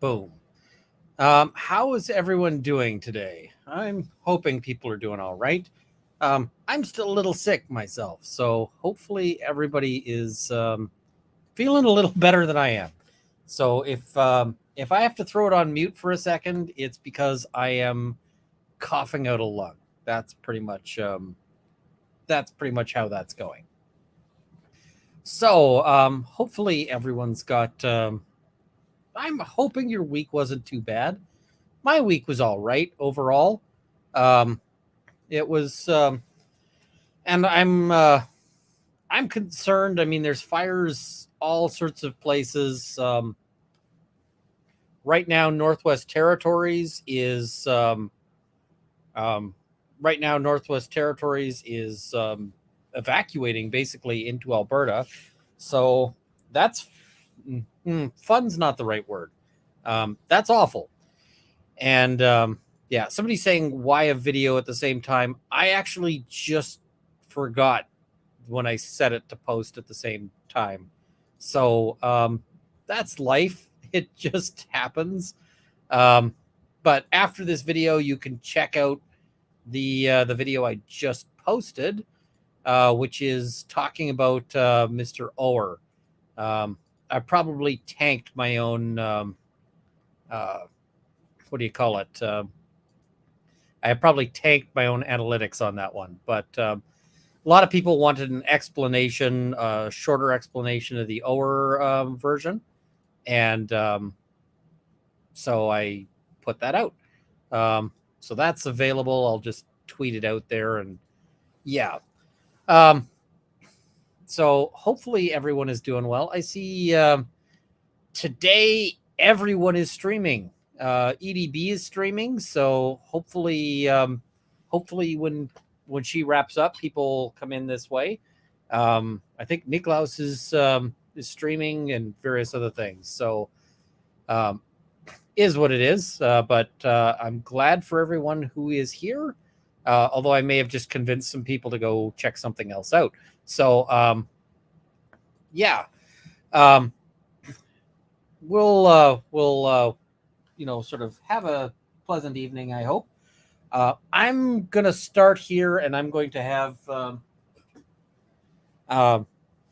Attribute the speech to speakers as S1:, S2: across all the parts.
S1: Boom. How is everyone doing today? I'm hoping people are doing all right. I'm still a little sick myself, so hopefully everybody is feeling a little better than I am. So if I have to throw it on mute for a second, it's because I am coughing out a lung. That's pretty much how that's going. So hopefully everyone's got. I'm hoping your week wasn't too bad. My week was all right overall. Um, it was, and I'm concerned. I mean, there's fires all sorts of places. Right now, Northwest Territories is um, right now Northwest Territories is evacuating basically into Alberta. So that's fun's not the right word. That's awful. And yeah, somebody's saying why a video at the same time. I actually just forgot when I set it to post at the same time. So that's life. It just happens. Um, but after this video, you can check out the video I just posted, which is talking about Mr. Ower. I probably tanked my own. Uh, what do you call it? I probably tanked my own analytics on that one, but a lot of people wanted an explanation, shorter explanation of the Ower version, and so I put that out. So that's available. I'll just tweet it out there, and yeah. Um, so hopefully everyone is doing well. I see today everyone is streaming. EDB is streaming, so hopefully when she wraps up, people come in this way. I think Niklaus is streaming and various other things. So is what it is. But I'm glad for everyone who is here. Although I may have just convinced some people to go check something else out. So yeah. We'll sort of have a pleasant evening, I hope. I'm gonna start here, and I'm going to have.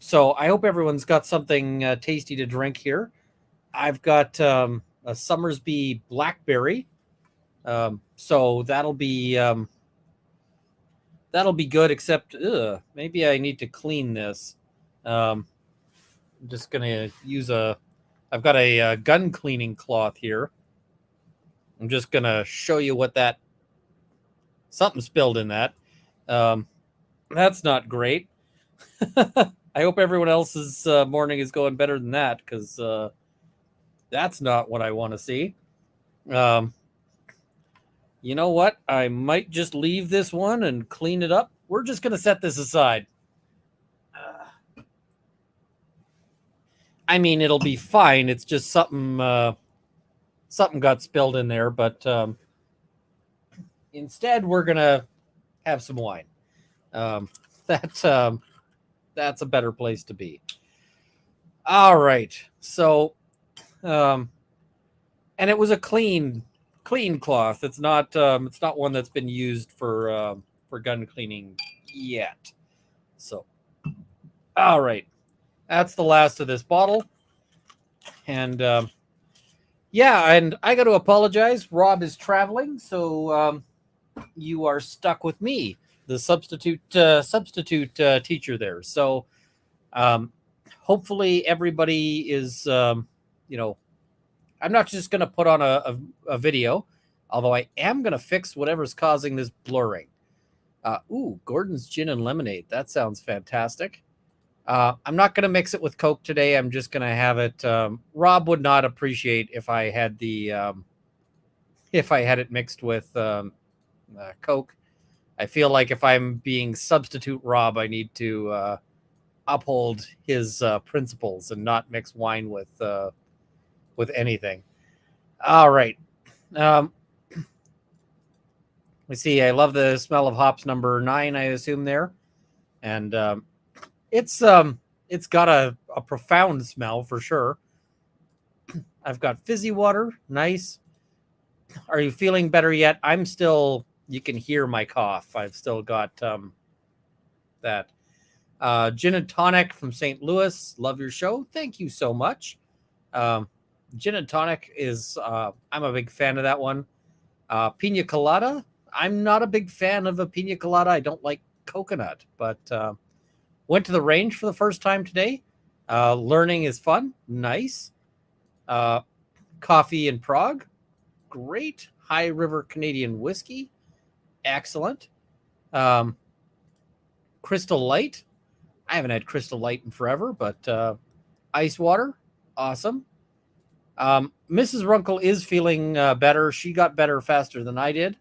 S1: So I hope everyone's got something tasty to drink here. I've got a Summersby blackberry, so that'll be good. Except maybe I need to clean this. I'm just gonna use I've got a gun cleaning cloth here. I'm just gonna show you what that. Something spilled in that. That's not great. I hope everyone else's morning is going better than that, because that's not what I want to see. You know what? I might just leave this one and clean it up. We're just going to set this aside. I mean, it'll be fine. It's just something got spilled in there, but instead we're going to have some wine. That's a better place to be. All right. So, and it was a clean cloth. It's not one that's been used for gun cleaning yet. So, all right. That's the last of this bottle. And yeah, and I got to apologize. Rob is traveling, so you are stuck with me, the substitute teacher there. So hopefully everybody is, I'm not just going to put on a video, although I am going to fix whatever's causing this blurring. Gordon's Gin and Lemonade. That sounds fantastic. I'm not going to mix it with Coke today. I'm just going to have it. Rob would not appreciate if I had it mixed with Coke. I feel like if I'm being substitute Rob, I need to uphold his principles and not mix wine with anything. All right. Let's see. I love the smell of hops number 9, I assume there. And it's got a profound smell for sure. I've got fizzy water. Nice. Are you feeling better yet? I'm still, you can hear my cough. I've still got that. Gin and tonic from St. Louis. Love your show. Thank you so much. Gin and tonic is, I'm a big fan of that one. Pina colada. I'm not a big fan of a pina colada. I don't like coconut, but went to the range for the first time today. Learning is fun. Nice. Coffee in Prague. Great. High River Canadian whiskey. Excellent. Crystal Light. I haven't had Crystal Light in forever, but ice water. Awesome. Mrs. Runkle is feeling better. She got better faster than I did.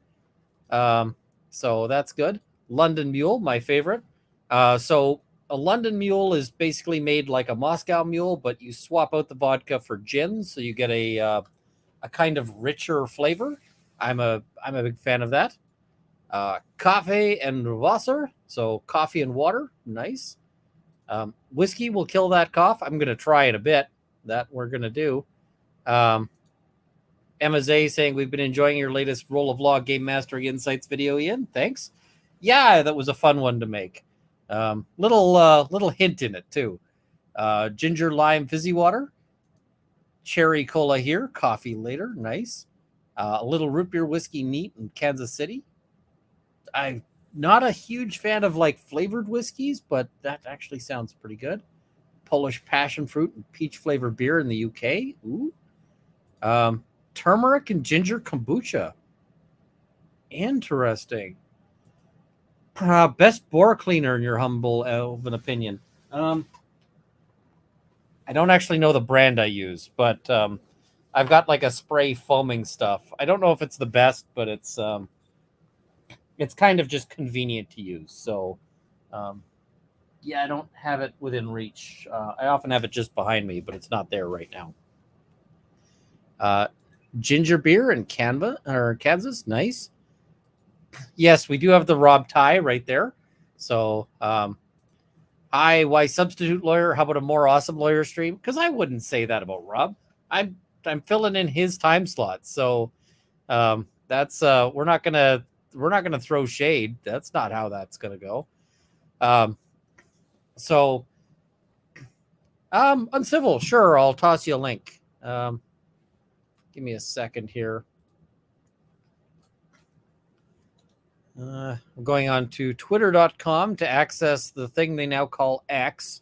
S1: So that's good. London Mule, my favorite. So a London Mule is basically made like a Moscow Mule, but you swap out the vodka for gin, so you get a kind of richer flavor. I'm a big fan of that. Coffee and Wasser, so coffee and water, nice. Whiskey will kill that cough. I'm going to try it a bit. That we're going to do. Emma Zay saying, we've been enjoying your latest Roll of Law Game Mastering Insights video, Ian. Thanks. Yeah, that was a fun one to make. Little hint in it, too. Ginger lime fizzy water. Cherry cola here. Coffee later. Nice. A little root beer whiskey neat in Kansas City. I'm not a huge fan of like flavored whiskeys, but that actually sounds pretty good. Polish passion fruit and peach flavored beer in the UK. Ooh. Turmeric and ginger kombucha. Interesting. Best bore cleaner in your humble of an opinion. I don't actually know the brand I use, but I've got like a spray foaming stuff. I don't know if it's the best, but it's kind of just convenient to use. So, yeah, I don't have it within reach. I often have it just behind me, but it's not there right now. Ginger beer in Kansas. Nice. Yes, we do have the Rob tie right there. So, hi, why substitute lawyer? How about a more awesome lawyer stream? Because I wouldn't say that about Rob. I'm filling in his time slot. So, that's we're not gonna throw shade. That's not how that's gonna go. So, uncivil. Sure, I'll toss you a link. Give me a second here. I'm going on to twitter.com to access the thing they now call X,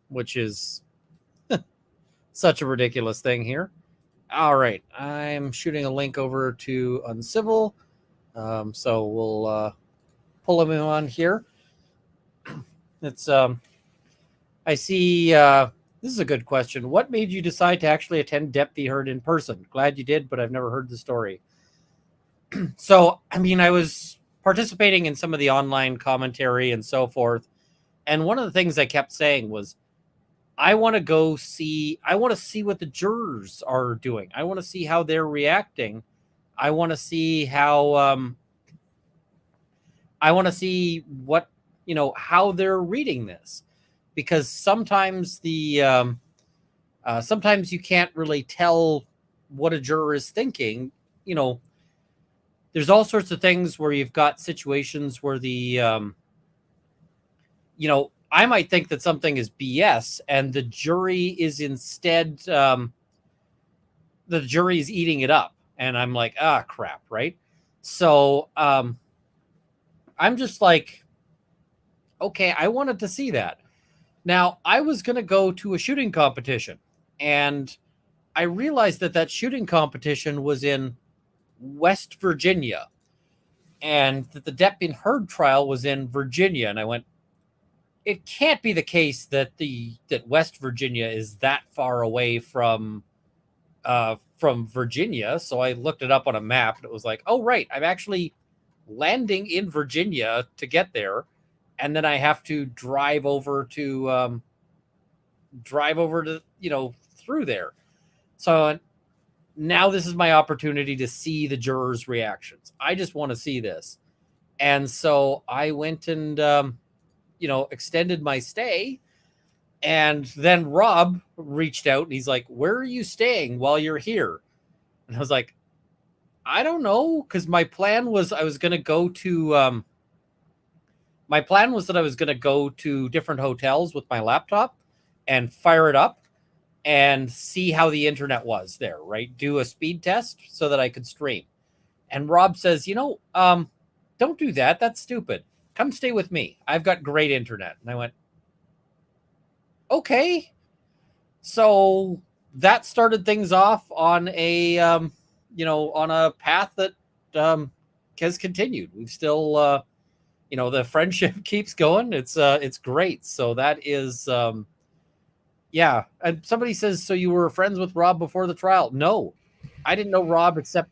S1: which is such a ridiculous thing here. All right. I'm shooting a link over to Uncivil. So we'll pull him on here. It's I see this is a good question. What made you decide to actually attend Depp v. Heard in person? Glad you did, but I've never heard the story. So, I mean, I was participating in some of the online commentary and so forth. And one of the things I kept saying was, I want to see what the jurors are doing. I want to see how they're reacting. I want to see how, what, how they're reading this. Because sometimes sometimes you can't really tell what a juror is thinking. There's all sorts of things where you've got situations where I might think that something is BS and the jury is instead, the jury is eating it up. And I'm like, crap, right? So I'm just like, okay, I wanted to see that. Now, I was going to go to a shooting competition, and I realized that shooting competition was in West Virginia, and that the Depp v. Heard trial was in Virginia. And I went, it can't be the case that West Virginia is that far away from Virginia. So I looked it up on a map, and it was like, oh, right, I'm actually landing in Virginia to get there. And then I have to drive over to through there. So now this is my opportunity to see the jurors' reactions. I just want to see this. And so I went and, extended my stay. And then Rob reached out and he's like, "Where are you staying while you're here?" And I was like, "I don't know," because my plan was I was going to go to my plan was that I was going to go to different hotels with my laptop and fire it up and see how the internet was there, right? Do a speed test so that I could stream. And Rob says, don't do that. That's stupid. Come stay with me. I've got great internet. And I went, okay. So that started things off on on a path that has continued. We've still, the friendship keeps going. It's great. So that is, yeah. And somebody says, so you were friends with Rob before the trial? No, I didn't know Rob except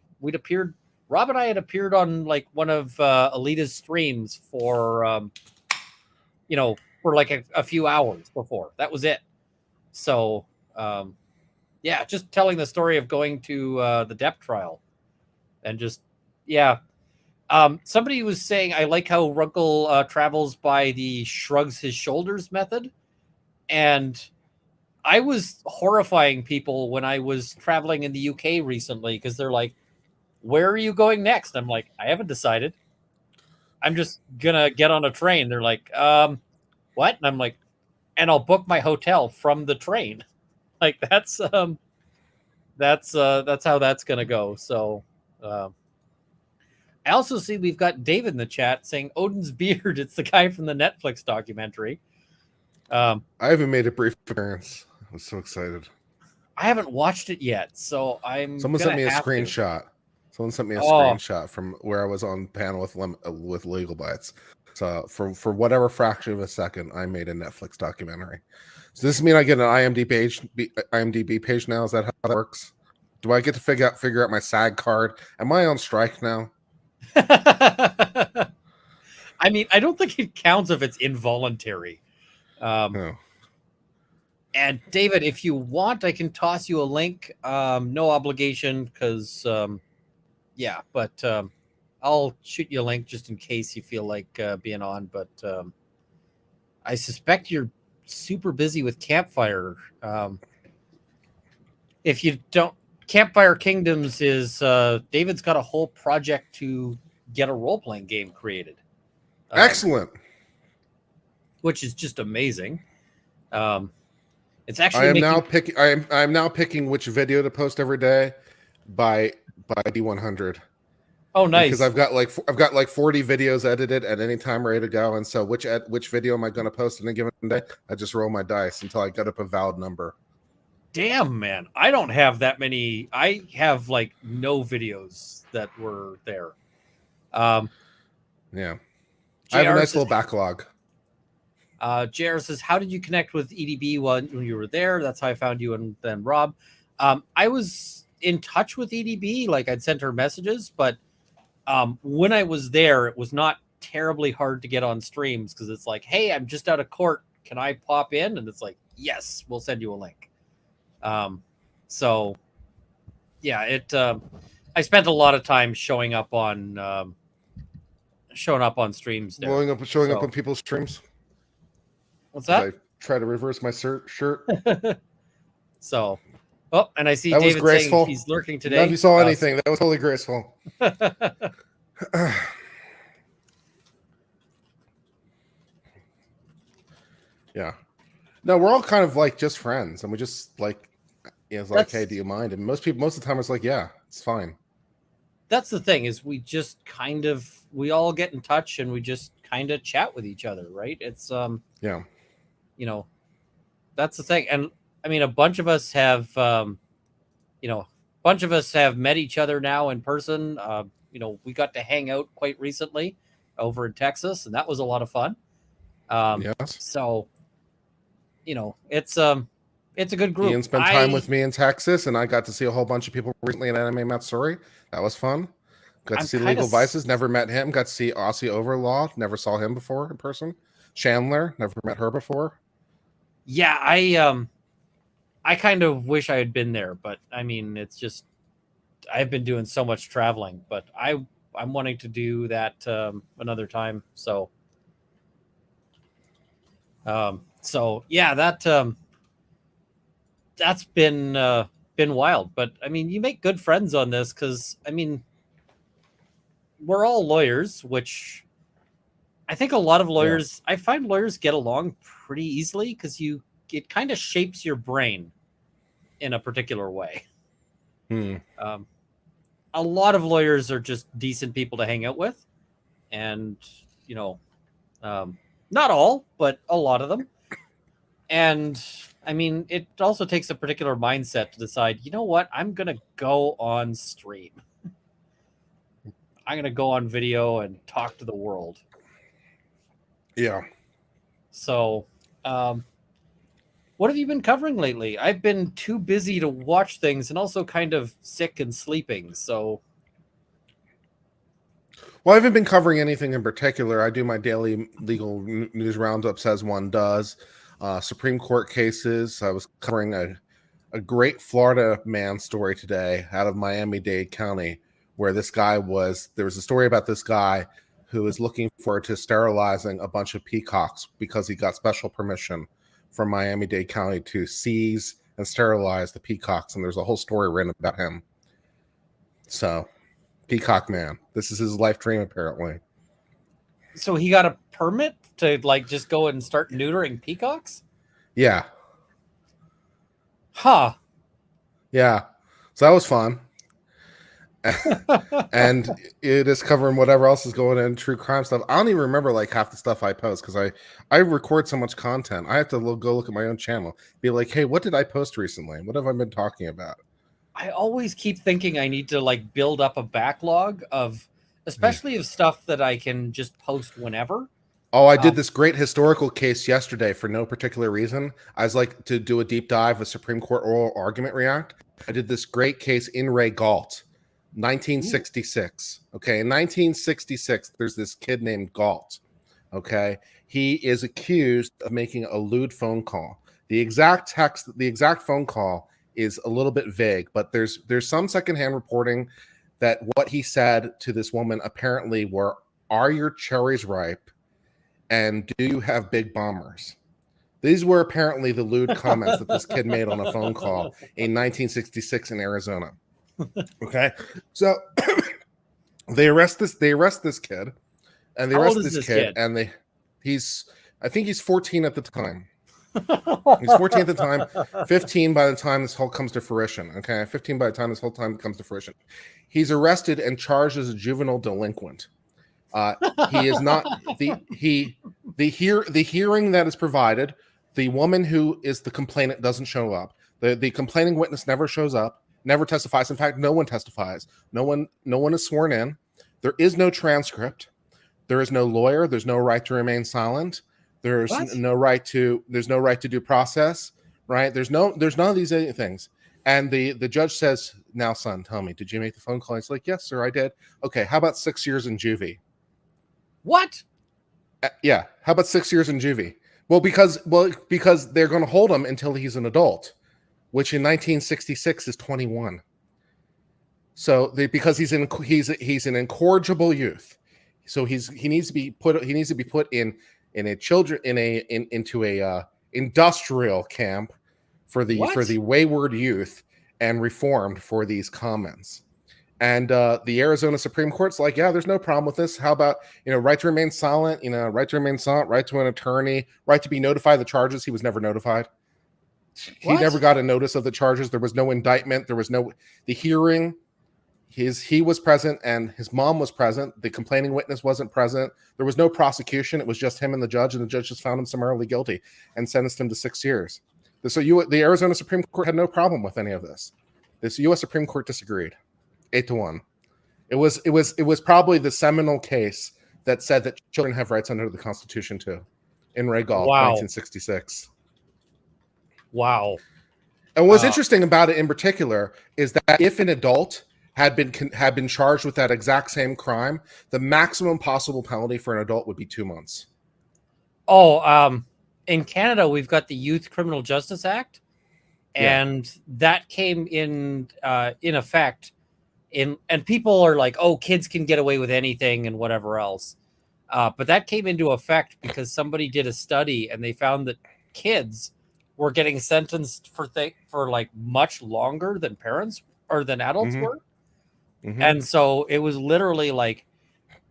S1: Rob and I had appeared on like one of Alita's streams for like a few hours before. That was it. So, yeah, just telling the story of going to the Depp trial and just, yeah. Somebody was saying, I like how Runkle travels by the shrugs his shoulders method. And I was horrifying people when I was traveling in the UK recently because they're like, where are you going next? I'm like, I haven't decided. I'm just going to get on a train. They're like, what? And I'm like, and I'll book my hotel from the train. Like that's how that's going to go. So, I also see we've got David in the chat saying Odin's beard. It's the guy from the Netflix documentary.
S2: I haven't made a brief appearance. I was so excited.
S1: I haven't watched it yet, so
S2: Someone sent me a screenshot. Someone sent me a screenshot from where I was on panel with Legal Bites. So for whatever fraction of a second, I made a Netflix documentary. Does this mean I get an IMDb page now? Is that how that works? Do I get to figure out my SAG card? Am I on strike now?
S1: I mean, I don't think it counts if it's involuntary.
S2: No.
S1: And David, if you want, I can toss you a link. No obligation, because yeah, but I'll shoot you a link just in case you feel like being on. But I suspect you're super busy with Campfire. If you don't, Campfire Kingdoms is David's got a whole project to get a role-playing game created.
S2: Excellent.
S1: Which is just amazing. It's actually
S2: I'm now picking which video to post every day by D100.
S1: Oh, nice.
S2: Because I've got like 40 videos edited at any time ready to go, and so which video am I going to post in a given day? I just roll my dice until I get up a valid number.
S1: Damn, man, I don't have that many. I have like no videos that were there.
S2: Yeah, I have a nice little backlog.
S1: JR says, how did you connect with EDB when you were there? That's how I found you and then Rob. I was in touch with EDB, like I'd sent her messages, but when I was there, it was not terribly hard to get on streams because it's like, hey, I'm just out of court. Can I pop in? And it's like, yes, we'll send you a link. So yeah, I spent a lot of time showing up on streams there.
S2: Showing up on people's streams.
S1: What's that?
S2: I try to reverse my shirt.
S1: So, oh, and I see that David saying he's lurking today.
S2: None of you saw anything. That was totally graceful. Yeah. No, we're all kind of like just friends, and we just like, it's like, hey, do you mind? And most of the time, it's like, yeah, it's fine.
S1: That's the thing is we just we all get in touch and we just kind of chat with each other, right? It's
S2: yeah.
S1: That's the thing. And I mean, a bunch of us have met each other now in person. We got to hang out quite recently over in Texas, and that was a lot of fun.
S2: Yes.
S1: So, it's a good group.
S2: Ian spent time with me in Texas, and I got to see a whole bunch of people recently in Anime Matsuri. That was fun. Got to see Legal Vices. Never met him. Got to see Aussie Overlaw. Never saw him before in person. Chandler. Never met her before.
S1: Yeah, I kind of wish I had been there, but I mean, it's just I've been doing so much traveling, but I'm wanting to do that another time. So, So yeah, that's been wild. But I mean, you make good friends on this because I mean, we're all lawyers, which I think a lot of
S2: Yeah.
S1: lawyers. I find lawyers get along pretty easily because it kind of shapes your brain in a particular way.
S2: Hmm.
S1: Um, a lot of lawyers are just decent people to hang out with, and you know, um, not all, but a lot of them. And I mean, it also takes a particular mindset to decide, you know what, I'm gonna go on stream. I'm gonna go on video and talk to the world.
S2: Yeah.
S1: So, what have you been covering lately? I've been too busy to watch things and also kind of sick and sleeping. So,
S2: Well, I haven't been covering anything in particular. I do my daily legal news roundups as one does. Supreme Court cases. I was covering a great Florida man story today out of Miami-Dade County, where there was a story about this guy who is looking forward to sterilizing a bunch of peacocks because he got special permission from Miami-Dade County to seize and sterilize the peacocks. And there's a whole story written about him. So, Peacock Man. This is his life dream, apparently.
S1: so he got a permit to like just go and start neutering peacocks?
S2: Yeah.
S1: Huh.
S2: Yeah. So that was fun. And it is covering whatever else is going in true crime stuff. I don't even remember like half the stuff I post because I record so much content. I have to go look at my own channel, be like, hey, what did I post recently? What have I been talking about?
S1: I always keep thinking I need to like build up a backlog of, especially of stuff that I can just post whenever.
S2: Oh, I did this great historical case yesterday for no particular reason. I was like to do a deep dive of Supreme Court oral argument react. I did this great case in Ray Galt, 1966. Okay, in 1966, there's this kid named Galt. Okay, he is accused of making a lewd phone call. The exact phone call is a little bit vague, but there's some secondhand reporting that what he said to this woman apparently were, "Are your cherries ripe? And do you have big bombers?" These were apparently the lewd comments that this kid made on a phone call in 1966 in Arizona. Okay, so they arrest this kid, and they
S1: How
S2: arrest
S1: old is
S2: this
S1: this
S2: kid,
S1: kid?
S2: and I think he's 14 at the time. He's 14 at the time, 15 by the time this whole comes to fruition. Okay, 15 by the time this whole time comes to fruition. He's arrested and charged as a juvenile delinquent. He is not the hearing that is provided. The woman who is the complainant doesn't show up. The complaining witness never shows up, never testifies. In fact, no one testifies. No one is sworn in. There is no transcript. There is no lawyer. There's no right to remain silent. There's
S1: What?
S2: no right to due process. Right? There's none of these things. And the judge says, "Now, son, tell me, did you make the phone call?" He's like, "Yes, sir, I did." Okay, how about 6 years in juvie?
S1: What?
S2: Yeah. How about 6 years in juvie? Well, because they're going to hold him until he's an adult, which in 1966 is 21. So because he's an incorrigible youth, so he needs to be put into a industrial camp for the wayward youth and reformed for these comments. And the Arizona Supreme Court's like, yeah, there's no problem with this. How about, right to remain silent, right to remain silent, right to an attorney, right to be notified of the charges. He was never notified. He never got a notice of the charges. There was no indictment. There was the hearing. He was present and his mom was present. The complaining witness wasn't present. There was no prosecution. It was just him and the judge just found him summarily guilty and sentenced him to 6 years. So the Arizona Supreme Court had no problem with any of this. This U.S. Supreme Court disagreed. 8-1. It was probably the seminal case that said that children have rights under the Constitution too, in Ray Galt, 1966.
S1: Wow.
S2: And what's interesting about it in particular is that if an adult had been charged with that exact same crime, the maximum possible penalty for an adult would be 2 months.
S1: In Canada, we've got the Youth Criminal Justice Act, and that came in effect. And people are like, oh, kids can get away with anything and whatever else. But that came into effect because somebody did a study and they found that kids were getting sentenced for like much longer than parents or than adults
S2: Mm-hmm.
S1: were.
S2: Mm-hmm.
S1: And so it was literally like,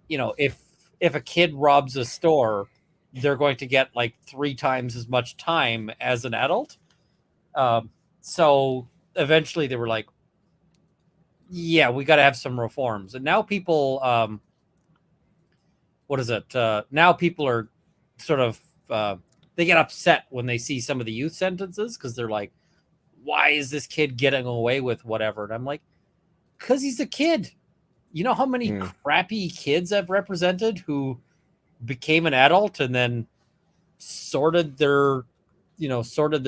S1: if a kid robs a store, they're going to get like 3 times as much time as an adult. So eventually they were like, yeah, we got to have some reforms. And now people, what is it? Now people are sort of, they get upset when they see some of the youth sentences because they're like, why is this kid getting away with whatever? And I'm like, because he's a kid. You know how many crappy kids I've represented who became an adult and then sorted their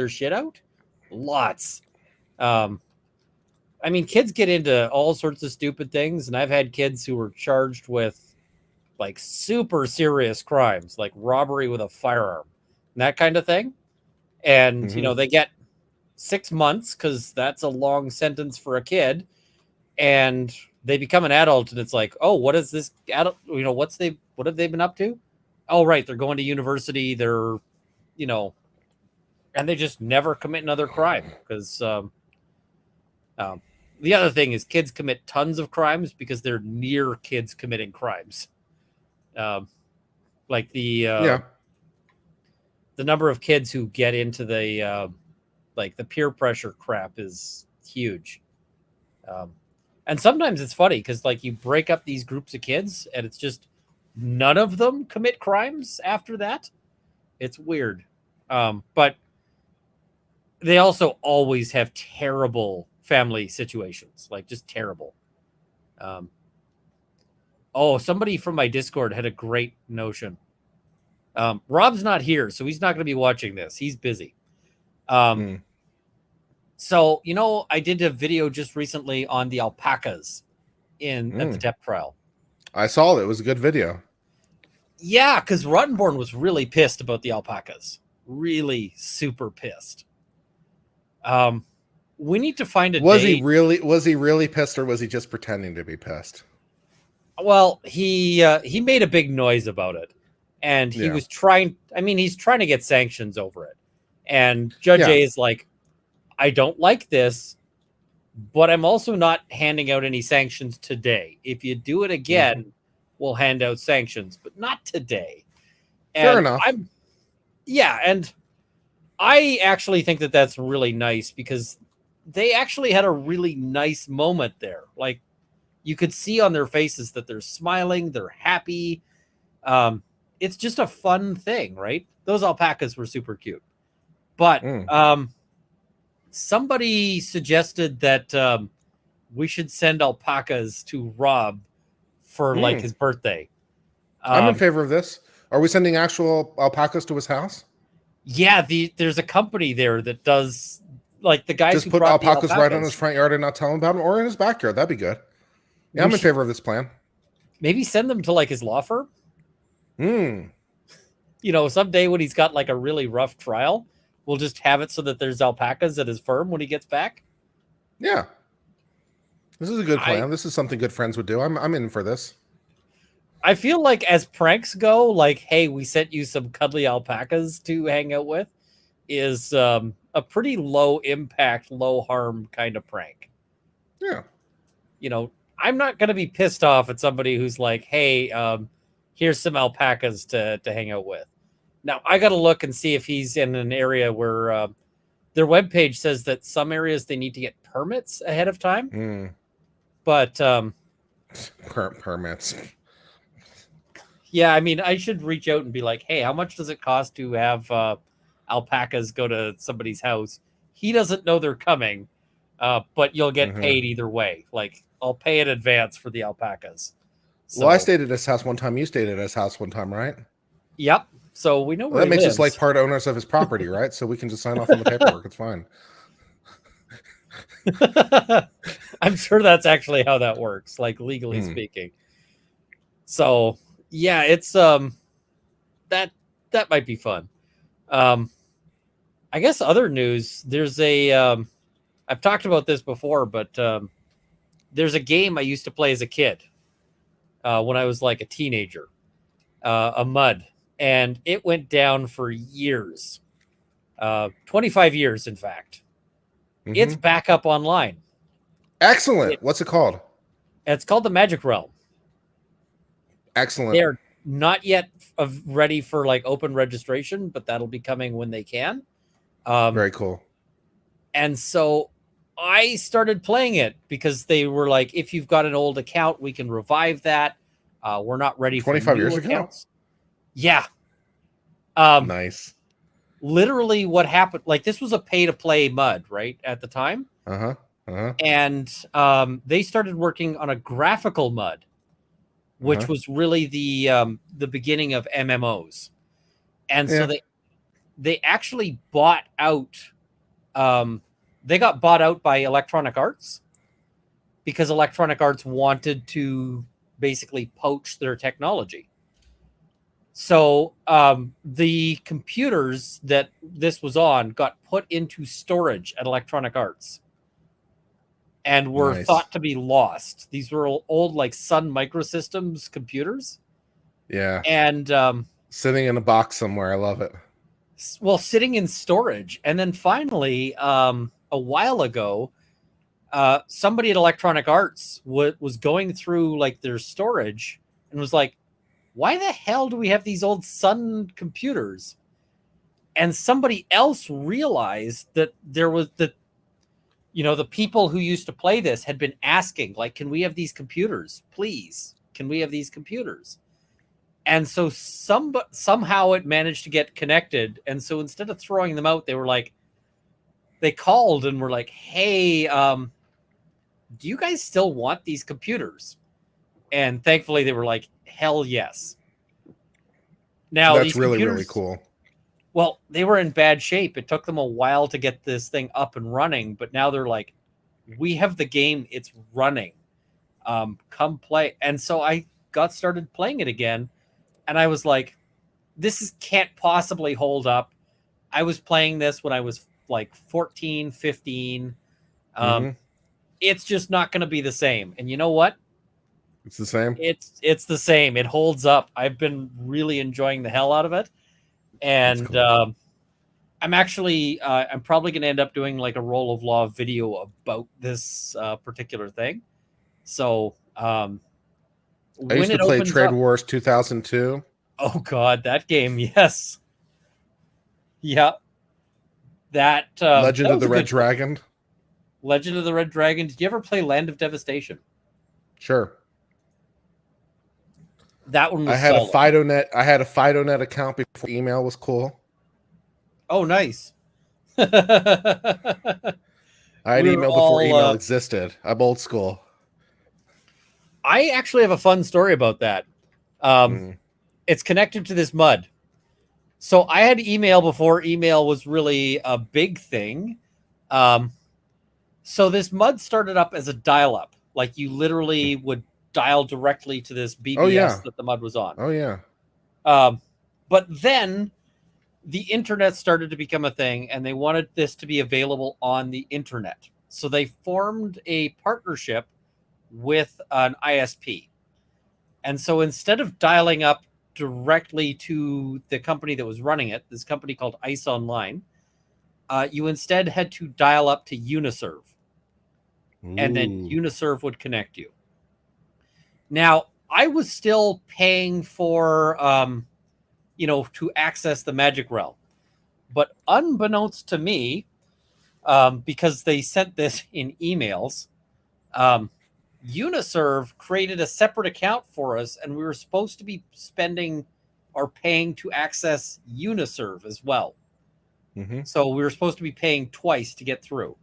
S1: shit out? Lots. I mean, kids get into all sorts of stupid things, and I've had kids who were charged with like super serious crimes, like robbery with a firearm, and that kind of thing. And they get 6 months because that's a long sentence for a kid, and they become an adult, and it's like, oh, what is this adult? What have they been up to? Oh, right, they're going to university. They're, and they just never commit another crime because. The other thing is kids commit tons of crimes because they're near kids committing crimes. Like the number of kids who get into the peer pressure crap is huge. And sometimes it's funny because like you break up these groups of kids and it's just none of them commit crimes after that. It's weird. But they also always have terrible family situations, like just terrible. Somebody from my Discord had a great notion. Rob's not here, so he's not going to be watching this. He's busy. So, I did a video just recently on the alpacas at the Depp trial.
S2: I saw it. It was a good video.
S1: Yeah, because Rottenborn was really pissed about the alpacas. Really super pissed. We need to find a
S2: Was
S1: date.
S2: he really pissed, or was he just pretending to be pissed?
S1: Well, he made a big noise about it, and he was trying. I mean, he's trying to get sanctions over it. And Judge A is like, I don't like this, but I'm also not handing out any sanctions today. If you do it again, we'll hand out sanctions, but not today. And
S2: fair enough.
S1: And I actually think that that's really nice because they actually had a really nice moment there. Like, you could see on their faces that they're smiling, they're happy. It's just a fun thing, right? Those alpacas were super cute. But somebody suggested that we should send alpacas to Rob for like his birthday.
S2: I'm in favor of this. Are we sending actual alpacas to his house?
S1: Yeah, there's a company there that does, like, the guys
S2: just
S1: who
S2: put
S1: brought
S2: alpacas right on his front yard and not tell him about them, or in his backyard. That'd be good. Yeah, I'm in favor of this plan.
S1: Maybe send them to like his law firm. Someday when he's got like a really rough trial, we'll just have it so that there's alpacas at his firm when he gets back.
S2: Yeah, this is a good plan. This is something good friends would do. I'm in for this.
S1: I feel like as pranks go, like, hey, we sent you some cuddly alpacas to hang out with, is a pretty low impact, low harm kind of prank.
S2: Yeah.
S1: I'm not going to be pissed off at somebody who's like, hey, here's some alpacas to hang out with. Now, I got to look and see if he's in an area where their webpage says that some areas they need to get permits ahead of time. But
S2: permits.
S1: Yeah, I mean, I should reach out and be like, hey, how much does it cost to have alpacas go to somebody's house? He doesn't know they're coming, but you'll get paid either way. Like, I'll pay in advance for the alpacas.
S2: So, well, I stayed at his house one time. You stayed at his house one time, right?
S1: Yep. So we know where
S2: that
S1: he
S2: makes
S1: lives.
S2: us like part owners of his property, right? So we can just sign off on the paperwork. It's fine.
S1: I'm sure that's actually how that works, like legally speaking. So yeah, it's that might be fun. I guess other news, there's a I've talked about this before, but there's a game I used to play as a kid when I was like a teenager, a mud, and it went down for years. 25 years, in fact. It's back up online.
S2: Excellent. What's it called?
S1: It's called the Magic Realm.
S2: Excellent.
S1: They're not yet ready for like open registration, but that'll be coming when they can.
S2: Very cool.
S1: And so I started playing it because they were like, if you've got an old account, we can revive that. We're not ready for
S2: 25
S1: new
S2: years
S1: accounts. Yeah.
S2: Nice.
S1: Literally what happened, like this was a pay to play MUD, right? At the time. And they started working on a graphical MUD, which was really the beginning of MMOs. And so they actually bought out, they got bought out by Electronic Arts because Electronic Arts wanted to basically poach their technology. So the computers that this was on got put into storage at Electronic Arts and were thought to be lost. These were old like Sun Microsystems computers.
S2: Yeah.
S1: And
S2: sitting in a box somewhere. I love it.
S1: Well, sitting in storage. And then finally, a while ago, somebody at Electronic Arts was going through like their storage and was like, why the hell do we have these old Sun computers? And somebody else realized that there was the people who used to play this had been asking, like, can we have these computers, please? Can we have these computers? And so somehow it managed to get connected. And so instead of throwing them out, they called and were like, hey, do you guys still want these computers? And thankfully they were like, hell yes. Now
S2: that's really cool.
S1: Well, they were in bad shape. It took them a while to get this thing up and running, but now they're like, we have the game, it's running. Come play. And so I got started playing it again, and I was like, this can't possibly hold up. I was playing this when I was like 14, 15. It's just not going to be the same. And you know what?
S2: It's the same.
S1: It's the same. It holds up. I've been really enjoying the hell out of it. And cool. I'm actually I'm probably going to end up doing like a Roll of Law video about this particular thing. So
S2: I used to play Trade Wars 2002.
S1: Oh God, that game, yes. Yeah. That
S2: Legend of the Red Dragon.
S1: Legend of the Red Dragon. Did you ever play Land of Devastation?
S2: Sure.
S1: That one was
S2: I had
S1: solid.
S2: I had a FidoNet account before email was cool.
S1: Oh, nice.
S2: I had email before email existed. I'm old school.
S1: I actually have a fun story about that. It's connected to this MUD. So I had email before email was really a big thing. So this MUD started up as a dial-up. Like you literally would dial directly to this BBS that the MUD was on.
S2: Oh, yeah.
S1: But then the internet started to become a thing, and they wanted this to be available on the internet. So they formed a partnership with an ISP. And so instead of dialing up directly to the company that was running it, this company called Ice Online, you instead had to dial up to Uniserve. Ooh. And then Uniserve would connect you. Now, I was still paying for, to access the Magic Realm. But unbeknownst to me, because they sent this in emails, Uniserve created a separate account for us, and we were supposed to be spending or paying to access Uniserve as well. Mm-hmm. So we were supposed to be paying twice to get through.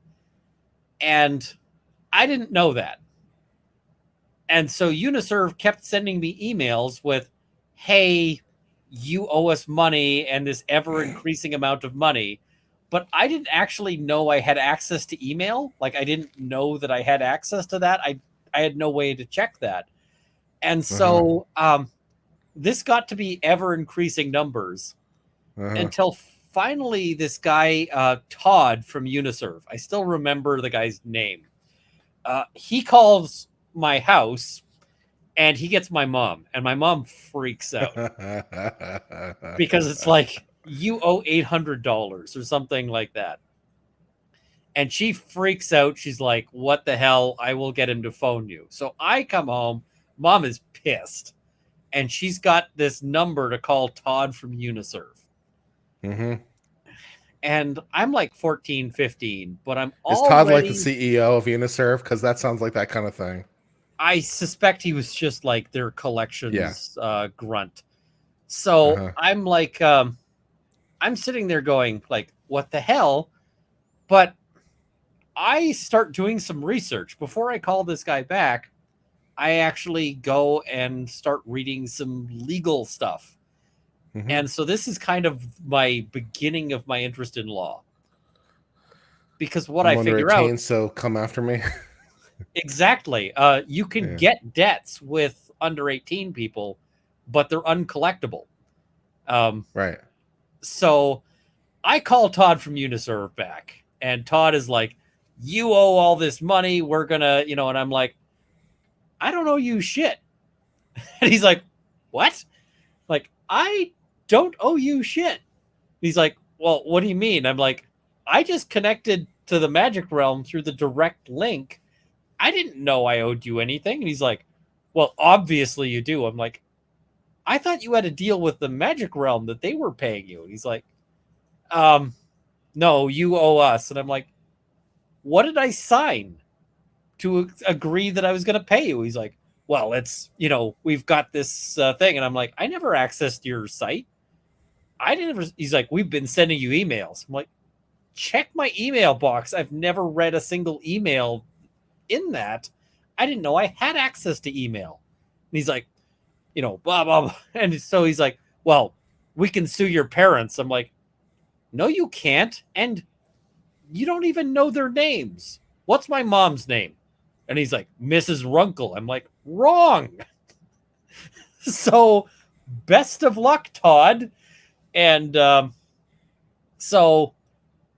S1: And I didn't know that. And so Uniserve kept sending me emails with, hey, you owe us money and this ever-increasing amount of money. But I didn't actually know I had access to email. Like, I didn't know that I had access to that. I had no way to check that. And so this got to be ever-increasing numbers until finally this guy, Todd from Uniserve, I still remember the guy's name. He calls my house and he gets my mom, and my mom freaks out because it's like, you owe $800 or something like that. And she freaks out. She's like, what the hell? I will get him to phone you. So I come home. Mom is pissed. And she's got this number to call Todd from Uniserve.
S2: Mm-hmm.
S1: And I'm like 14, 15, but I'm
S2: Is Todd like the
S1: already...
S2: CEO of Uniserve? Because that sounds like that kind of thing.
S1: I suspect he was just like their collections grunt. So
S2: Uh-huh.
S1: I'm like, I'm sitting there going like, what the hell? But I start doing some research. Before I call this guy back, I actually go and start reading some legal stuff.
S2: Mm-hmm.
S1: And so this is kind of my beginning of my interest in law. Because what
S2: I'm
S1: I
S2: under
S1: figure
S2: 18,
S1: out...
S2: so come after me.
S1: Exactly. You can get debts with under 18 people, but they're uncollectible.
S2: Right.
S1: So I call Todd from Uniserve back, and Todd is like, you owe all this money. We're going to, and I'm like, I don't owe you shit. And he's like, what? Like, I don't owe you shit. He's like, well, what do you mean? I'm like, I just connected to the Magic Realm through the direct link. I didn't know I owed you anything. And he's like, well, obviously you do. I'm like, I thought you had a deal with the Magic Realm that they were paying you. And he's like, no, you owe us. And I'm like, what did I sign to agree that I was going to pay you? He's like, well, it's, we've got this thing. And I'm like, I never accessed your site. He's like, we've been sending you emails. I'm like, check my email box. I've never read a single email in that. I didn't know I had access to email. And he's like, blah, blah, blah. And so he's like, well, we can sue your parents. I'm like, no, you can't. And you don't even know their names. What's my mom's name? And he's like, Mrs. Runkle. I'm like, wrong. So best of luck, Todd. And so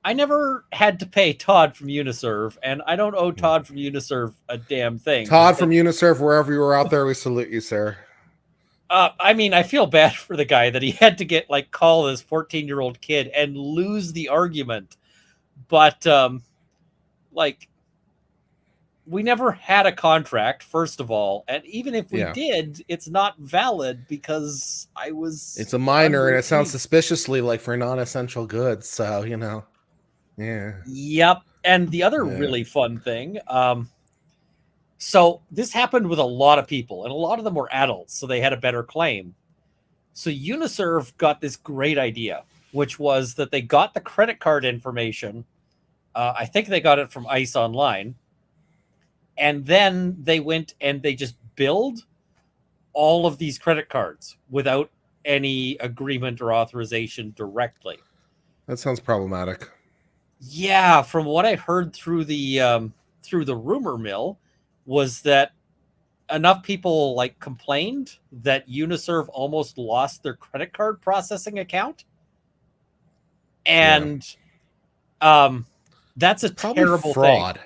S1: I never had to pay Todd from Uniserve, and I don't owe Todd from Uniserve a damn thing.
S2: Todd from Uniserve, wherever you were out there, we salute you, sir.
S1: I mean, I feel bad for the guy that he had to call this 14-year-old kid and lose the argument. But we never had a contract, first of all, and even if we did, it's not valid because I was...
S2: It's a minor, and it sounds suspiciously like for non-essential goods, so, yeah.
S1: Yep. And the other really fun thing, so this happened with a lot of people, and a lot of them were adults, so they had a better claim. So Uniserve got this great idea, which was that they got the credit card information. I think they got it from ICE Online. And then they went and they just billed all of these credit cards without any agreement or authorization directly.
S2: That sounds problematic.
S1: Yeah, from what I heard through the rumor mill was that enough people complained that Uniserve almost lost their credit card processing account. And that's a terrible
S2: fraud
S1: thing.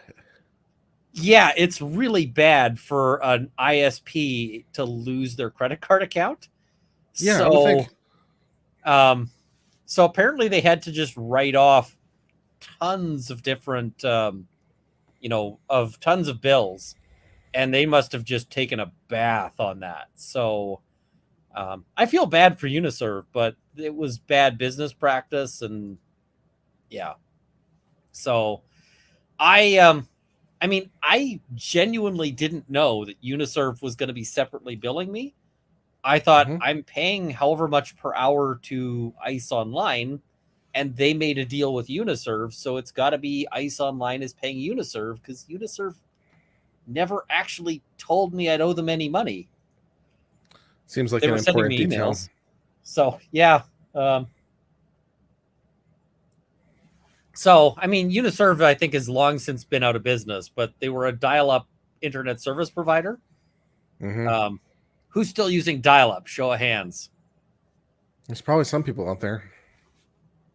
S1: Yeah, it's really bad for an ISP to lose their credit card account.
S2: Yeah,
S1: so,
S2: I would think.
S1: So apparently they had to just write off tons of different, tons of bills, and they must have just taken a bath on that. So I feel bad for Uniserve, but it was bad business practice, and yeah. So I genuinely didn't know that Uniserve was going to be separately billing me. I thought I'm paying however much per hour to ICE Online, and they made a deal with Uniserve, so it's got to be ICE Online is paying Uniserve, because Uniserve never actually told me I'd owe them any money.
S2: Seems like
S1: they
S2: an
S1: were sending
S2: important
S1: me
S2: detail.
S1: Emails. So, yeah. So, Uniserve, I think, has long since been out of business, but they were a dial-up internet service provider. Who's still using dial-up? Show of hands.
S2: There's probably some people out there.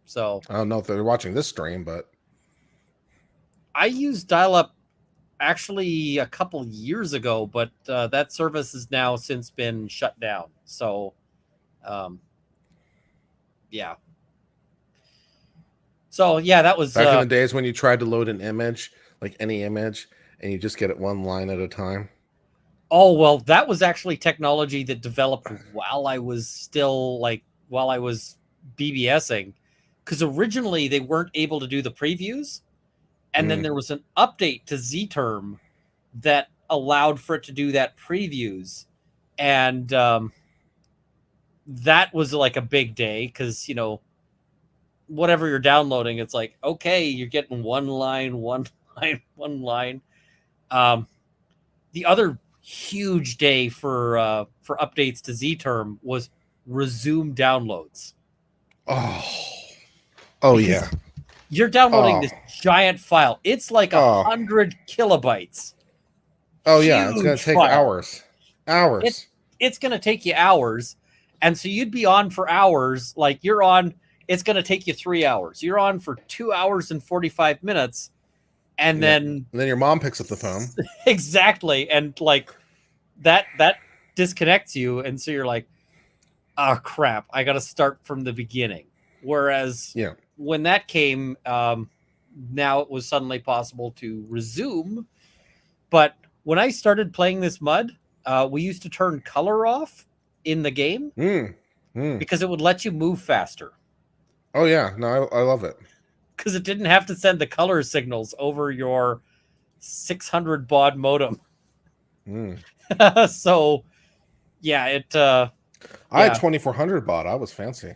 S1: So
S2: I don't know if they're watching this stream, but
S1: I used dial-up actually a couple years ago, but that service has now since been shut down. So, yeah. So yeah, that was
S2: Back in the days when you tried to load an image, like any image, and you just get it one line at a time.
S1: oh well, that was actually technology that developed while I was still while I was BBSing, because originally they weren't able to do the previews, and then there was an update to ZTerm that allowed for it to do that previews, and that was like a big day because whatever you're downloading, it's like, okay, you're getting one line, one line, one line. The other huge day for updates to ZTerm was resume downloads.
S2: Oh
S1: Because
S2: yeah.
S1: you're downloading this giant file. It's like 100 kilobytes.
S2: Oh yeah, it's gonna take
S1: file.
S2: hours.
S1: It's gonna take you hours, and so you'd be on for hours. Like you're on, it's gonna take you 3 hours. You're on for 2 hours and 45 minutes, and then
S2: your mom picks up the phone.
S1: Exactly, and like that disconnects you, and so you're like, oh crap, I got to start from the beginning. Whereas when that came, now it was suddenly possible to resume. But when I started playing this mud, we used to turn color off in the game because it would let you move faster.
S2: Oh yeah, no, I love it
S1: because it didn't have to send the color signals over your 600 baud modem. So yeah,
S2: I had 2400 baud. I was fancy.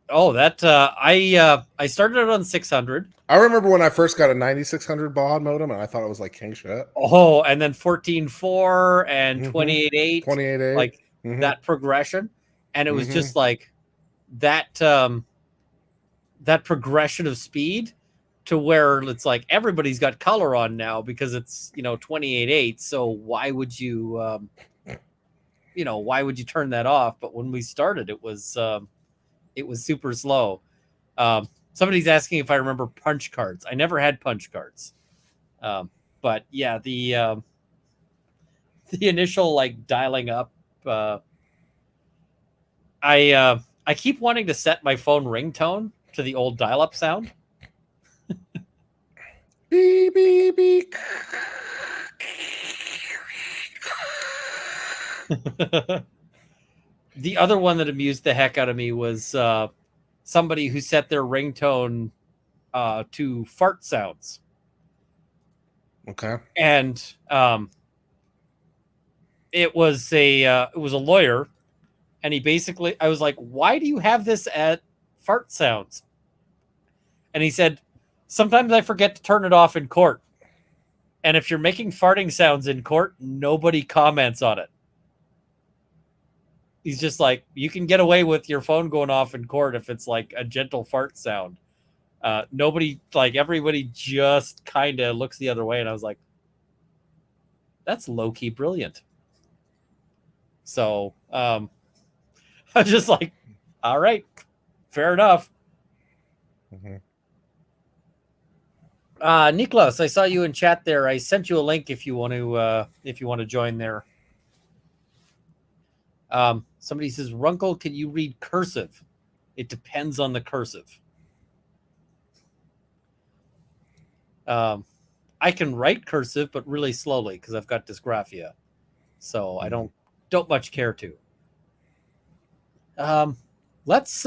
S1: Oh, that I started out on 600.
S2: I remember when I first got a 9600 baud modem, and I thought it was like king shit.
S1: Oh, and then 14.4 and 28.8,
S2: 28.8,
S1: like that progression, and it was just like that that progression of speed to where it's like everybody's got color on now because it's 28.8. So why would you why would you turn that off? But when we started, it was super slow. Somebody's asking if I remember punch cards. I never had punch cards. But yeah, the initial like dialing up, I keep wanting to set my phone ringtone to the old dial-up sound.
S2: Beep, beep, beep.
S1: The other one that amused the heck out of me was somebody who set their ringtone to fart sounds.
S2: Okay.
S1: And it was a lawyer, and he basically, I was like, why do you have this at fart sounds? And he said, sometimes I forget to turn it off in court. And if you're making farting sounds in court, nobody comments on it. He's just like, you can get away with your phone going off in court if it's like a gentle fart sound. Nobody, like everybody just kind of looks the other way. And I was like, that's low-key brilliant. So I was just like, all right, fair enough. Niklas, I saw you in chat there. I sent you a link if you want to join there. Somebody says, Runkle, can you read cursive? It depends on the cursive. I can write cursive, but really slowly because I've got dysgraphia. So I don't much care to. Let's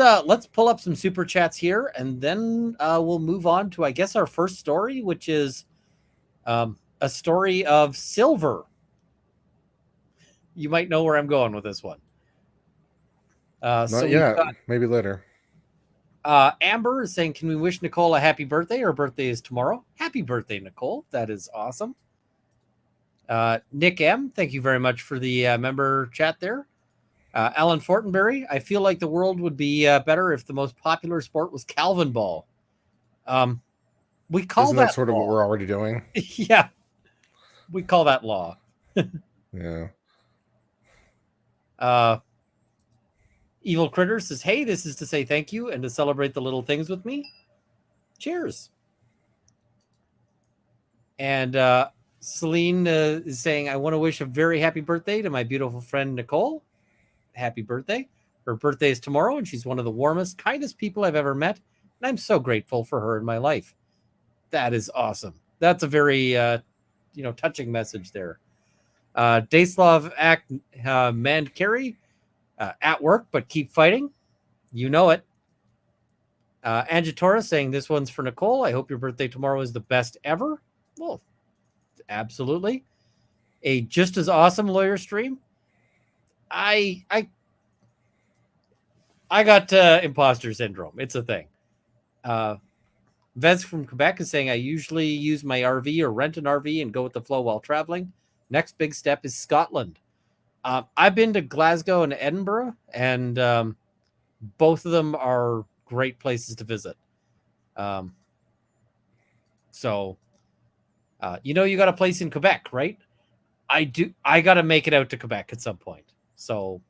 S1: pull up some super chats here, and then we'll move on to, I guess, our first story, which is a story of silver. You might know where I'm going with this one.
S2: Not yet. Maybe later.
S1: Amber is saying, can we wish Nicole a happy birthday? Her birthday is tomorrow. Happy birthday, Nicole. That is awesome. Nick M, thank you very much for the member chat there. Alan Fortenberry, I feel like the world would be better if the most popular sport was Calvin ball. We call
S2: Isn't that sort of what we're already doing?
S1: Yeah. We call that law.
S2: Yeah.
S1: Evil Critter says, hey, this is to say thank you and to celebrate the little things with me. Cheers. And Celine is saying, I want to wish a very happy birthday to my beautiful friend Nicole. Happy birthday. Her birthday is tomorrow, and she's one of the warmest, kindest people I've ever met, and I'm so grateful for her in my life. That is awesome. That's a very, touching message there. Dayslav Mandkari, at work, but keep fighting. You know it. Angitora saying this one's for Nicole. I hope your birthday tomorrow is the best ever. Well, absolutely. A just as awesome lawyer stream. I got imposter syndrome. It's a thing. Vez from Quebec is saying I usually use my RV or rent an RV and go with the flow while traveling. Next big step is Scotland. I've been to Glasgow and Edinburgh, and both of them are great places to visit. So you got a place in Quebec, right? I do. I got to make it out to Quebec at some point. So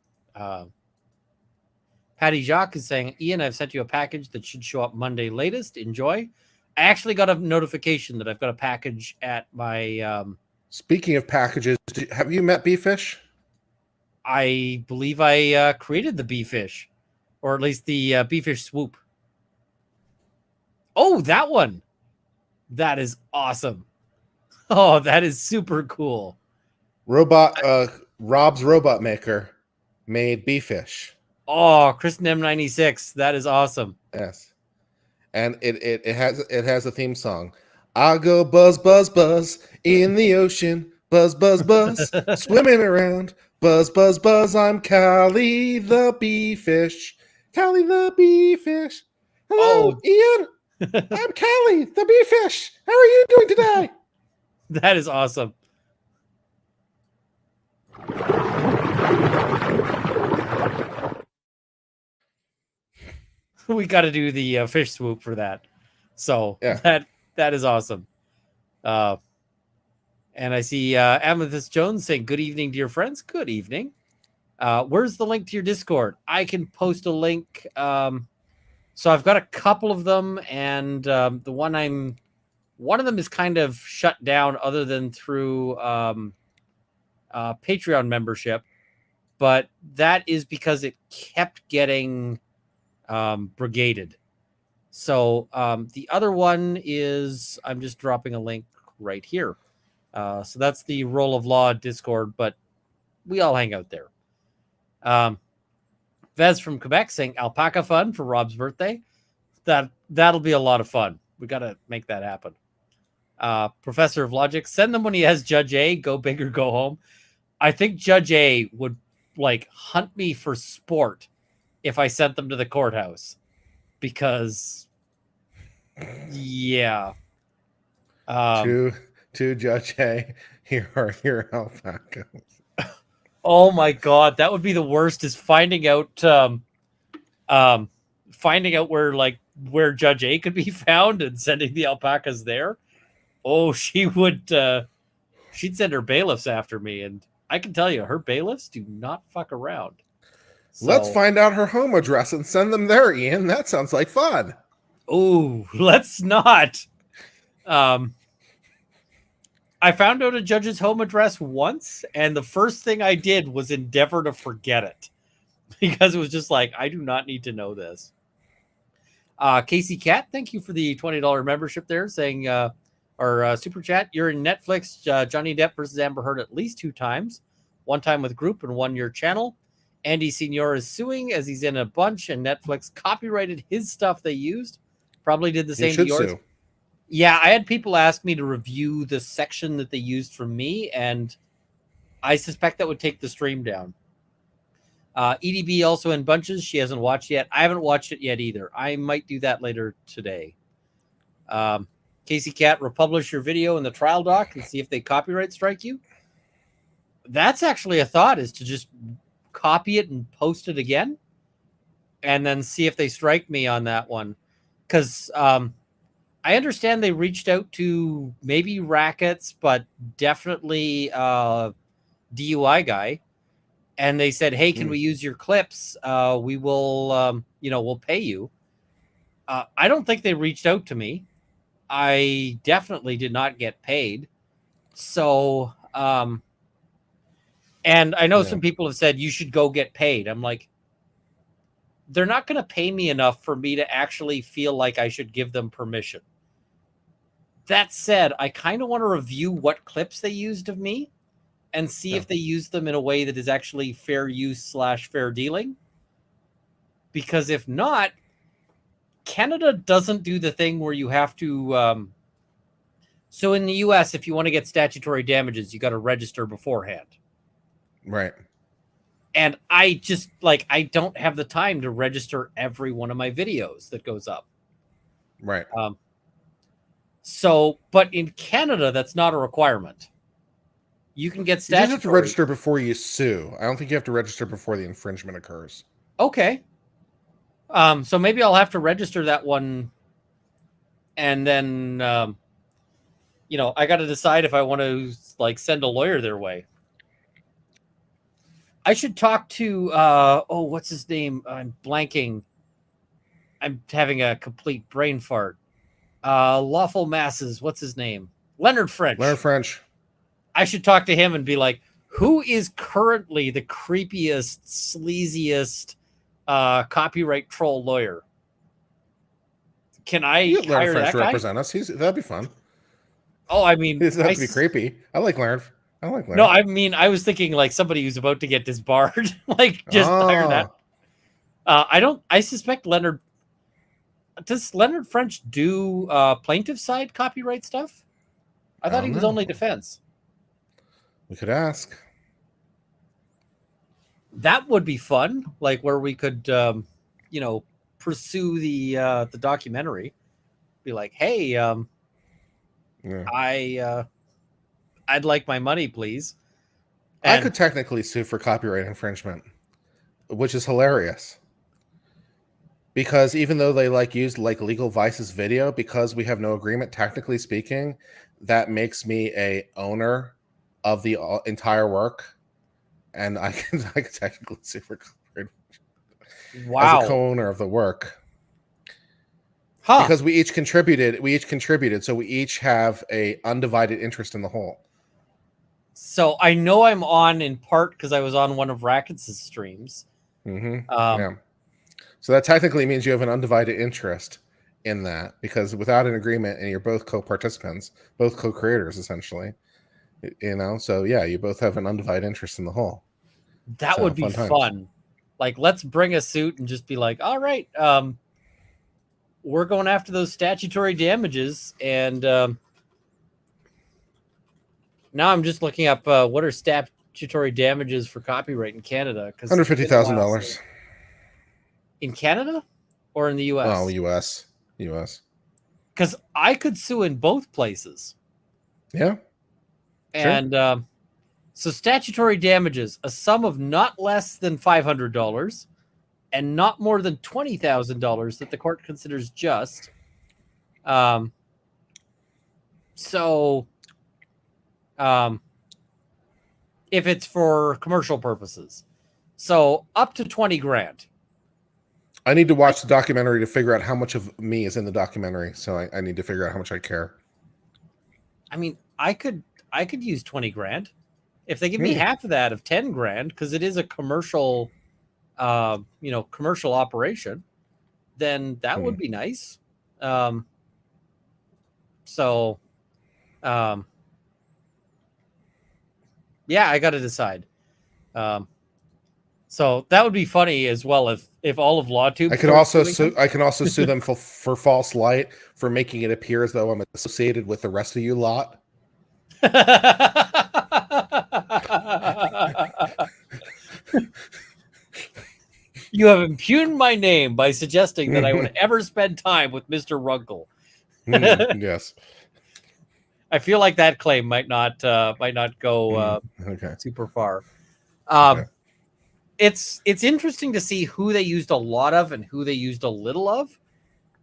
S1: Patty Jacques is saying, Ian, I've sent you a package that should show up Monday latest. Enjoy. I actually got a notification that I've got a package at my...
S2: Speaking of packages, have you met Beefish?
S1: I believe I created the Beefish, or at least the Beefish swoop. Oh, that one. That is awesome. Oh, that is super cool.
S2: Rob's Robot Maker made Beefish.
S1: Oh, Kristen M96. That is awesome.
S2: Yes. And it has a theme song. I go buzz, buzz, buzz in the ocean. Buzz, buzz, buzz, swimming around. Buzz, buzz, buzz, I'm Callie the Beefish. Callie the Beefish. Hello, Ian. I'm Callie the Beefish. How are you doing today?
S1: That is awesome. We got to do the fish swoop for that. So yeah. That is awesome. And I see Amethyst Jones saying, good evening, dear friends. Good evening. Where's the link to your Discord? I can post a link. So I've got a couple of them, and one of them is kind of shut down other than through Patreon membership, but that is because it kept getting brigaded. So the other one is, I'm just dropping a link right here. So that's the Roll of Law Discord, but we all hang out there. Vez from Quebec saying Alpaca fun for Rob's birthday. That'll be a lot of fun. We got to make that happen. Professor of Logic, send them when he has Judge A. Go big or go home. I think Judge A would hunt me for sport if I sent them to the courthouse, because yeah.
S2: To Judge A, here are your alpacas.
S1: Oh my God, that would be the worst. Is finding out where Judge A could be found and sending the alpacas there. Oh, she would. She'd send her bailiffs after me, and I can tell you, her bailiffs do not fuck around. So,
S2: let's find out her home address and send them there, Ian. That sounds like fun.
S1: Oh, let's not. I found out a judge's home address once, and the first thing I did was endeavor to forget it, because it was just like, I do not need to know this. Casey Cat, thank you for the $20 membership there, saying, or super chat, you're in Netflix, Johnny Depp versus Amber Heard at least 2 times, 1 time with group and 1 your channel. Andy Senior is suing as he's in a bunch, and Netflix copyrighted his stuff they used. Probably did the same to yours. Sue. Yeah, I had people ask me to review the section that they used from me, and I suspect that would take the stream down. EDB also in bunches. She hasn't watched yet. I haven't watched it yet either. I might do that later today. Casey Cat, republish your video in the trial doc and see if they copyright strike you. That's actually a thought, is to just copy it and post it again and then see if they strike me on that one. Because I understand they reached out to maybe Rackets, but definitely DUI guy. And they said, hey, can we use your clips? We will, we'll pay you. I don't think they reached out to me. I definitely did not get paid. So, and I know some people have said you should go get paid. I'm like, they're not going to pay me enough for me to actually feel like I should give them permission. That said, I kind of want to review what clips they used of me and see if they use them in a way that is actually fair use / fair dealing. Because if not, Canada doesn't do the thing where you have to... so in the US, if you want to get statutory damages, you got to register beforehand.
S2: Right.
S1: And I just, like, I don't have the time to register every one of my videos that goes up.
S2: Right.
S1: So, but in Canada, that's not a requirement. You can get statutory.
S2: You just have to register before you sue. I don't think you have to register before the infringement occurs.
S1: Okay. So maybe I'll have to register that one. And then, you know, I got to decide if I want to, like, send a lawyer their way. I should talk to, what's his name? I'm blanking. I'm having a complete brain fart. Lawful Masses. What's his name? Leonard French.
S2: Leonard French.
S1: I should talk to him and be like, who is currently the creepiest, sleaziest copyright troll lawyer? Can I hire that guy?
S2: Represent us? That'd be fun.
S1: Oh, I mean,
S2: it doesn't have to be creepy. I like Leonard.
S1: No, I mean, I was thinking like somebody who's about to get disbarred, like just hire that. I suspect Leonard. Does Leonard French do plaintiff side copyright stuff? I thought he was only defense.
S2: We could ask.
S1: That would be fun, like where we could, you know, pursue the documentary. Be like, hey, I'd like my money, please. And
S2: I could technically sue for copyright infringement, which is hilarious. Because even though they used Legal Vice's video, because we have no agreement, technically speaking, that makes me a owner of the entire work, and I can technically sue for copyright.
S1: Wow.
S2: As a co-owner of the work. Huh. Because we each contributed, so we each have a undivided interest in the whole.
S1: So I know I'm on in part because I was on one of Rackets' streams.
S2: Mm-hmm. Yeah. So that technically means you have an undivided interest in that, because without an agreement, and you're both co-participants, both co-creators, essentially, you know. So yeah, you both have an undivided interest in the whole.
S1: That would be fun. Like, let's bring a suit and just be like, all right, we're going after those statutory damages, and now I'm just looking up what are statutory damages for copyright in Canada.
S2: $150,000
S1: in Canada or in the U.S.
S2: Oh, U.S.
S1: Because I could sue in both places.
S2: Yeah.
S1: And so statutory damages, a sum of not less than $500 and not more than $20,000 that the court considers just. If it's for commercial purposes, so up to 20 grand.
S2: I need to watch the documentary to figure out how much of me is in the documentary. So I need to figure out how much I care.
S1: I mean, I could use 20 grand if they give me half of that of 10 grand, because it is a commercial, commercial operation. Then that would be nice. Yeah, I got to decide. So that would be funny as well if all of Lawtube.
S2: I can also sue them for false light, for making it appear as though I'm associated with the rest of you lot.
S1: You have impugned my name by suggesting that I would ever spend time with Mr. Runkle.
S2: Yes.
S1: I feel like that claim might not go super far. It's interesting to see who they used a lot of and who they used a little of.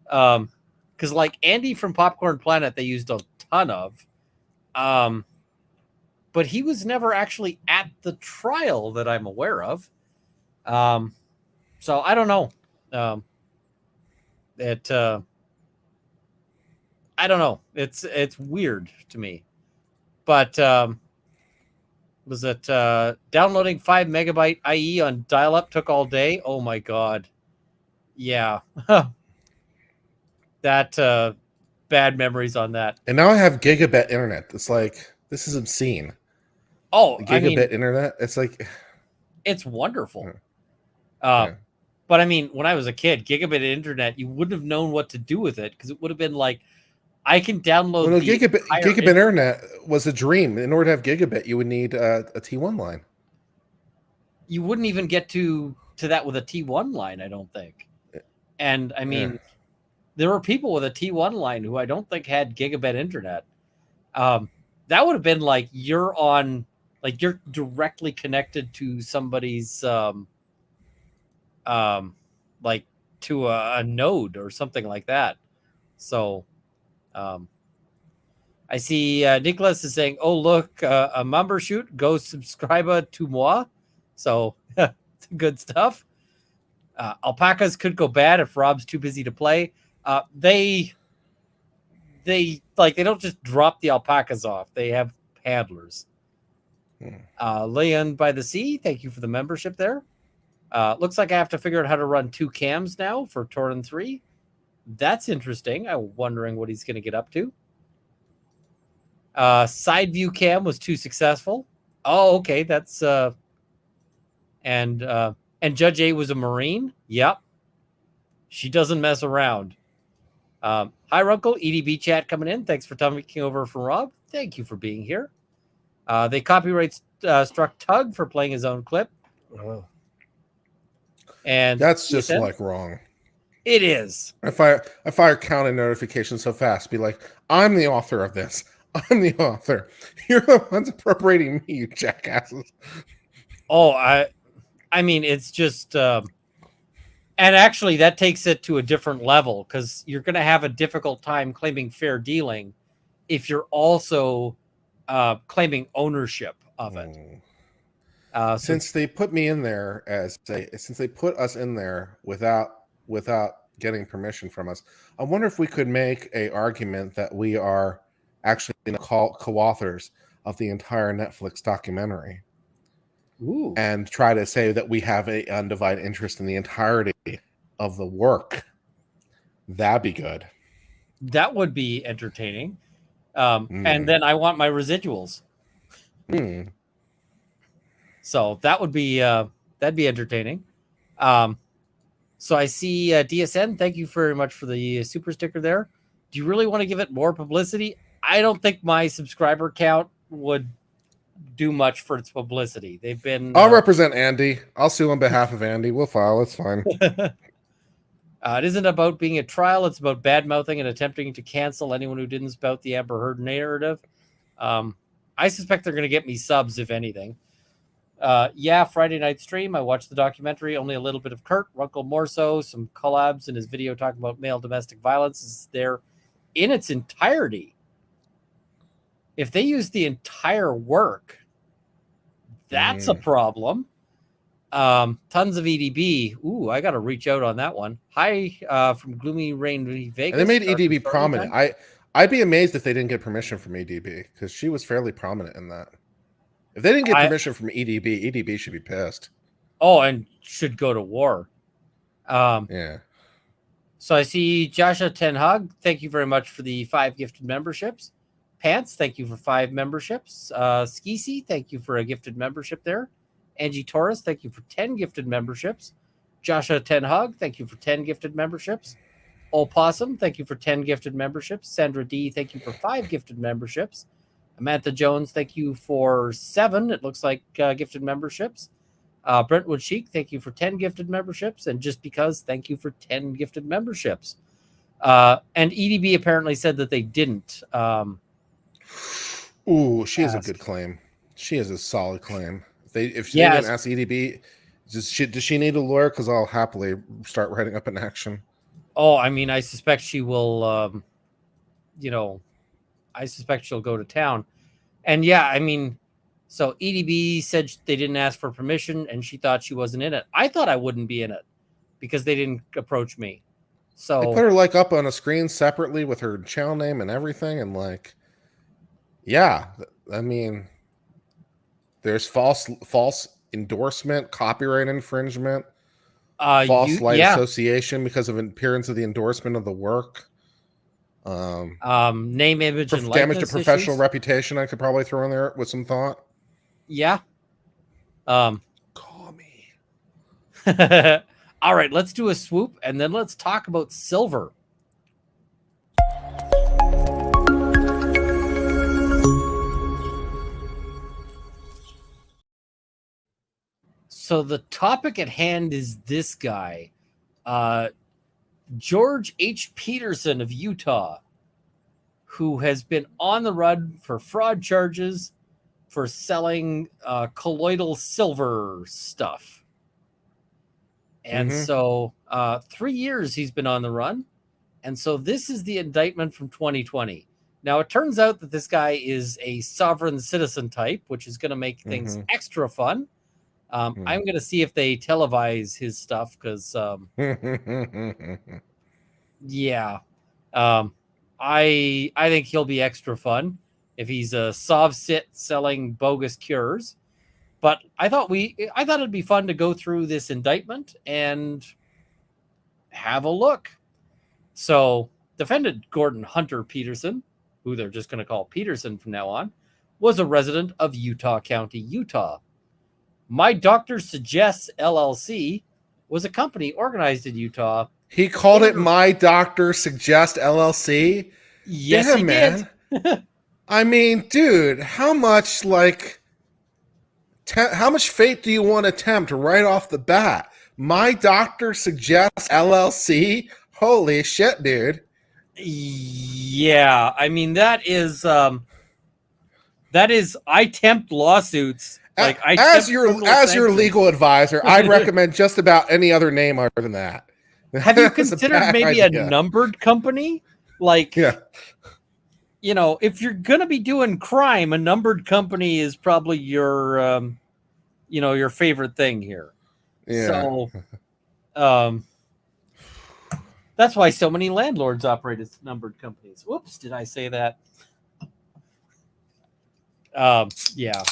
S1: Because like Andy from Popcorn Planet, they used a ton of. But he was never actually at the trial that I'm aware of. So I don't know. I don't know. It's weird to me. But was it downloading 5 megabyte IE on dial-up took all day? Oh my god. Yeah. That bad memories on that.
S2: And now I have gigabit internet. It's like, this is obscene.
S1: Oh, I mean,
S2: Gigabit internet. It's like,
S1: it's wonderful.
S2: yeah.
S1: But I mean, when I was a kid, gigabit internet, you wouldn't have known what to do with it because it would have been like, I can download
S2: Well, no,
S1: the
S2: gigabit internet was a dream. In order to have gigabit, you would need a T1 line.
S1: You wouldn't even get to that with a T1 line, I don't think. And I mean, there were people with a T1 line who I don't think had gigabit internet. That would have been like you're directly connected to somebody's like to a node or something like that. So I see Nicholas is saying, "Oh look, a member shoot, go subscribe to moi." So good stuff. Alpacas could go bad if Rob's too busy to play. They don't just drop the alpacas off. They have handlers. Leon by the Sea, thank you for the membership there. Looks like I have to figure out how to run 2 cams now for Torin 3. That's interesting. I'm wondering what he's going to get up to. Side view cam was too successful. Oh, okay. That's and Judge A was a Marine. Yep. She doesn't mess around. Hi, Runkle. EDB chat coming in. Thanks for taking over from Rob. Thank you for being here. They copyright struck Tug for playing his own clip.
S2: Oh.
S1: And
S2: that's just like wrong.
S1: It is.
S2: I fire counting notifications so fast. Be like, I'm the author of this. I'm the author. You're the ones appropriating me, you jackasses.
S1: Oh, I mean, it's just, and actually that takes it to a different level because you're going to have a difficult time claiming fair dealing if you're also claiming ownership of it.
S2: Since they put me in there since they put us in there without getting permission from us, I wonder if we could make a argument that we are actually co-authors of the entire Netflix documentary.
S1: Ooh.
S2: And try to say that we have an undivided interest in the entirety of the work. That'd be good.
S1: That would be entertaining. And then I want my residuals. So that would be that'd be entertaining. So I see DSN. Thank you very much for the super sticker there. Do you really want to give it more publicity? I don't think my subscriber count would do much for its publicity. They've been.
S2: I'll represent Andy. I'll sue on behalf of Andy. We'll file. It's fine.
S1: It isn't about being a trial. It's about bad mouthing and attempting to cancel anyone who didn't spout the Amber Heard narrative. I suspect they're going to get me subs, if anything. Yeah, Friday night stream. I watched the documentary. Only a little bit of Kurt Runkle, more so. Some collabs in his video talking about male domestic violence is there in its entirety. If they use the entire work, that's a problem. Tons of EDB. Ooh, I got to reach out on that one. Hi, from Gloomy Rain Vegas.
S2: And they made EDB prominent. I'd be amazed if they didn't get permission from EDB because she was fairly prominent in that. If they didn't get permission from EDB, EDB should be pissed.
S1: Oh, and should go to war.
S2: Yeah.
S1: So I see Joshua Ten Hug. Thank you very much for the 5 gifted memberships. Pants, thank you for 5 memberships. Skeesy, thank you for a gifted membership there. Angie Torres, thank you for 10 gifted memberships. Joshua Ten Hug, thank you for 10 gifted memberships. Opossum, thank you for 10 gifted memberships. Sandra D, thank you for 5 gifted memberships. Amantha Jones, thank you for 7, it looks like, gifted memberships. Brentwood Chic, thank you for 10 gifted memberships. And Just Because, thank you for 10 gifted memberships. And EDB apparently said that they didn't.
S2: Ooh, she has a good claim. She has a solid claim. If she didn't ask EDB, does she need a lawyer? Because I'll happily start writing up an action.
S1: Oh, I mean, I suspect she will, I suspect she'll go to town. And yeah, I mean, so EDB said they didn't ask for permission and she thought she wasn't in it. I thought I wouldn't be in it because they didn't approach me. So
S2: they put her up on a screen separately with her channel name and everything. And yeah, I mean, there's false endorsement, copyright infringement, false light association because of appearance of the endorsement of the work.
S1: Name, image, and
S2: damage to
S1: likeness
S2: professional
S1: issues.
S2: reputation. I could probably throw in there with some thought.
S1: Yeah.
S2: Call me.
S1: All right, let's do a swoop and then let's talk about silver. So the topic at hand is this guy, George H. Peterson of Utah, who has been on the run for fraud charges for selling colloidal silver stuff. And so 3 years he's been on the run. And so this is the indictment from 2020. Now, it turns out that this guy is a sovereign citizen type, which is going to make things extra fun. I'm going to see if they televise his stuff because, yeah, I think he'll be extra fun if he's a sov sit selling bogus cures. But I thought it'd be fun to go through this indictment and have a look. So, defendant Gordon Hunter Peterson, who they're just going to call Peterson from now on, was a resident of Utah County, Utah. My Doctor Suggests LLC was a company organized in Utah.
S2: He called it My Doctor Suggest LLC?
S1: Yes, damn, he
S2: man. Did. I mean, dude, how much fate do you want to tempt right off the bat? My Doctor Suggests LLC? Holy shit, dude.
S1: Yeah, I mean, that is I tempt lawsuits. Like,
S2: as your legal advisor, I'd recommend just about any other name other than that.
S1: Have you considered maybe a numbered company? Like,
S2: yeah.
S1: You know, if you're going to be doing crime, a numbered company is probably your, your favorite thing here. Yeah. So, that's why so many landlords operate as numbered companies. Whoops, did I say that? Yeah,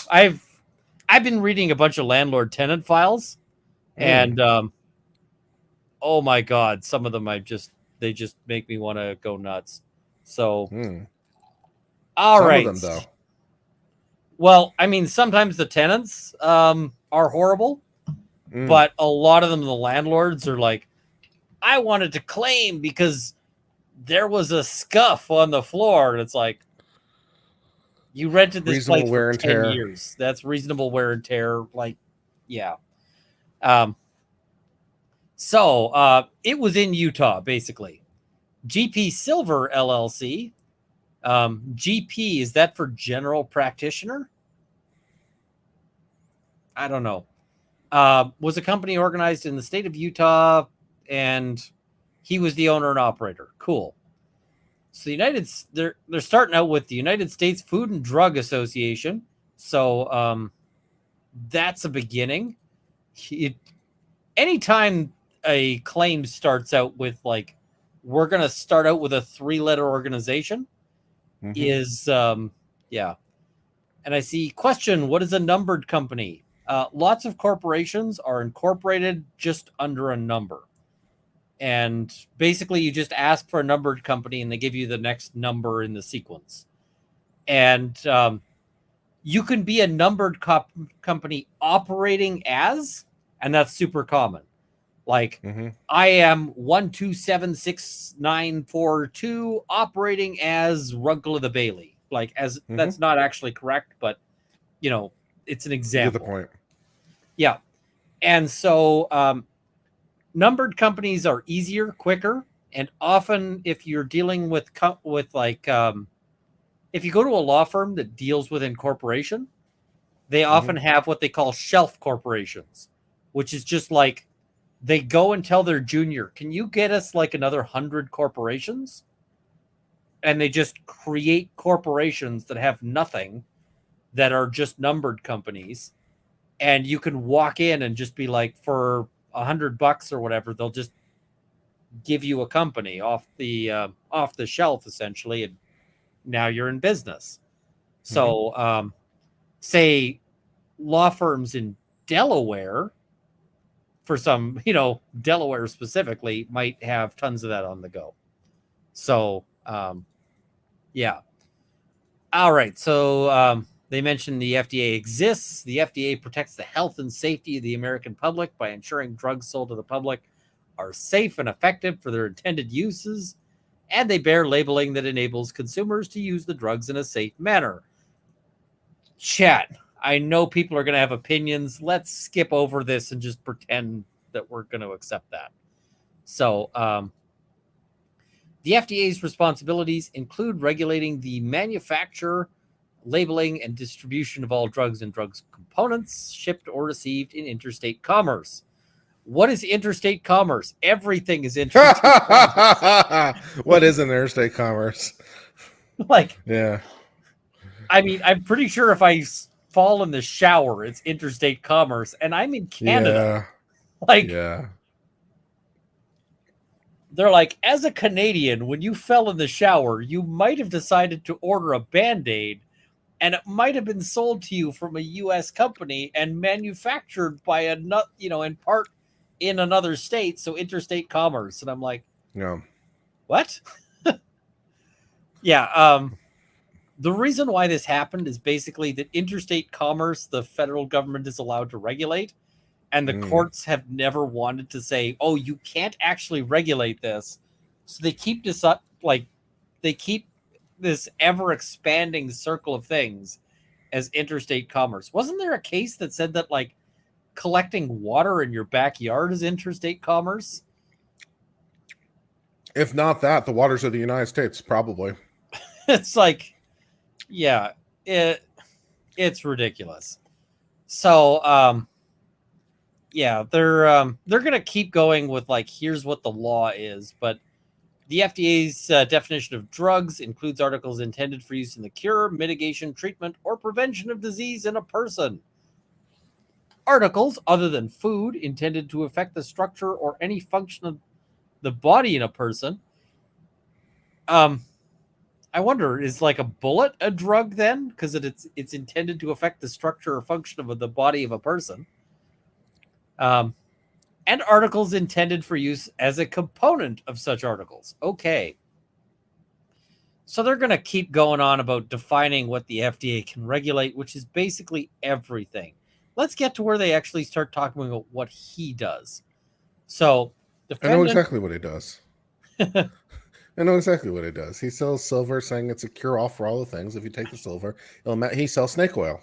S1: I've been reading a bunch of landlord tenant files, and oh my god, some of them they just make me want to go nuts. So, all
S2: some
S1: right.
S2: Of them, though.
S1: Well, I mean, sometimes the tenants are horrible, but a lot of them, the landlords are like, I wanted to claim because there was a scuff on the floor, and it's like, you rented this place for 10 years. That's reasonable wear and tear. Like, yeah. So it was in Utah, basically. GP Silver LLC. GP, is that for general practitioner? I don't know. Was a company organized in the state of Utah, and he was the owner and operator. Cool. So they're starting out with the United States Food and Drug Association. So that's a beginning. Anytime a claim starts out with like, we're going to start out with a 3-letter organization is, yeah. And I see question, what is a numbered company? Lots of corporations are incorporated just under a number. And basically, you just ask for a numbered company, and they give you the next number in the sequence. And you can be a numbered company operating as, and that's super common. Like, I am 1276942 operating as Runkle of the Bailey. Like, as that's not actually correct, but it's an example.
S2: Get the point.
S1: Yeah, and so. Numbered companies are easier, quicker, and often if you're dealing with like, if you go to a law firm that deals with incorporation, they often have what they call shelf corporations, which is just like they go and tell their junior, can you get us like another 100 corporations? And they just create corporations that have nothing, that are just numbered companies. And you can walk in and just be like, for $100 or whatever, they'll just give you a company off the shelf, essentially, and now you're in business. So say law firms in Delaware for some, Delaware specifically might have tons of that on the go. So, yeah. All right. So they mentioned the FDA exists. The FDA protects the health and safety of the American public by ensuring drugs sold to the public are safe and effective for their intended uses, and they bear labeling that enables consumers to use the drugs in a safe manner. Chat, I know people are going to have opinions. Let's skip over this and just pretend that we're going to accept that. So, the FDA's responsibilities include regulating the manufacture, labeling, and distribution of all drugs and drugs components shipped or received in interstate commerce. What is interstate commerce? Everything is interstate commerce.
S2: What is an interstate commerce?
S1: Yeah. I mean, I'm pretty sure if I fall in the shower, it's interstate commerce, and I'm in Canada.
S2: Yeah.
S1: They're like, as a Canadian, when you fell in the shower, you might have decided to order a Band-Aid, and it might have been sold to you from a U.S. company and manufactured by in part in another state, so interstate commerce. And I'm like,
S2: yeah,
S1: what? Yeah. The reason why this happened is basically that interstate commerce, the federal government is allowed to regulate, and the courts have never wanted to say, oh, you can't actually regulate this. So they keep this up, they keep this ever expanding circle of things as interstate commerce. Wasn't there a case that said that collecting water in your backyard is interstate commerce?
S2: If not that, the waters of the United States, probably.
S1: It's yeah, it's ridiculous. So, yeah, they're gonna keep going with here's what the law is, but the FDA's definition of drugs includes articles intended for use in the cure, mitigation, treatment, or prevention of disease in a person. Articles other than food intended to affect the structure or any function of the body in a person. I wonder, is a bullet a drug then? Because it's intended to affect the structure or function of the body of a person. And articles intended for use as a component of such articles. Okay. So they're going to keep going on about defining what the FDA can regulate, which is basically everything. Let's get to where they actually start talking about what he does. So,
S2: I know exactly what he does. I know exactly what he does. He sells silver, saying it's a cure-all for all the things. If you take the silver, he sells snake oil.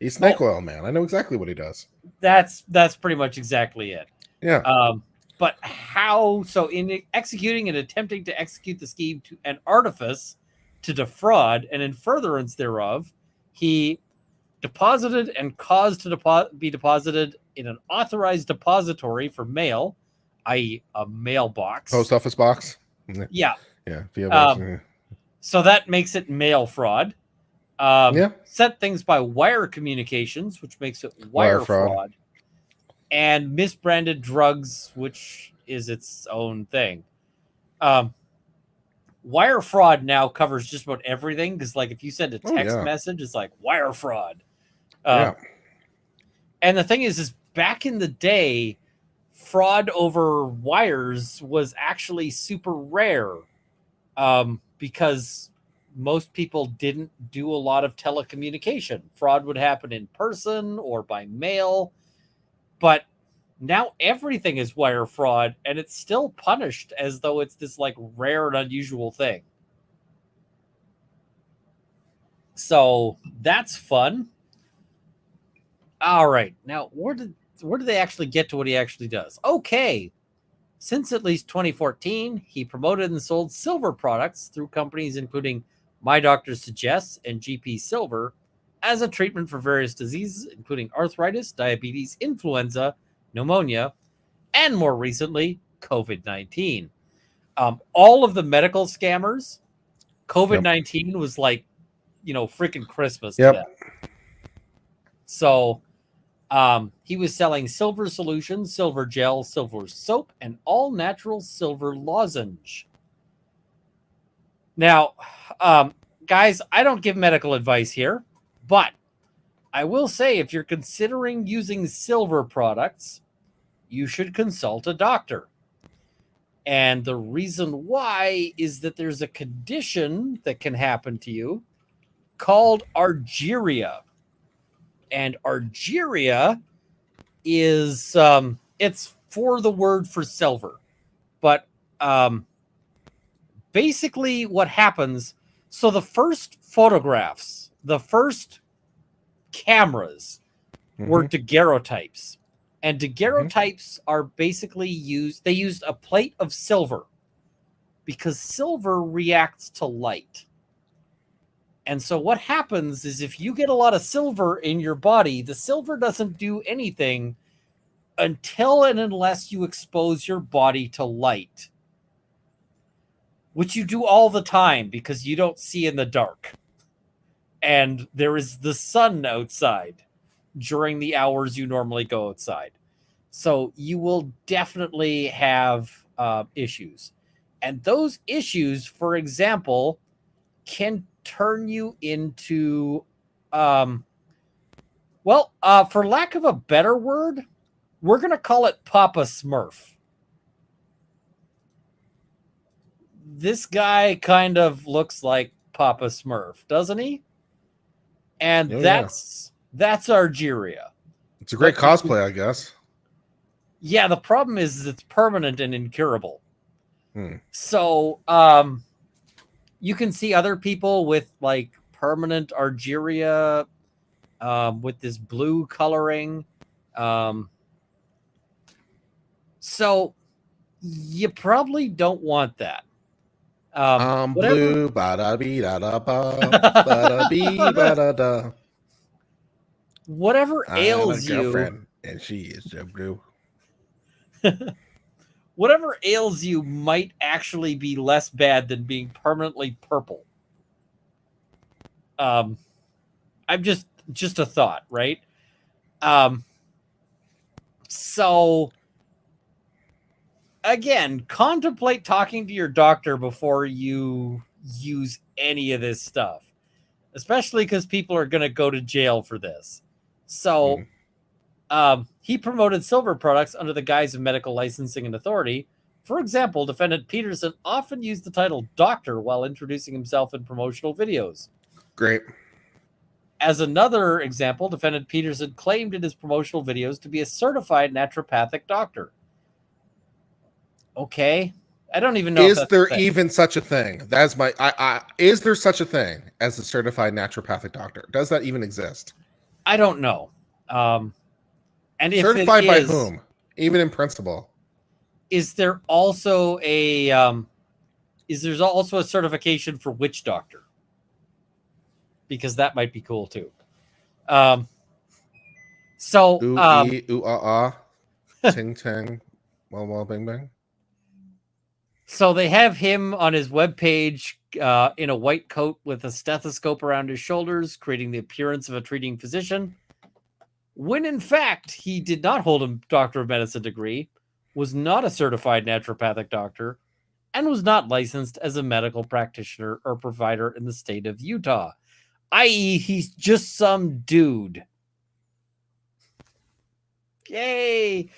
S2: He's snake oil man. I know exactly what he does.
S1: That's pretty much exactly it.
S2: Yeah.
S1: But how? So in executing and attempting to execute the scheme to an artifice to defraud, and in furtherance thereof, he deposited and caused to be deposited in an authorized depository for mail, i.e. a mailbox.
S2: Post office box?
S1: Yeah.
S2: Yeah.
S1: So that makes it mail fraud. Sent things by wire communications, which makes it wire fraud. And misbranded drugs, which is its own thing. Wire fraud now covers just about everything, because if you send a text message, it's wire fraud. And the thing is back in the day, fraud over wires was actually super rare, because most people didn't do a lot of telecommunication. Fraud would happen in person or by mail, but now everything is wire fraud, and it's still punished as though it's this rare and unusual thing. So that's fun. All right, now where do they actually get to what he actually does? Okay, since at least 2014, he promoted and sold silver products through companies including My Doctor Suggests and GP Silver as a treatment for various diseases, including arthritis, diabetes, influenza, pneumonia, and more recently, COVID-19. All of the medical scammers, COVID-19 was freaking Christmas to them. So he was selling silver solution, silver gel, silver soap, and all natural silver lozenge. Now, guys, I don't give medical advice here, but I will say if you're considering using silver products, you should consult a doctor. And the reason why is that there's a condition that can happen to you called argyria. And argyria is it's for the word for silver. But basically what happens, so the first photographs, the first cameras were daguerreotypes. And daguerreotypes are basically they used a plate of silver because silver reacts to light. And so what happens is if you get a lot of silver in your body, the silver doesn't do anything until and unless you expose your body to light, which you do all the time because you don't see in the dark. And there is the sun outside during the hours you normally go outside. So you will definitely have issues. And those issues, for example, can turn you into, for lack of a better word, we're going to call it Papa Smurf. This guy kind of looks like Papa Smurf, doesn't he? And that's argyria.
S2: It's a great cosplay, I guess.
S1: Yeah, the problem is it's permanent and incurable. So you can see other people with like permanent argyria with this blue coloring. So you probably don't want that.
S2: Blue, ba-da-bee-da-da-ba,
S1: whatever ails you,
S2: and she is so blue.
S1: Whatever ails you might actually be less bad than being permanently purple. I'm just a thought, right? So again, contemplate talking to your doctor before you use any of this stuff, especially because people are going to go to jail for this. So he promoted silver products under the guise of medical licensing and authority. For example, defendant Peterson often used the title doctor while introducing himself in promotional videos.
S2: Great.
S1: As another example, defendant Peterson claimed in his promotional videos to be a certified naturopathic doctor. Okay. I don't even know.
S2: Is there even such a thing? That's my. Is there such a thing as a certified naturopathic doctor? Does that even exist?
S1: I don't know. And if
S2: certified by whom? Even in principle.
S1: Is there also a certification for witch doctor? Because that might be cool too. So
S2: ting ting, well bing bang.
S1: So they have him on his webpage in a white coat with a stethoscope around his shoulders, creating the appearance of a treating physician, when in fact he did not hold a Doctor of Medicine degree, was not a certified naturopathic doctor, and was not licensed as a medical practitioner or provider in the state of Utah, i.e. he's just some dude. Yay!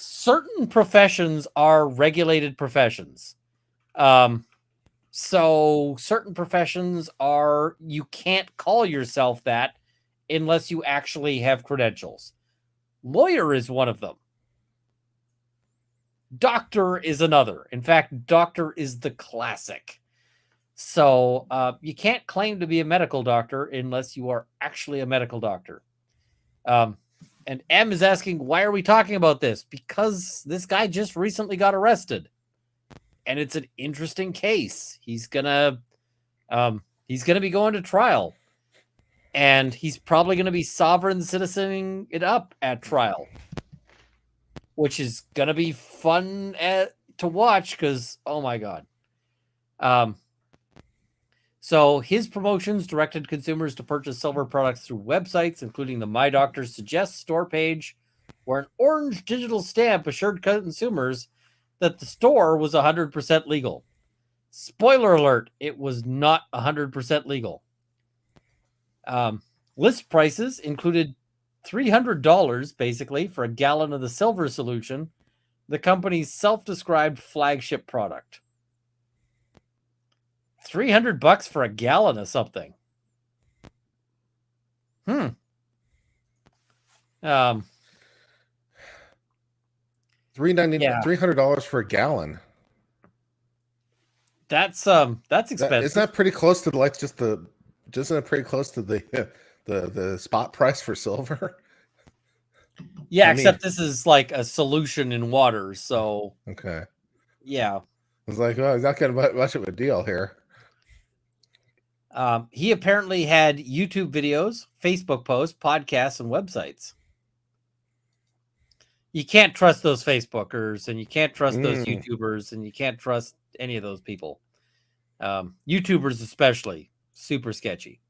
S1: Certain professions are regulated professions. So certain professions are, you can't call yourself that unless you actually have credentials. Lawyer is one of them. Doctor is another. In fact, doctor is the classic. So you can't claim to be a medical doctor unless you are actually a medical doctor. And M is asking, why are we talking about this? Because this guy just recently got arrested. And it's an interesting case. He's gonna be going to trial. And he's probably gonna be sovereign citizening it up at trial. Which is gonna be fun to watch because, oh my God. So his promotions directed consumers to purchase silver products through websites, including the My Doctor Suggests store page, where an orange digital stamp assured consumers that the store was 100% legal. Spoiler alert, it was not 100% legal. List prices included $300 basically for a gallon of the silver solution, the company's self-described flagship product. $300 for a gallon of something. $300
S2: for a gallon.
S1: That's expensive.
S2: Isn't that pretty close to isn't it pretty close to the spot price for silver?
S1: Yeah, except this is like a solution in water, so
S2: okay.
S1: Yeah.
S2: I was like, well, he's not getting much of a deal here.
S1: He apparently had YouTube videos, Facebook posts, podcasts, and websites. You can't trust those Facebookers, and you can't trust those YouTubers, and you can't trust any of those people. YouTubers especially, super sketchy.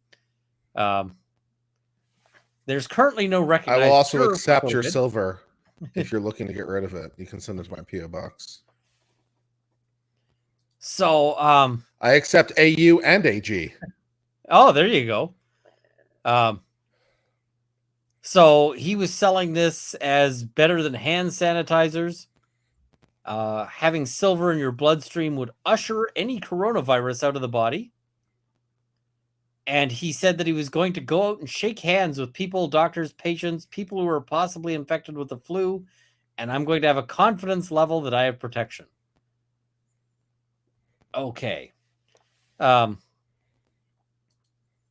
S1: There's currently no recognized.
S2: I will also accept your silver if you're looking to get rid of it. You can send it to my PO box.
S1: So,
S2: I accept AU and AG.
S1: Oh, there you go. So he was selling this as better than hand sanitizers. Having silver in your bloodstream would usher any coronavirus out of the body. And he said that he was going to go out and shake hands with people, doctors, patients, people who are possibly infected with the flu. And I'm going to have a confidence level that I have protection. Okay.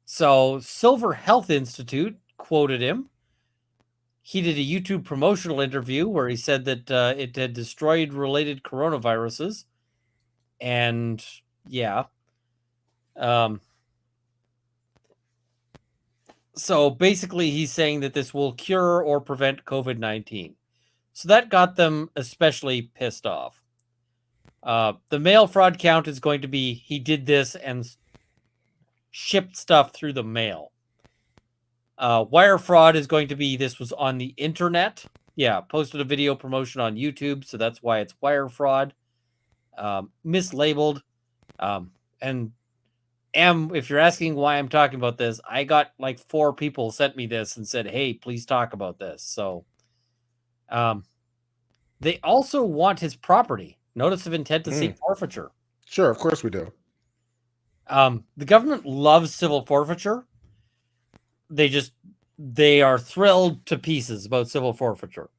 S1: So Silver Health Institute quoted him. He did a YouTube promotional interview where he said that it had destroyed related coronaviruses. And yeah. So basically he's saying that this will cure or prevent COVID-19. So that got them especially pissed off. The mail fraud count is going to be he did this and shipped stuff through the mail. Wire fraud is going to be this was on the internet. Yeah, posted a video promotion on YouTube, so that's why it's wire fraud. Mislabeled. And if you're asking why I'm talking about this, I got like 4 people sent me this and said, hey, please talk about this. So they also want his property. Notice of intent to seek forfeiture.
S2: Sure, of course we do.
S1: The government loves civil forfeiture. They are thrilled to pieces about civil forfeiture.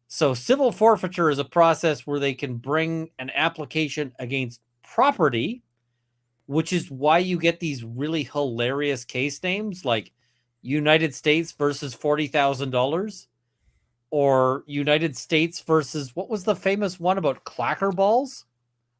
S1: So civil forfeiture is a process where they can bring an application against property, which is why you get these really hilarious case names like United States versus $40,000 or United States versus what was the famous one about clacker balls?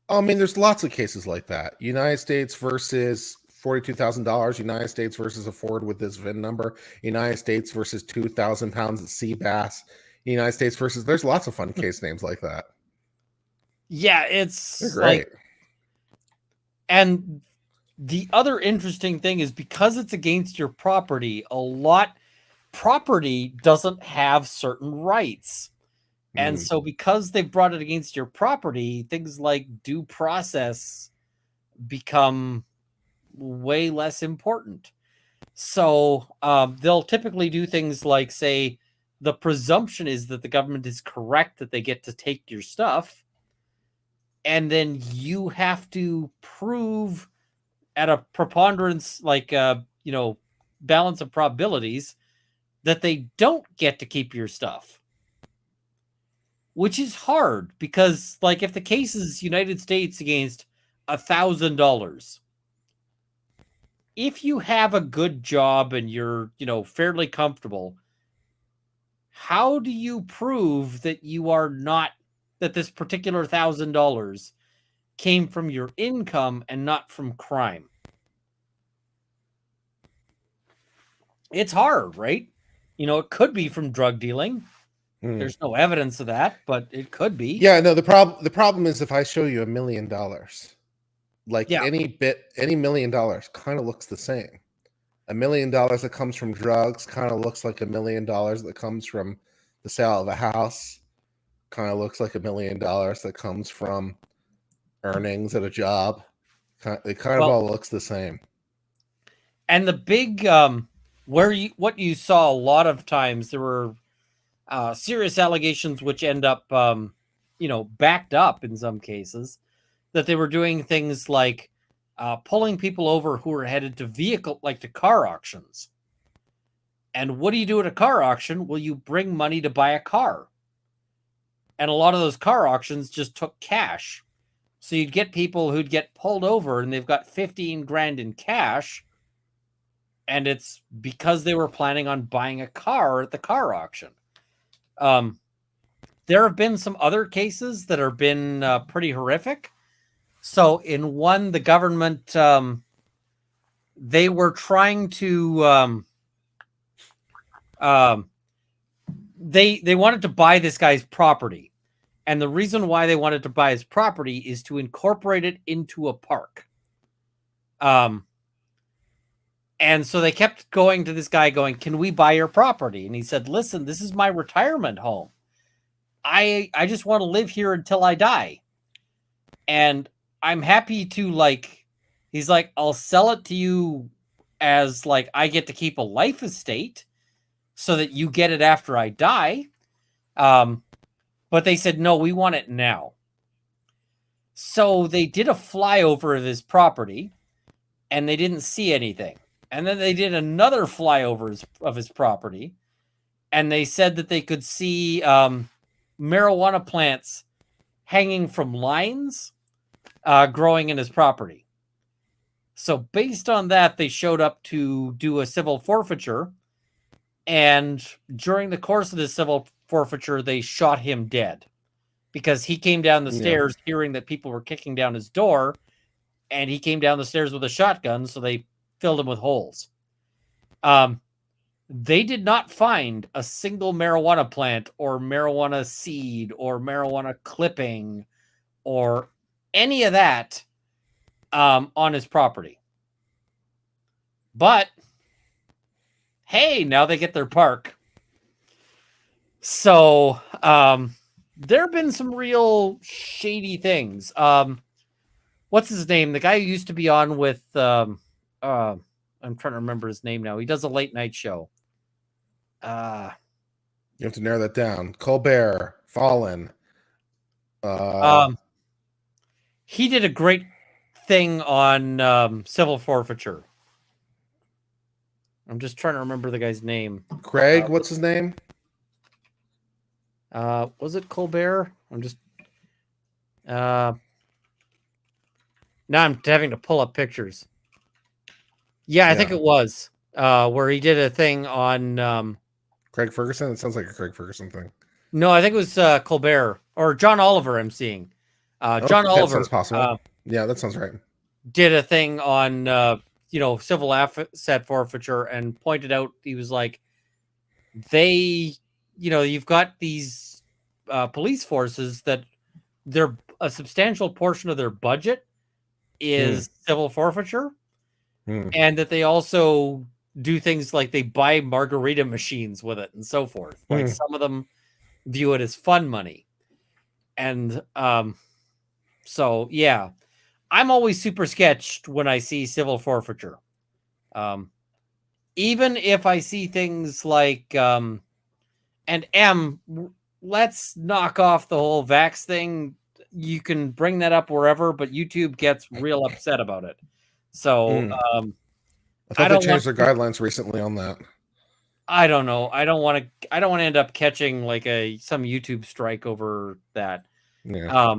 S2: I mean, there's lots of cases like that. United States versus $42,000. United States versus a Ford with this VIN number. United States versus 2,000 pounds of sea bass. United States versus. There's lots of fun case names like that.
S1: Yeah, it's
S2: They're great.
S1: And the other interesting thing is because it's against your property, property doesn't have certain rights. And so because they've brought it against your property, things like due process become way less important. So they'll typically do things like say, the presumption is that the government is correct that they get to take your stuff. And then you have to prove at a preponderance, like, balance of probabilities that they don't get to keep your stuff. Which is hard because, like, if the case is United States against $1,000, if you have a good job and you're, fairly comfortable, how do you prove that you are not, that this particular $1,000 came from your income and not from crime? It's hard, right? It could be from drug dealing. There's no evidence of that, but it could be.
S2: Yeah, no, the problem is if I show you $1 million, like any $1 million kind of looks the same. $1 million that comes from drugs kind of looks like $1 million that comes from the sale of a house. Kind of looks like $1 million that comes from earnings at a job. It kind of all looks the same.
S1: And the big what you saw a lot of times, there were serious allegations which end up, backed up in some cases, that they were doing things like pulling people over who were headed to car auctions. And what do you do at a car auction? Well, you bring money to buy a car. And a lot of those car auctions just took cash. So you'd get people who'd get pulled over and they've got 15 grand in cash. And it's because they were planning on buying a car at the car auction. There have been some other cases that have been pretty horrific. So in one, the government, they were trying to, they wanted to buy this guy's property. And the reason why they wanted to buy his property is to incorporate it into a park. And so they kept going to this guy going, can we buy your property? And he said, listen, this is my retirement home. I just want to live here until I die. And I'm happy to he's like, I'll sell it to you as I get to keep a life estate so that you get it after I die. But they said, no, we want it now. So they did a flyover of his property and they didn't see anything. And then they did another flyover of his property and they said that they could see marijuana plants hanging from lines growing in his property. So based on that, they showed up to do a civil forfeiture. And during the course of this civil forfeiture, they shot him dead because he came down the stairs hearing that people were kicking down his door, and he came down the stairs with a shotgun, so they filled him with holes. They did not find a single marijuana plant or marijuana seed or marijuana clipping or any of that on his property. But hey, now they get their park. So there have been some real shady things. What's his name? The guy who used to be on with I'm trying to remember his name now. He does a late night show.
S2: You have to narrow that down. Colbert, Fallen.
S1: He did a great thing on civil forfeiture. I'm just trying to remember the guy's name.
S2: Craig, what's his name?
S1: Was it Colbert? I'm just now I'm having to pull up pictures. Yeah, I think it was where he did a thing on
S2: Craig Ferguson. It sounds like a Craig Ferguson thing.
S1: No, I think it was Colbert or John Oliver. I'm seeing John Oliver.
S2: That sounds possible. Yeah, that sounds right.
S1: Did a thing on civil asset forfeiture and pointed out, he was like, you've got these police forces that a substantial portion of their budget is civil forfeiture, and that they also do things like they buy margarita machines with it and so forth. Like some of them view it as fun money. And so yeah, I'm always super sketched when I see civil forfeiture. Even if I see things like let's knock off the whole vax thing. You can bring that up wherever, but YouTube gets real upset about it. So
S2: I thought they changed their guidelines recently on that.
S1: I don't know. I don't want to end up catching some YouTube strike over that.
S2: Yeah.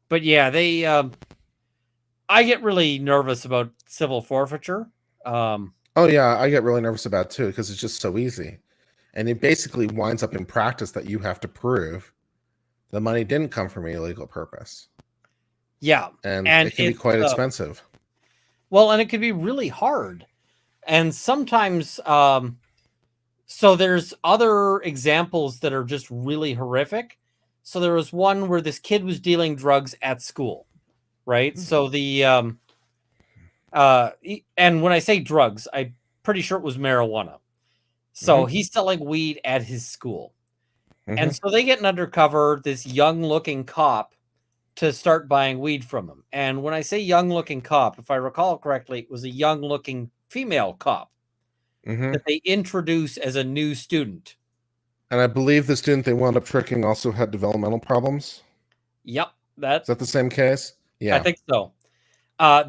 S1: But yeah, I get really nervous about civil forfeiture.
S2: Oh yeah, I get really nervous about it too, because it's just so easy. And it basically winds up in practice that you have to prove the money didn't come from an illegal purpose.
S1: Yeah.
S2: And it can be quite expensive.
S1: Well, and it can be really hard. And sometimes, so there's other examples that are just really horrific. So there was one where this kid was dealing drugs at school, right? So and when I say drugs, I'm pretty sure it was marijuana. So he's selling weed at his school. And so they get an undercover, this young looking cop, to start buying weed from him. And when I say young looking cop, if I recall correctly, it was a young looking female cop. that they introduce as a new student.
S2: And I believe the student they wound up tricking also had developmental problems.
S1: Yep,
S2: Is that the same case? Yeah,
S1: I think so.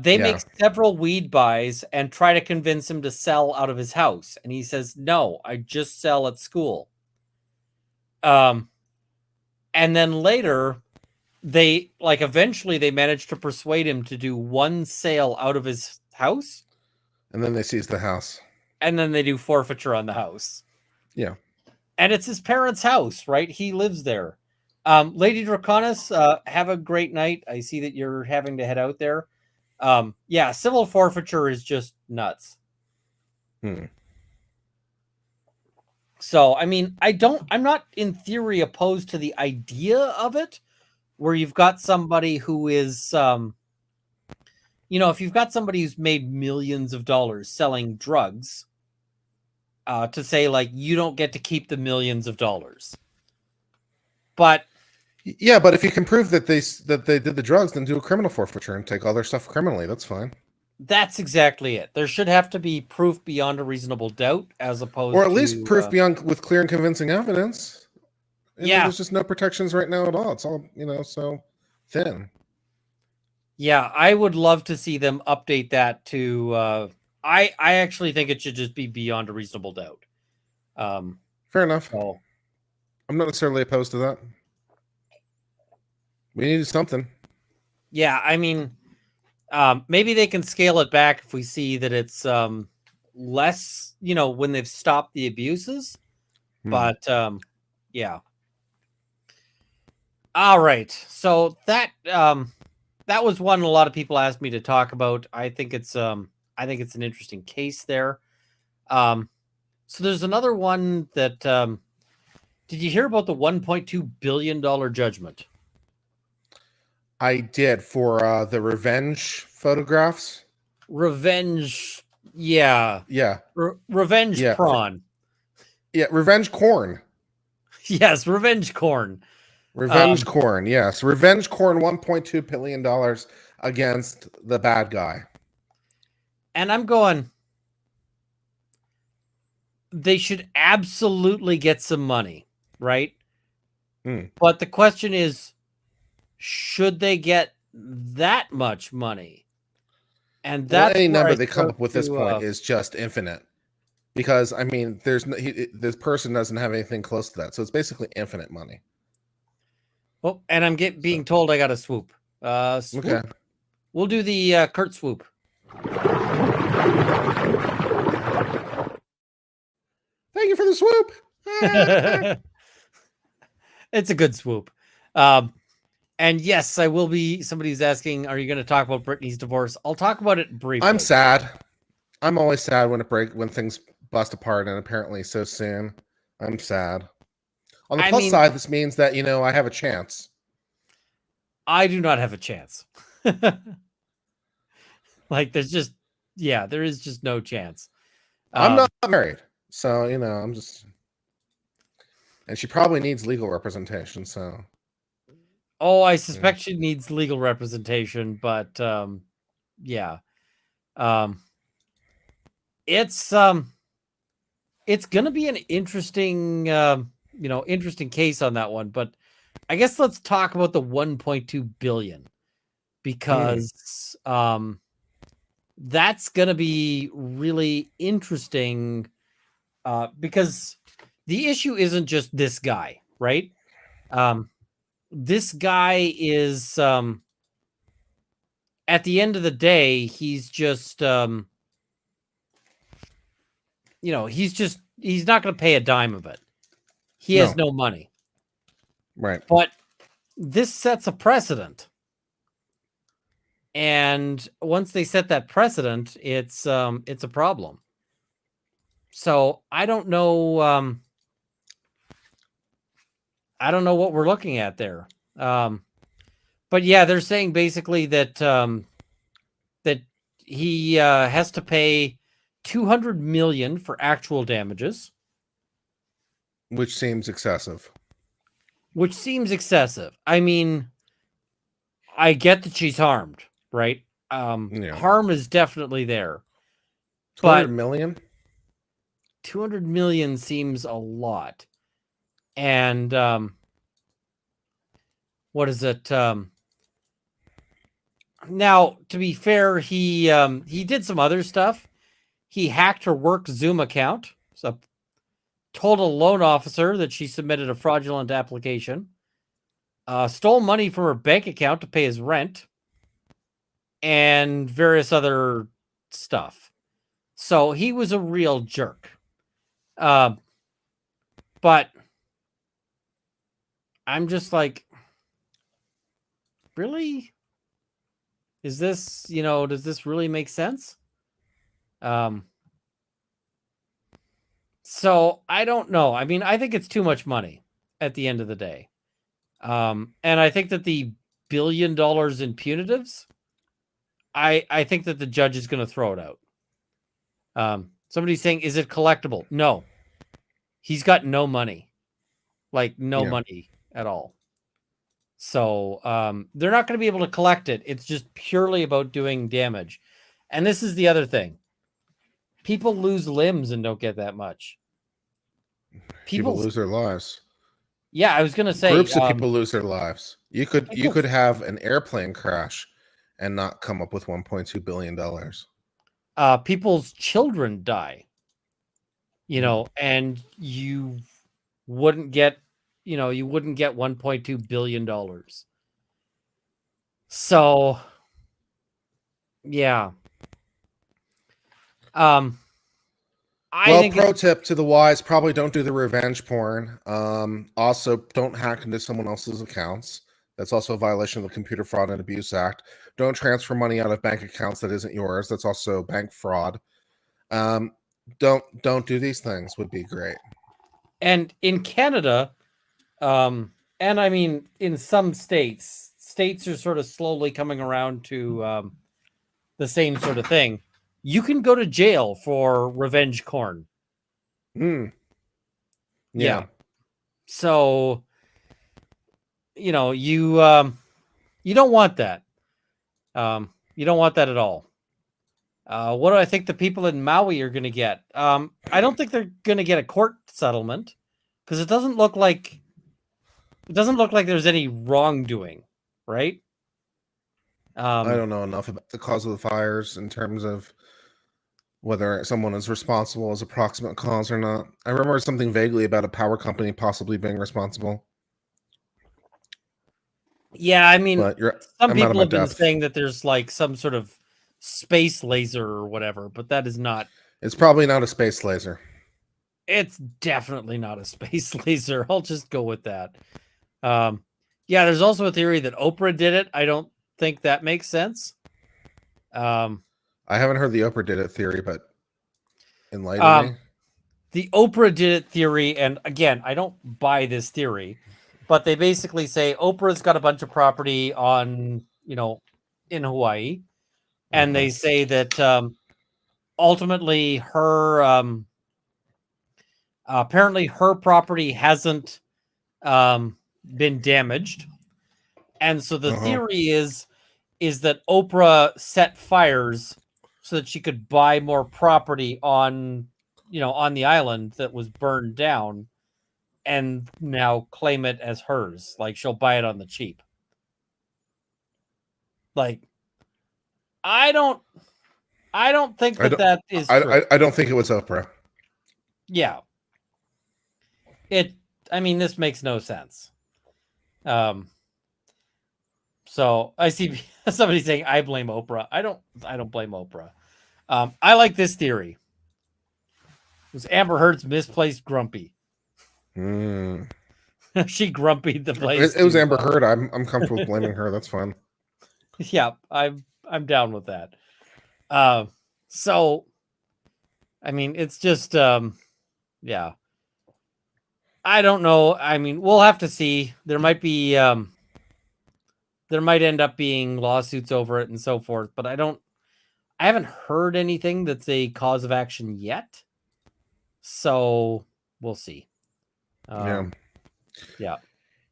S1: They make several weed buys and try to convince him to sell out of his house, and he says, "No, I just sell at school." And then later, they eventually they manage to persuade him to do one sale out of his house,
S2: and then they seize the house,
S1: and then they do forfeiture on the house.
S2: Yeah.
S1: And it's his parents' house, right? He lives there. Lady Draconis, have a great night. I see that you're having to head out there. Yeah, civil forfeiture is just nuts. So, I mean, I'm not in theory opposed to the idea of it, where you've got somebody who is, if you've got somebody who's made millions of dollars selling drugs, to say, like, you don't get to keep the millions of dollars. But
S2: yeah, but if you can prove that they did the drugs, then do a criminal forfeiture and take all their stuff criminally. That's fine.
S1: That's exactly it. There should have to be proof beyond a reasonable doubt, as opposed to...
S2: Or at least proof beyond with clear and convincing evidence. There's just no protections right now at all. It's all, so thin.
S1: Yeah, I would love to see them update that to... I actually think it should just be beyond a reasonable doubt.
S2: Fair enough.
S1: So.
S2: I'm not necessarily opposed to that. We need something.
S1: Yeah, I mean, maybe they can scale it back if we see that it's less, when they've stopped the abuses. But yeah. All right. So that was one a lot of people asked me to talk about. I think it's an interesting case there. So there's another one that did you hear about the $1.2 billion judgment?
S2: I did, for the revenge photographs.
S1: Revenge, yeah. Revenge prawn.
S2: Revenge corn.
S1: Yes, revenge corn.
S2: Revenge corn, yes. Revenge corn, $1.2 billion against the bad guy.
S1: And I'm going, they should absolutely get some money, right? But the question is, should they get that much money? And that's
S2: any number they come up with this point is just infinite, because I mean, this person doesn't have anything close to that, so it's basically infinite money.
S1: Oh, and I'm being told I got a swoop. Swoop. Okay, we'll do the Kurt swoop.
S2: Thank you for the swoop.
S1: It's a good swoop. And yes, I will be. Somebody's asking, are you going to talk about Britney's divorce? I'll talk about it briefly.
S2: I'm sad. I'm always sad when things bust apart, and apparently so soon. I'm sad. On the plus side, this means that, I have a chance.
S1: I do not have a chance. There is just no chance.
S2: I'm not married, so, I'm just... And she probably needs legal representation, so...
S1: Oh, I suspect she needs legal representation, but yeah. It's gonna be an interesting interesting case on that one, but I guess let's talk about the 1.2 billion, because that's gonna be really interesting, because the issue isn't just this guy, right? This guy is, at the end of the day, he's just, he's not going to pay a dime of it. He has no money.
S2: Right.
S1: But this sets a precedent. And once they set that precedent, it's a problem. So I don't know. I don't know what we're looking at there. But yeah, they're saying basically that that he has to pay $200 million for actual damages,
S2: which seems excessive.
S1: I mean, I get that she's harmed, right? Harm is definitely there.
S2: $200 million?
S1: 200 million seems a lot. And what is it? Now, to be fair, he did some other stuff. He hacked her work Zoom account. So told a loan officer that she submitted a fraudulent application. Stole money from her bank account to pay his rent. And various other stuff. So he was a real jerk. But I'm just like, really? Is this, does this really make sense? So I don't know. I mean, I think it's too much money at the end of the day. And I think that the $1 billion in punitives, I think that the judge is going to throw it out. Somebody's saying, is it collectible? No. He's got no money. Like, no money at all. So they're not going to be able to collect it. It's just purely about doing damage. And this is the other thing. People lose limbs and don't get that much.
S2: People lose their lives.
S1: Yeah, I was going to say.
S2: Groups of people lose their lives. You could have an airplane crash and not come up with $1.2 billion.
S1: People's children die. And you wouldn't get $1.2 billion. So, yeah.
S2: Pro tip to the wise, probably don't do the revenge porn. Also, don't hack into someone else's accounts. That's also a violation of the Computer Fraud and Abuse Act. Don't transfer money out of bank accounts that isn't yours. That's also bank fraud. Don't do these things would be great.
S1: And in Canada, and I mean, in some states are sort of slowly coming around to the same sort of thing. You can go to jail for revenge porn.
S2: Yeah.
S1: So, you don't want that. You don't want that at all. What do I think the people in Maui are going to get? I don't think they're going to get a court settlement because it doesn't look like there's any wrongdoing, right?
S2: I don't know enough about the cause of the fires in terms of whether someone is responsible as a proximate cause or not. I remember something vaguely about a power company possibly being responsible.
S1: Yeah, I mean, some people have been saying that there's like some sort of space laser or whatever, but that is not.
S2: It's probably not a space laser.
S1: It's definitely not a space laser. I'll just go with that. Yeah, there's also a theory that Oprah did it. I don't think that makes sense.
S2: I haven't heard the Oprah did it theory, but enlighten me.
S1: The Oprah did it theory, and again, I don't buy this theory, but they basically say Oprah's got a bunch of property on, in Hawaii, and they say that ultimately her apparently her property hasn't been damaged, and so the theory is that Oprah set fires so that she could buy more property on the island that was burned down and now claim it as hers. Like she'll buy it on the cheap. Like, I don't think that is true.
S2: I don't think it was Oprah.
S1: Yeah. This makes no sense. So I see somebody saying I blame Oprah. I don't blame Oprah. I like this theory. It was Amber Heard's misplaced grumpy. She grumpied the place.
S2: It was Amber Heard. I'm comfortable blaming her. That's fine.
S1: Yeah, I'm down with that. So I mean, it's just yeah. I don't know. I mean, we'll have to see. There might be there might end up being lawsuits over it and so forth, but I haven't heard anything that's a cause of action yet. So we'll see. Yeah.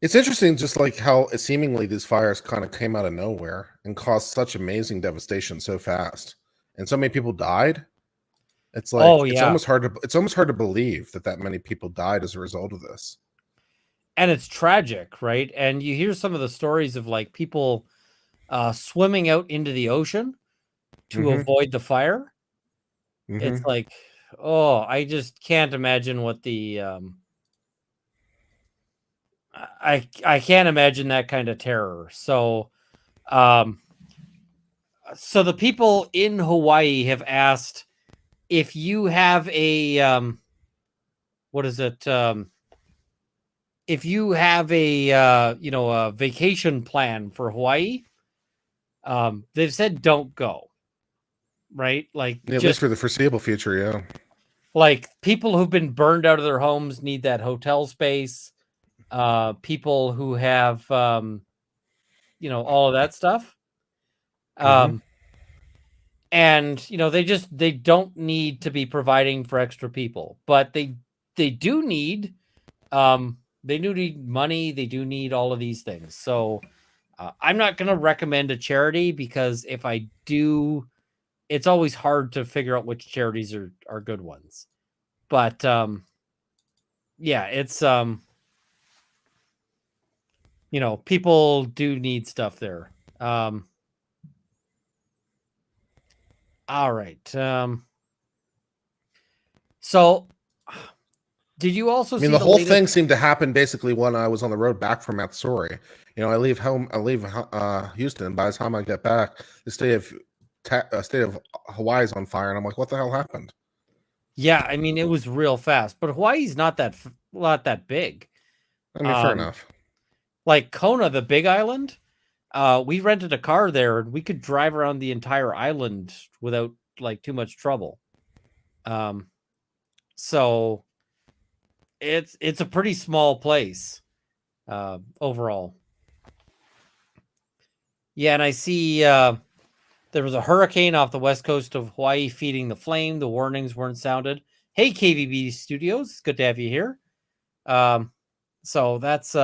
S2: It's interesting just like how seemingly these fires kind of came out of nowhere and caused such amazing devastation so fast. And so many people died. It's like it's almost hard to believe that many people died as a result of this.
S1: And it's tragic, right? And you hear some of the stories of like people swimming out into the ocean to avoid the fire. It's like, oh, I just can't imagine what the I can't imagine that kind of terror. So so the people in Hawaii have asked if you have a what is it? If you have a a vacation plan for Hawaii, they've said don't go. Right? Like
S2: at least for the foreseeable future, yeah.
S1: Like people who've been burned out of their homes need that hotel space. People who have all of that stuff. And they don't need to be providing for extra people, but they do need money, they do need all of these things. So I'm not going to recommend a charity, because if I do, it's always hard to figure out which charities are good ones. But yeah, it's people do need stuff there. All right. So did you also see
S2: the whole thing seemed to happen basically when I was on the road back from Matsuri. I leave Houston. By the time I get back, the state of Hawaii is on fire, and I'm like, what the hell happened?
S1: Yeah, I mean, it was real fast, but Hawaii's not that big.
S2: I mean, fair enough.
S1: Like Kona, the big island, we rented a car there and we could drive around the entire island without like too much trouble. So it's a pretty small place overall. Yeah, and I see there was a hurricane off the west coast of Hawaii feeding the flame. The warnings weren't sounded. Hey, KVB Studios, it's good to have you here. So that's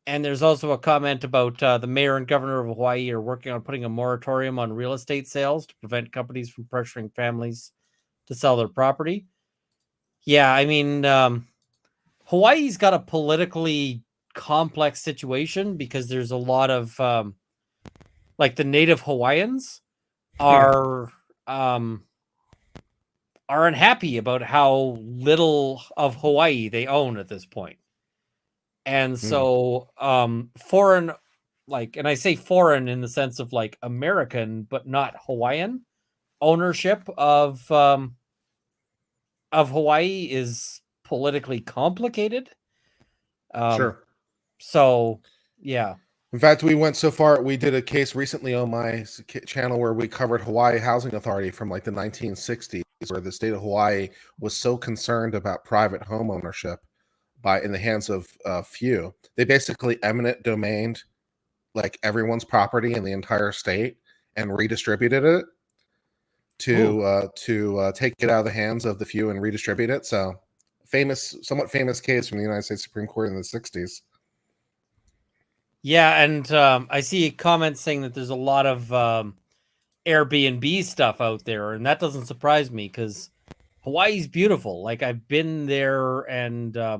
S1: and there's also a comment about the mayor and governor of Hawaii are working on putting a moratorium on real estate sales to prevent companies from pressuring families to sell their property. Yeah, I mean, Hawaii's got a politically complex situation because there's a lot of like the native Hawaiians are unhappy about how little of Hawaii they own at this point. And so foreign, like, and I say foreign in the sense of like American, but not Hawaiian ownership of Hawaii is politically complicated.
S2: Sure.
S1: So, yeah.
S2: In fact, we went so far, we did a case recently on my channel where we covered Hawaii Housing Authority from like the 1960s, where the state of Hawaii was so concerned about private home ownership in the hands of few. They basically eminent domained like everyone's property in the entire state and redistributed it to take it out of the hands of the few and redistribute it. So somewhat famous case from the United States Supreme Court in the 60s.
S1: Yeah, and I see comments saying that there's a lot of Airbnb stuff out there, and that doesn't surprise me because Hawaii's beautiful. Like, I've been there, and
S2: I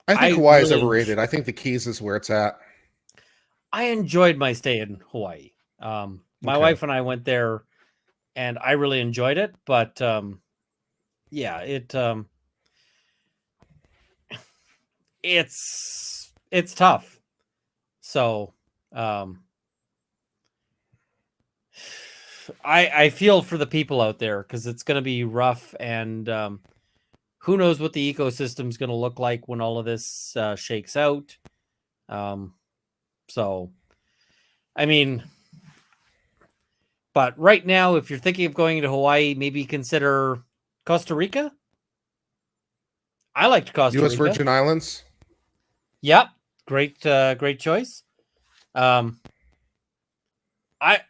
S2: think Hawaii is overrated. I think the Keys is where it's at.
S1: I enjoyed my stay in Hawaii. My wife and I went there, and I really enjoyed it. But yeah, it's tough. So I feel for the people out there because it's going to be rough, and who knows what the ecosystem is going to look like when all of this shakes out. So, I mean, but right now, if you're thinking of going to Hawaii, maybe consider Costa Rica. I liked Costa Rica.
S2: U.S. Virgin Islands.
S1: Yep. Great choice. I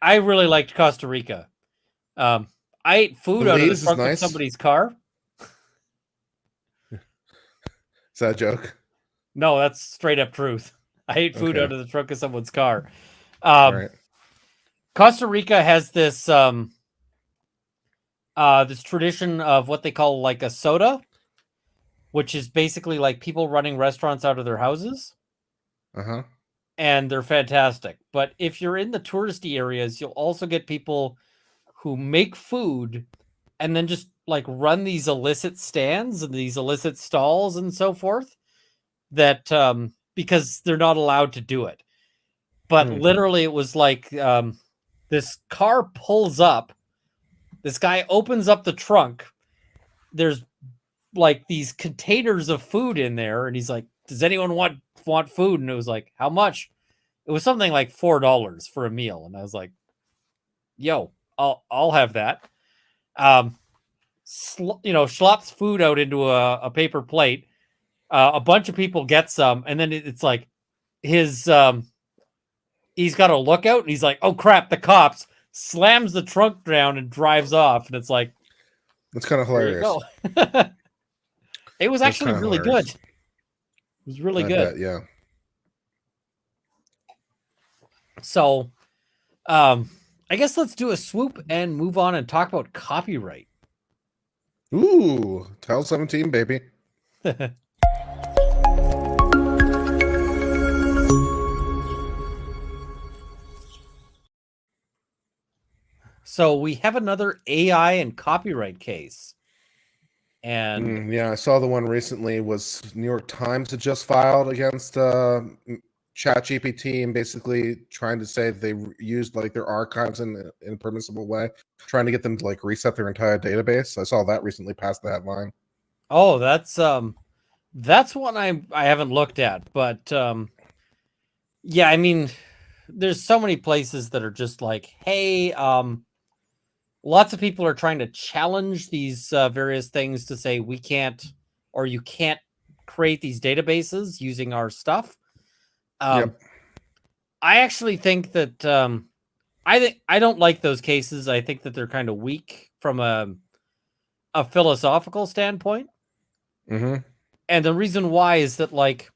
S1: really liked Costa Rica. I ate food out of the trunk of somebody's car.
S2: Is that a joke?
S1: No, that's straight up truth. I ate food out of the trunk of someone's car.
S2: Right.
S1: Costa Rica has this this tradition of what they call like a soda, which is basically like people running restaurants out of their houses.
S2: Uh-huh.
S1: And they're fantastic. But if you're in the touristy areas, you'll also get people who make food and then just like run these illicit stands and these illicit stalls and so forth, that because they're not allowed to do it. But literally it was like this car pulls up, this guy opens up the trunk, there's like these containers of food in there, and he's like, does anyone want food? And it was like, how much? It was something like $4 for a meal, and I was like, yo, I'll have that. Schlops food out into a paper plate. A bunch of people get some, and then it's like his he's got a lookout, and he's like, oh crap, the cops, slams the trunk down and drives off, and it's like,
S2: that's kind of hilarious.
S1: It was actually really good. It was really good.
S2: Bet, yeah.
S1: So, I guess let's do a swoop and move on and talk about copyright.
S2: Ooh, Title 17, baby.
S1: So we have another AI and copyright case. And
S2: yeah, I saw the one recently was New York Times had just filed against ChatGPT and basically trying to say that they used like their archives in a permissible way, trying to get them to like reset their entire database. I saw that recently past the headline.
S1: Oh, that's one I haven't looked at, but yeah, I mean, there's so many places that are just like, hey, lots of people are trying to challenge these various things to say we can't, or you can't create these databases using our stuff.
S2: Yep.
S1: I actually think that I don't like those cases. I think that they're kind of weak from a philosophical standpoint.
S2: Mm-hmm.
S1: And the reason why is that, like,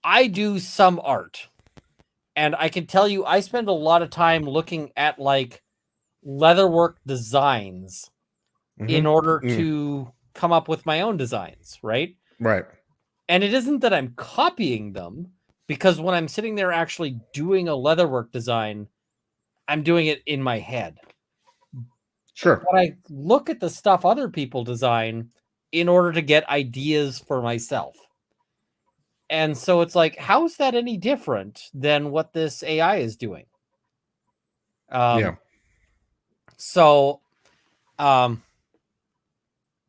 S1: I do some art, and I can tell you I spend a lot of time looking at like leatherwork designs in order to come up with my own designs, right?
S2: Right.
S1: And it isn't that I'm copying them, because when I'm sitting there actually doing a leatherwork design, I'm doing it in my head.
S2: Sure.
S1: But I look at the stuff other people design in order to get ideas for myself. And so it's like, how is that any different than what this AI is doing?
S2: Yeah.
S1: So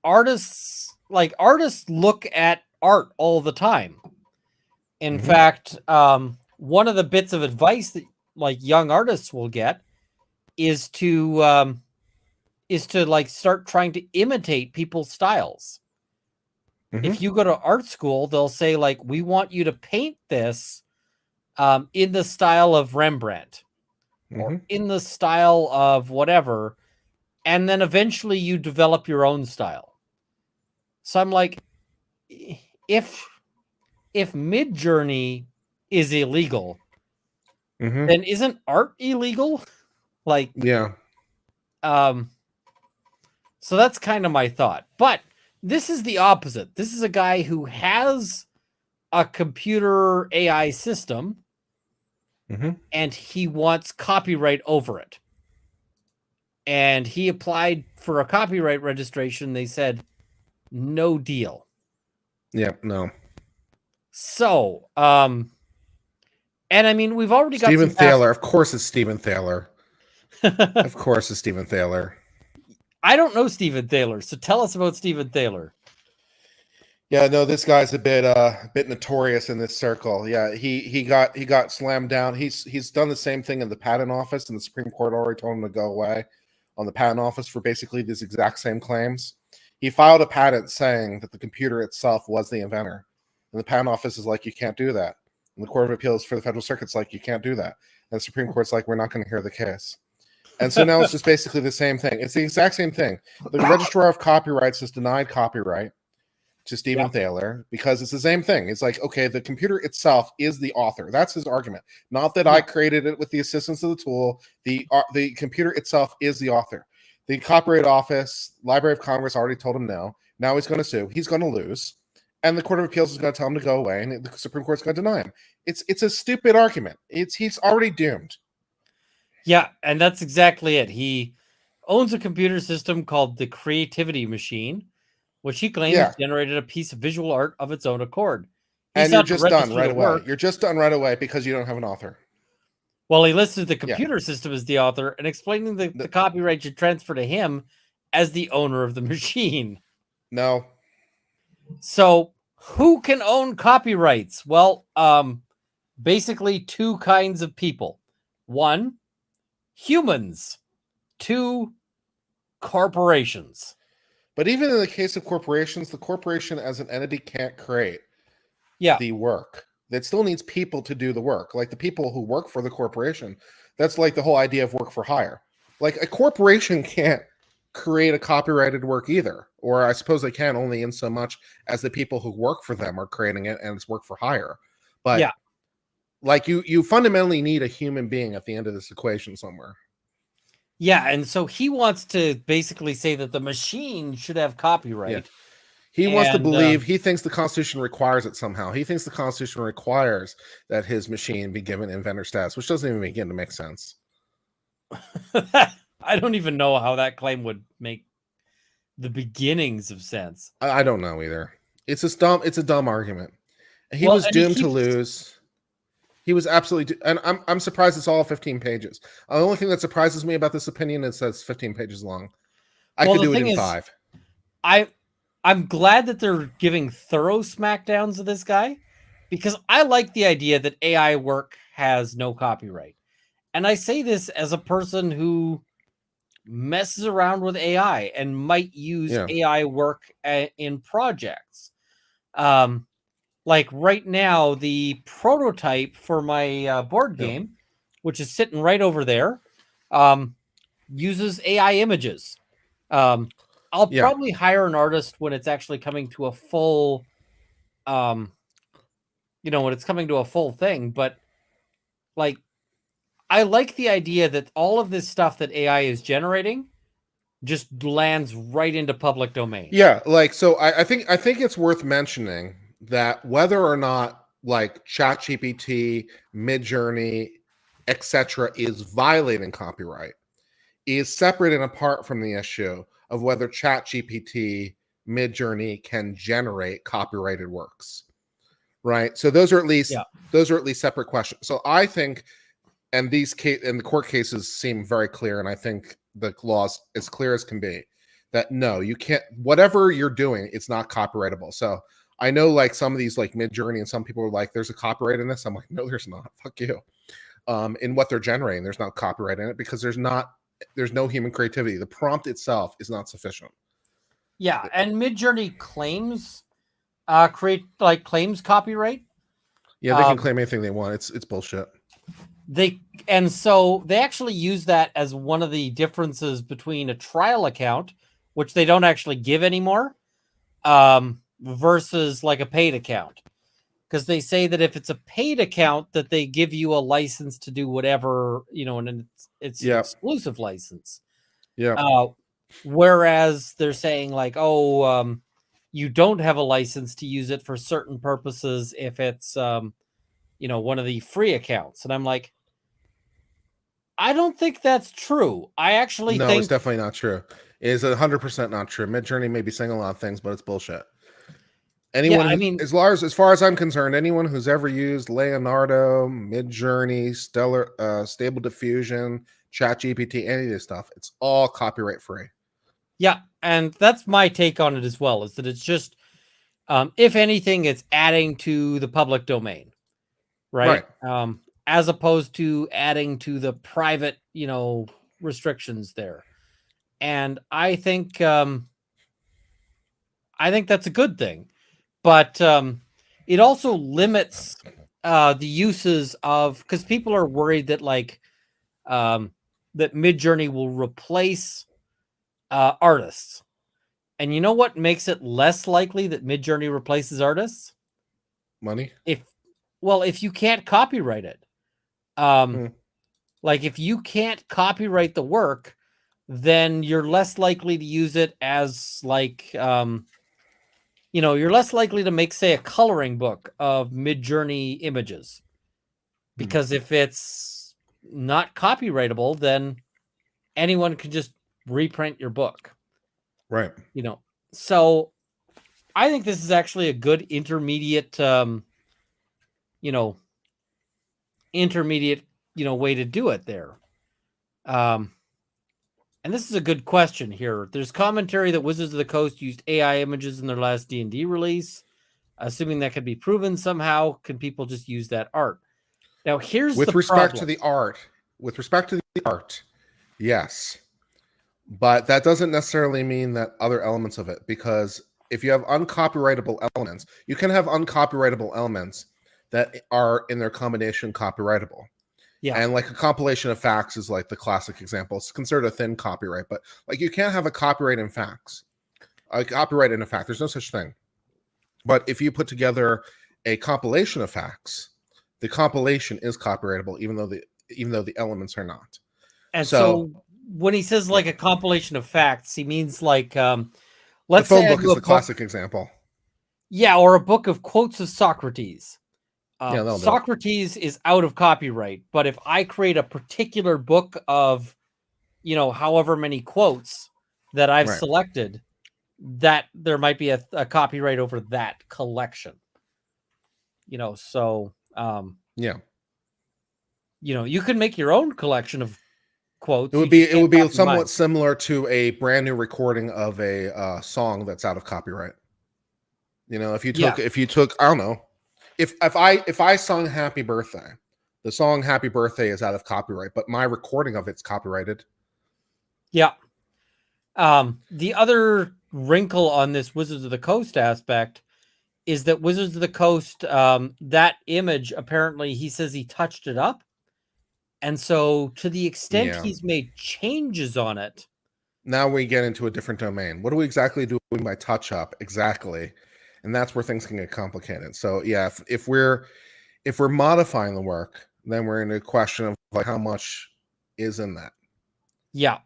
S1: artists look at art all the time. In fact, one of the bits of advice that like young artists will get is to like start trying to imitate people's styles. If you go to art school, they'll say like, we want you to paint this in the style of Rembrandt or in the style of whatever, and then eventually you develop your own style. So I'm like, if Midjourney is illegal, then isn't art illegal? Like,
S2: yeah.
S1: So that's kind of my thought. But this is the opposite. This is a guy who has a computer AI system, and he wants copyright over it. And he applied for a copyright registration. They said, no deal.
S2: Yeah, no.
S1: So, and I mean, we've already got
S2: Stephen Thaler. Of course it's Stephen Thaler. Of course it's Stephen Thaler.
S1: I don't know Stephen Thaler, so tell us about Stephen Thaler.
S2: Yeah, no, this guy's a bit notorious in this circle. Yeah, he got slammed down. He's done the same thing in the patent office, and the Supreme Court already told him to go away on the patent office for basically these exact same claims. He filed a patent saying that the computer itself was the inventor, and the patent office is like, you can't do that. And the Court of Appeals for the Federal Circuit's like, you can't do that. And the Supreme Court's like, we're not going to hear the case. And so now it's just basically the same thing. It's the exact same thing. The Registrar of Copyrights has denied copyright to Stephen Thaler because it's the same thing. It's like, okay, the computer itself is the author. That's his argument. Not that I created it with the assistance of the tool. The computer itself is the author. The Copyright Office, Library of Congress already told him no. Now he's going to sue. He's going to lose. And the Court of Appeals is going to tell him to go away, and the Supreme Court's going to deny him. It's a stupid argument. He's already doomed.
S1: Yeah, and that's exactly it. He owns a computer system called the Creativity Machine, which he claims generated a piece of visual art of its own accord.
S2: And you're just done right away. You're just done right away because you don't have an author.
S1: Well, he listed the computer system as the author and explaining the copyright should transfer to him as the owner of the machine.
S2: No.
S1: So who can own copyrights? Well, basically two kinds of people. One, humans. Two, corporations.
S2: But even in the case of corporations, the corporation as an entity can't create the work. It still needs people to do the work. Like the people who work for the corporation. That's like the whole idea of work for hire. Like a corporation can't create a copyrighted work either. Or I suppose they can only in so much as the people who work for them are creating it and it's work for hire. But like you fundamentally need a human being at the end of this equation somewhere.
S1: Yeah, and so he wants to basically say that the machine should have copyright.
S2: Yeah. He wants to believe, he thinks the Constitution requires it somehow. He thinks the Constitution requires that his machine be given inventor status, which doesn't even begin to make sense.
S1: I don't even know how that claim would make the beginnings of sense.
S2: I don't know either. It's a dumb argument. He was doomed to lose. He was absolutely, and I'm surprised it's all 15 pages. The only thing that surprises me about this opinion is that it's 15 pages long. I could do it in 5.
S1: I'm glad that they're giving thorough smackdowns of this guy, because I like the idea that AI work has no copyright. And I say this as a person who messes around with AI and might use AI work in projects. Like right now, the prototype for my board game, which is sitting right over there, uses AI images. I'll probably hire an artist when it's actually coming to a full, when it's coming to a full thing. But like, I like the idea that all of this stuff that AI is generating just lands right into public domain.
S2: Yeah, like so. I think it's worth mentioning that whether or not like ChatGPT, Midjourney, etc., is violating copyright is separate and apart from the issue of whether ChatGPT, Midjourney can generate copyrighted works, right? So those are at least separate questions. So I think, and the court cases seem very clear, and I think the law's as clear as can be that no, you can't. Whatever you're doing, it's not copyrightable. So I know, like some of these, like Midjourney, and some people are like, "There's a copyright in this." I'm like, "No, there's not. Fuck you." In what they're generating, there's not copyright in it because there's no human creativity. The prompt itself is not sufficient.
S1: Yeah, and Midjourney claims claims copyright.
S2: Yeah, they can claim anything they want. It's bullshit.
S1: So they actually use that as one of the differences between a trial account, which they don't actually give anymore, versus like a paid account. Because they say that if it's a paid account, that they give you a license to do whatever, and it's an exclusive license.
S2: Yeah.
S1: Whereas they're saying like, you don't have a license to use it for certain purposes if it's, one of the free accounts. And I'm like, I don't think that's true. I actually think
S2: it's definitely not true. It is 100% not true. Midjourney may be saying a lot of things, but it's bullshit. Anyone, as far as I'm concerned, anyone who's ever used Leonardo, Midjourney, Stable Diffusion, ChatGPT, any of this stuff, it's all copyright free.
S1: Yeah, and that's my take on it as well, is that it's just, if anything, it's adding to the public domain, right? As opposed to adding to the private, restrictions there. And I think that's a good thing. But it also limits the uses of, because people are worried that that Midjourney will replace artists. And you know what makes it less likely that Midjourney replaces artists?
S2: Money.
S1: If you can't copyright it, like if you can't copyright the work, then you're less likely to use it as like, you're less likely to make, say, a coloring book of Midjourney images. Because if it's not copyrightable, then anyone can just reprint your book.
S2: Right.
S1: So I think this is actually a good intermediate, way to do it there. And this is a good question here. There's commentary that Wizards of the Coast used AI images in their last D&D release. Assuming that could be proven somehow, can people just use that art? Now, here's
S2: with
S1: the
S2: respect
S1: problem.
S2: to the art. With respect to the art, yes. But that doesn't necessarily mean that other elements of it, because if you have uncopyrightable elements, you can have uncopyrightable elements that are in their combination copyrightable.
S1: Yeah.
S2: And like a compilation of facts is like the classic example. It's considered a thin copyright, but like you can't have a copyright in facts. A copyright in a fact, there's no such thing. But if you put together a compilation of facts, the compilation is copyrightable, even though the elements are not.
S1: And so when he says like a compilation of facts, he means like, let's
S2: the phone
S1: say
S2: book is the classic example.
S1: Yeah, or a book of quotes of Socrates.
S2: Yeah,
S1: Socrates is out of copyright, but if I create a particular book of, however many quotes that I've selected, that there might be a copyright over that collection. So you can make your own collection of quotes.
S2: It would be somewhat similar to a brand new recording of a song that's out of copyright. If you took I don't know, if I sung Happy Birthday, the song Happy Birthday is out of copyright, but my recording of it's copyrighted.
S1: Yeah. The other wrinkle on this Wizards of the Coast aspect is that Wizards of the Coast, that image, apparently he says he touched it up. And so to the extent he's made changes on it.
S2: Now we get into a different domain. What do we exactly do by touch up? Exactly. And that's where things can get complicated. So yeah, if we're modifying the work, then we're in a question of like how much is in that. Yeah.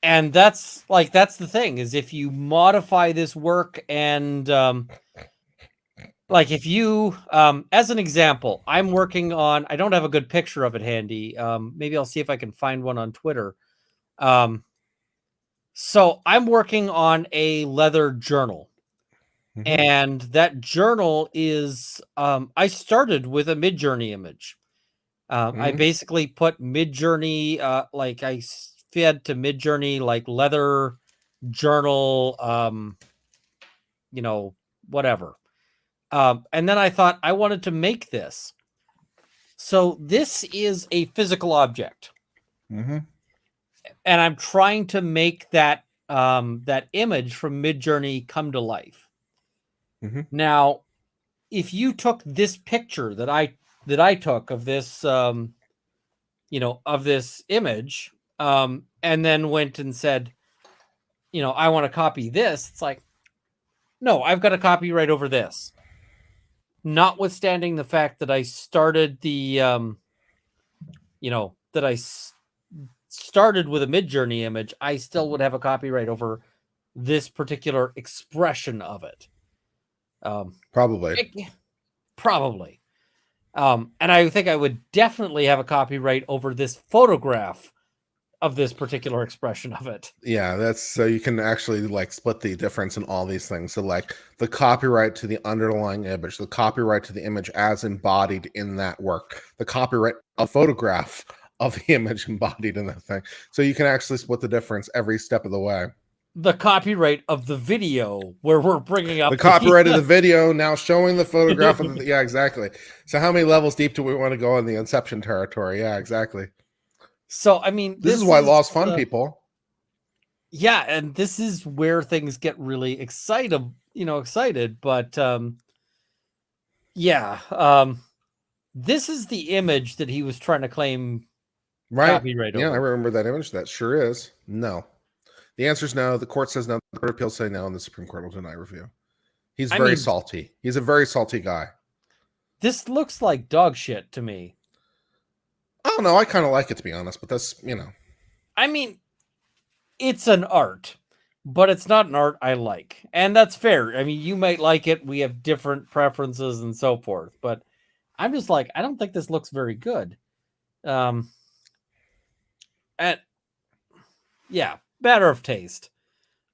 S1: And that's the thing, is if you modify this work and like if you, as an example, I'm working on, I don't have a good picture of it handy. Maybe I'll see if I can find one on Twitter. So I'm working on a leather journal. Mm-hmm. And that journal is, I started with a Midjourney image. I basically put Midjourney, like I fed to Midjourney, like leather journal, whatever. And then I thought I wanted to make this. So this is a physical object. Mm-hmm. And I'm trying to make that, that image from Midjourney come to life. Mm-hmm. Now, if you took this picture that I took of this, of this image, and then went and said, I want to copy this, it's like, no, I've got a copyright over this. Notwithstanding the fact that I started the, that I started with a Midjourney image, I still would have a copyright over this particular expression of it.
S2: Probably.
S1: And I think I would definitely have a copyright over this photograph of this particular expression of it.
S2: Yeah, that's so you can actually like split the difference in all these things. So like the copyright to the underlying image, the copyright to the image as embodied in that work, the copyright a photograph of the image embodied in that thing. So you can actually split the difference every step of the way.
S1: The copyright of the video where we're bringing up
S2: the copyright of the video now showing the photograph of the, yeah, exactly. So how many levels deep do we want to go in the Inception territory? Yeah, exactly.
S1: So I mean,
S2: this is why law's fun, people.
S1: Yeah, and this is where things get really excited, but this is the image that he was trying to claim copyright over.
S2: Yeah, I remember that image. That sure is. No. The answer is no. The court says no. The Court of Appeals say no, and the Supreme Court will deny review. He's very salty. He's a very salty guy.
S1: This looks like dog shit to me.
S2: I don't know. I kind of like it, to be honest, but that's,
S1: I mean, it's an art, but it's not an art I like. And that's fair. I mean, you might like it. We have different preferences and so forth, but I'm just like, I don't think this looks very good. And yeah, matter of taste.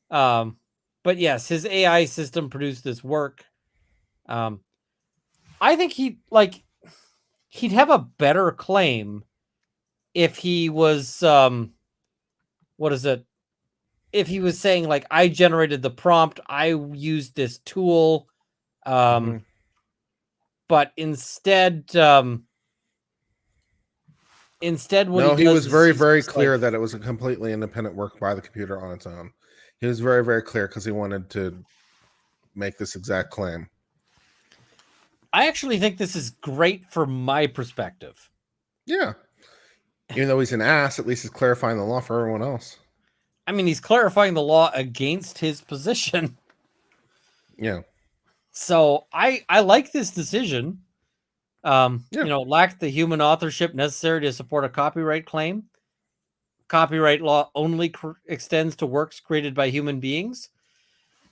S1: But yes, his AI system produced this work. I think he'd have a better claim if he was what is it? If he was saying like, I generated the prompt, I used this tool, but instead what
S2: No,
S1: he
S2: he
S1: does
S2: was
S1: is
S2: very,
S1: he's
S2: very
S1: just
S2: clear
S1: like,
S2: that it was a completely independent work by the computer on its own. He was very, very clear because he wanted to make this exact claim.
S1: I actually think this is great from my perspective.
S2: Yeah. Even though he's an ass, at least he's clarifying the law for everyone else.
S1: I mean, he's clarifying the law against his position.
S2: Yeah.
S1: So I like this decision. You know, lacked the human authorship necessary to support a copyright claim. Copyright law only extends to works created by human beings.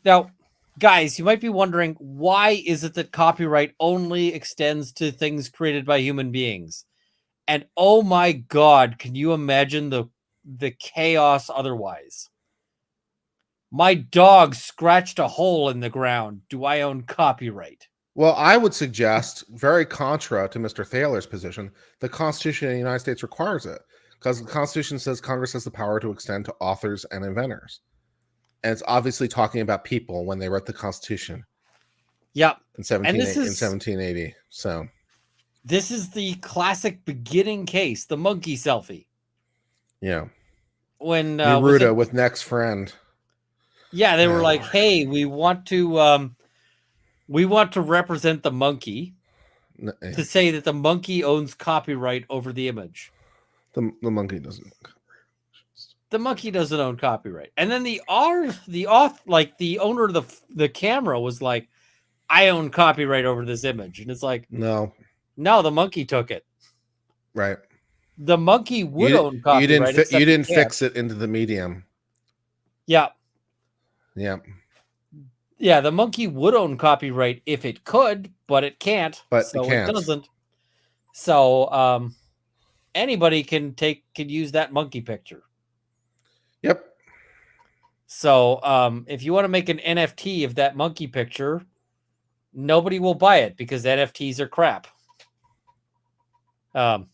S1: Now, guys, you might be wondering, why is it that copyright only extends to things created by human beings? And oh my God, can you imagine the chaos otherwise? My dog scratched a hole in the ground. Do I own copyright?
S2: Well, I would suggest, very contra to Mr. Thaler's position, the Constitution of the United States requires it. Because the Constitution says Congress has the power to extend to authors and inventors. And it's obviously talking about people when they wrote the Constitution.
S1: Yep.
S2: In 1780. So
S1: this is the classic beginning case, the monkey selfie.
S2: Yeah.
S1: When
S2: Neruda with Next Friend.
S1: Yeah, they were like, hey, we want to represent the monkey to say that the monkey owns copyright over the image.
S2: The monkey doesn't.
S1: The monkey doesn't own copyright. And then the owner of the camera was like, I own copyright over this image. And it's like,
S2: no,
S1: the monkey took it.
S2: Right.
S1: The monkey would own copyright.
S2: You didn't fix it into the medium.
S1: Yeah.
S2: Yeah.
S1: Yeah, the monkey would own copyright if it could, but it can't.
S2: But
S1: so
S2: it can't.
S1: It doesn't. So anybody can use that monkey picture.
S2: Yep.
S1: So if you want to make an NFT of that monkey picture, nobody will buy it because NFTs are crap. I'm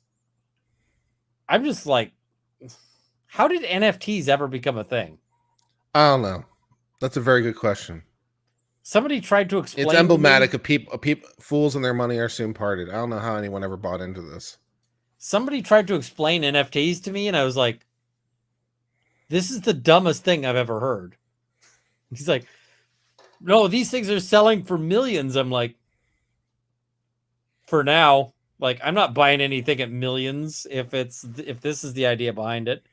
S1: just like, how did NFTs ever become a thing?
S2: I don't know. That's a very good question.
S1: Somebody tried to explain.
S2: It's emblematic of people. Fools and their money are soon parted. I don't know how anyone ever bought into this.
S1: Somebody tried to explain NFTs to me, and I was like, this is the dumbest thing I've ever heard. He's like, no, these things are selling for millions. I'm like, for now, like, I'm not buying anything at millions if this is the idea behind it.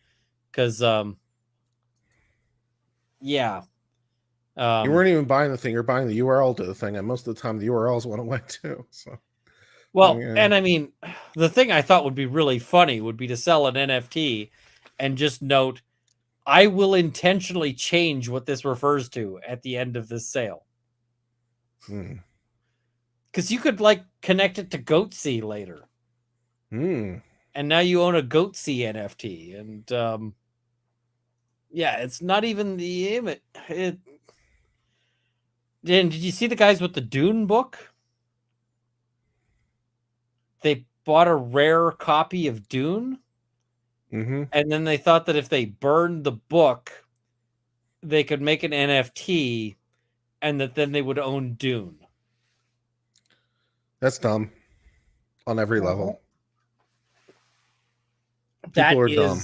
S1: Because, yeah.
S2: You weren't even buying the thing. You're buying the URL to the thing. And most of the time, the URLs went away too. So,
S1: well, yeah. And I mean, the thing I thought would be really funny would be to sell an NFT and just note, I will intentionally change what this refers to at the end of this sale. Because you could like connect it to Goatsy later. And now you own a Goatsy NFT. And yeah, it's not even the image. Did you see the guys with the Dune book? They bought a rare copy of Dune. And then they thought that if they burned the book, they could make an NFT and that then they would own Dune.
S2: That's dumb on every level.
S1: People are dumb.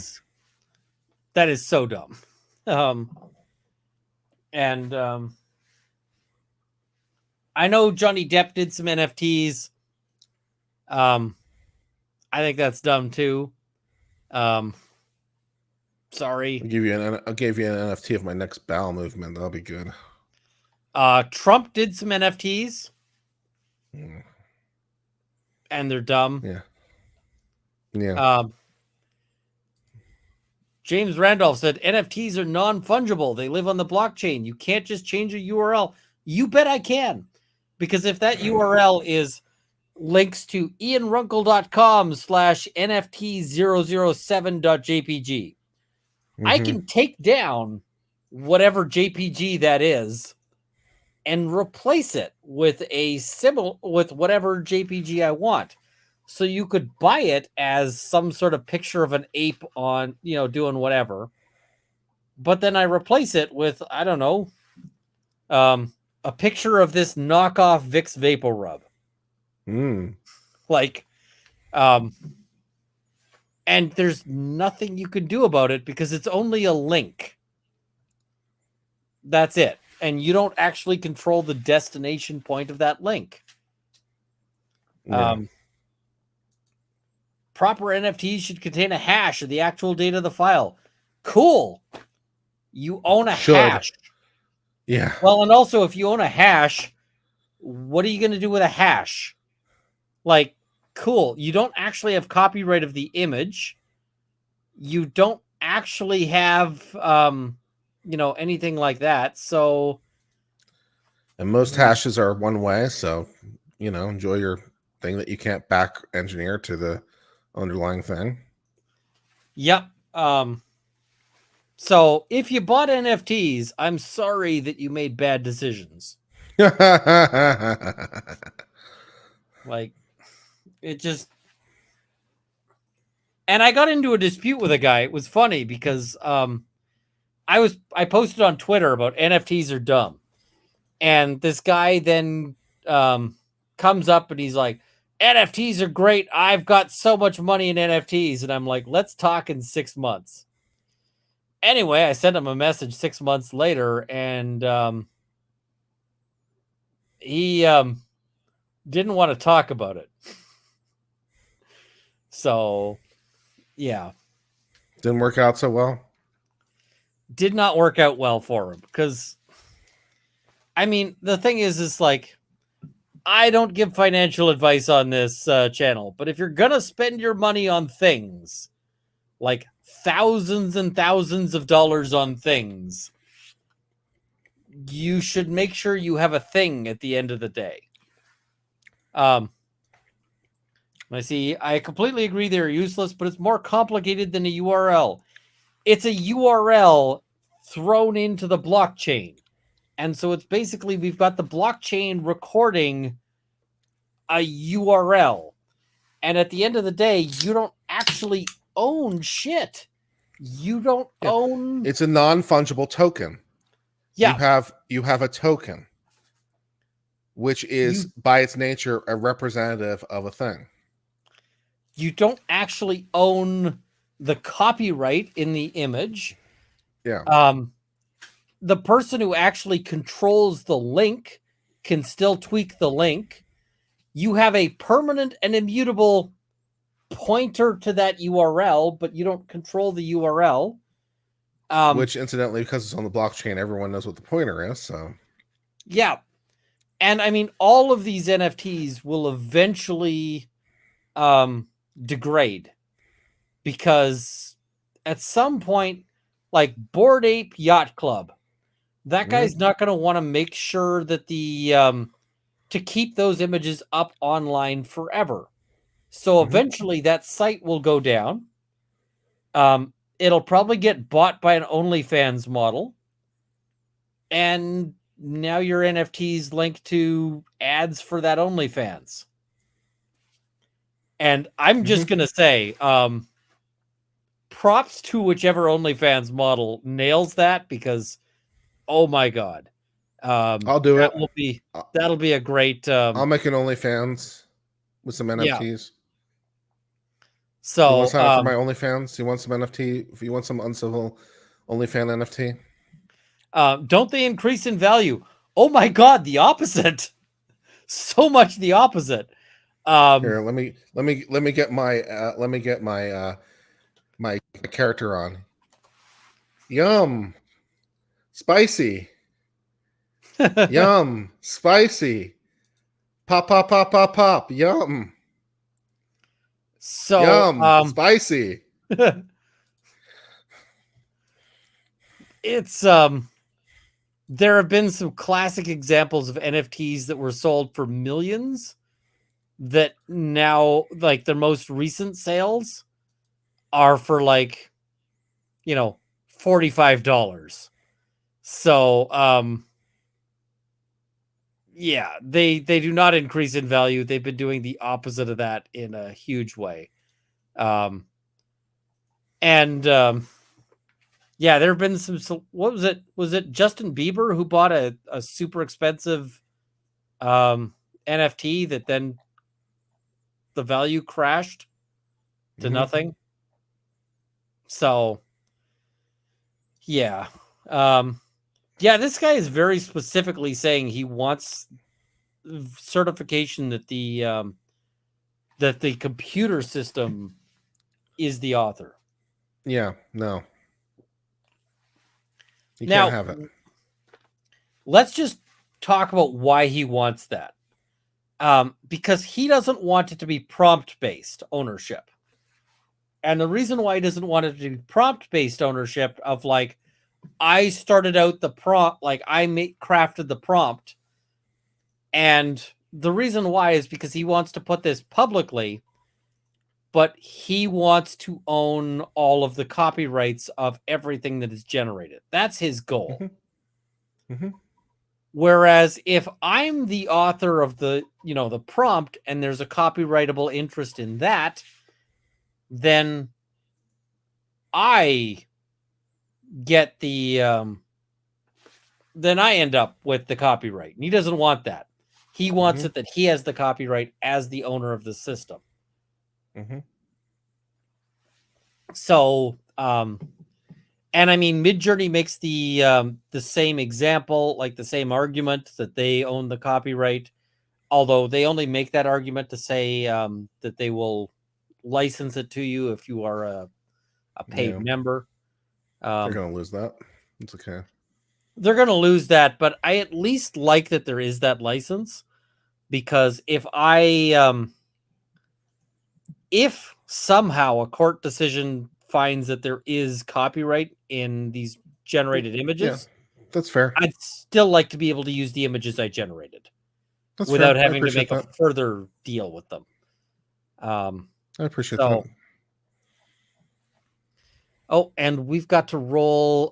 S1: That is so dumb. I know Johnny Depp did some NFTs. I think that's dumb too. Sorry.
S2: I'll give you an NFT of my next bowel movement. That'll be good.
S1: Trump did some NFTs. And they're dumb.
S2: Yeah.
S1: James Randolph said NFTs are non-fungible. They live on the blockchain. You can't just change a URL. You bet I can. Because if that URL is links to ianrunkle.com/nft007.jpg, I can take down whatever JPG that is and replace it with a symbol with whatever JPG I want. So you could buy it as some sort of picture of an ape on, doing whatever. But then I replace it with, I don't know, a picture of this knockoff Vicks Vapor Rub. Like, and there's nothing you can do about it because it's only a link. That's it. And you don't actually control the destination point of that link.
S2: Yeah.
S1: Proper NFTs should contain a hash of the actual data of the file. Cool. You own a hash.
S2: Yeah.
S1: Well, and also if you own a hash, what are you going to do with a hash? Like, cool. You don't actually have copyright of the image. You don't actually have, anything like that. So.
S2: And most hashes are one way. So, enjoy your thing that you can't back engineer to the underlying thing.
S1: Yep. So if you bought NFTs, I'm sorry that you made bad decisions. Like, it just. And I got into a dispute with a guy. It was funny because I posted on Twitter about NFTs are dumb. And this guy then comes up and he's like, NFTs are great. I've got so much money in NFTs. And I'm like, let's talk in 6 months. Anyway, I sent him a message 6 months later, and he didn't want to talk about it. So, yeah.
S2: Didn't work out so well?
S1: Did not work out well for him because, I mean, the thing is like, I don't give financial advice on this channel, but if you're going to spend your money on things, like thousands and thousands of dollars on things, you should make sure you have a thing at the end of the day. I completely agree they're useless, but it's more complicated than a URL. It's a URL thrown into the blockchain. And so it's basically, we've got the blockchain recording a URL. And at the end of the day, you don't actually own shit. You don't own.
S2: It's a non-fungible token.
S1: Yeah.
S2: You have a token, which is by its nature a representative of a thing.
S1: You don't actually own the copyright in the image.
S2: Yeah.
S1: The person who actually controls the link can still tweak the link. You have a permanent and immutable pointer to that URL, but you don't control the URL.
S2: Which, incidentally, because it's on the blockchain, everyone knows what the pointer is. So,
S1: yeah. And I mean, all of these NFTs will eventually degrade because at some point, like Bored Ape Yacht Club, that guy's not going to want to make sure that to keep those images up online forever. So eventually that site will go down. It'll probably get bought by an OnlyFans model. And now your NFTs link to ads for that OnlyFans. And I'm just going to say, props to whichever OnlyFans model nails that, because, oh my God.
S2: I'll do it.
S1: That'll be a great.
S2: I'll make an OnlyFans with some NFTs. Yeah.
S1: So,
S2: you want to sign up for my OnlyFans? You want some NFT? If you want some uncivil OnlyFans NFT?
S1: Don't they increase in value? Oh my God, the opposite. So much the opposite.
S2: Here, let me get my my character on. Yum, spicy. Yum, spicy. Pop, pop, pop, pop, pop. Yum.
S1: So
S2: yum, spicy.
S1: it's there have been some classic examples of NFTs that were sold for millions that now, like, the most recent sales are for like, $45. So yeah, they do not increase in value. They've been doing the opposite of that in a huge way. And yeah, there have been some. What was it? Was it Justin Bieber who bought a super expensive NFT that then the value crashed to nothing? So yeah, yeah, this guy is very specifically saying he wants certification that the computer system is the author.
S2: Yeah, no. You
S1: Now,
S2: can't have it.
S1: let's just talk about why he wants that. Because he doesn't want it to be prompt-based ownership. And the reason why he doesn't want it to be prompt-based ownership of like, I started out the prompt, like I crafted the prompt. And the reason why is because he wants to put this publicly, but he wants to own all of the copyrights of everything that is generated. That's his goal. Whereas if I'm the author of the prompt and there's a copyrightable interest in that, then I get the then I end up with the copyright. And he doesn't want that. He wants it that he has the copyright as the owner of the system. So, and I mean, Midjourney makes the same example, like the same argument that they own the copyright, although they only make that argument to say that they will license it to you if you are a paid member.
S2: They're going to lose that. It's okay.
S1: They're going to lose that, but I at least like that there is that license, because if if somehow a court decision finds that there is copyright in these generated images,
S2: that's fair.
S1: I'd still like to be able to use the images I generated
S2: without
S1: having to make a further deal with them.
S2: I appreciate that.
S1: Oh, and we've got to roll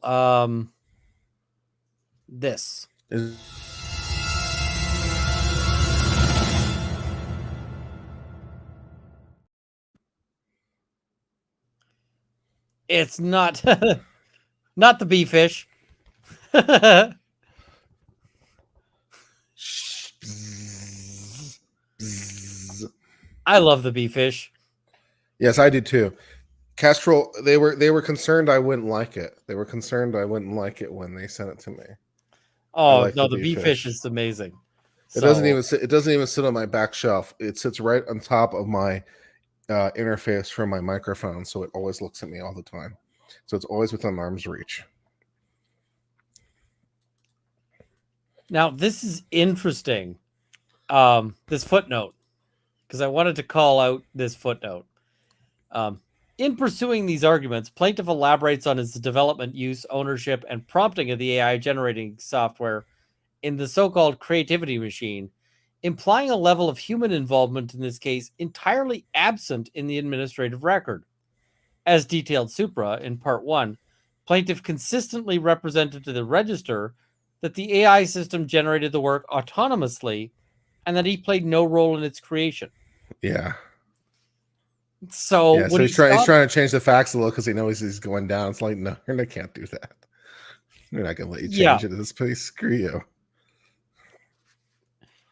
S1: this. It's not not the bee fish. I love the bee fish.
S2: Yes, I did too. Castrol, they were concerned I wouldn't like it. They were concerned I wouldn't like it when they sent it to me.
S1: Oh no, the bee fish is amazing.
S2: It doesn't even sit on my back shelf. It sits right on top of my interface from my microphone, so it always looks at me all the time. So it's always within arm's reach.
S1: Now this is interesting. This footnote, because I wanted to call out this footnote. In pursuing these arguments, plaintiff elaborates on his development, use, ownership, and prompting of the AI generating software in the so-called creativity machine, implying a level of human involvement in this case entirely absent in the administrative record. As detailed supra in part 1, plaintiff consistently represented to the register that the AI system generated the work autonomously and that he played no role in its creation.
S2: Yeah.
S1: So
S2: he's trying to change the facts a little because he knows he's going down. It's like, no, I can't do that. We're not going to let you change it in this place. Screw you.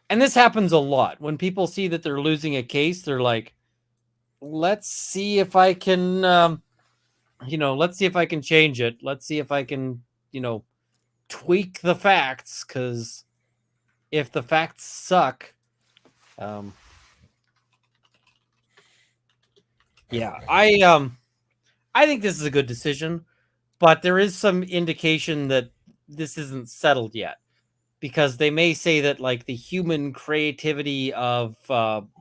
S1: And this happens a lot. When people see that they're losing a case, they're like, let's see if I can, let's see if I can change it. Let's see if I can, tweak the facts, because if the facts suck, yeah, I think this is a good decision, but there is some indication that this isn't settled yet, because they may say that like the human creativity of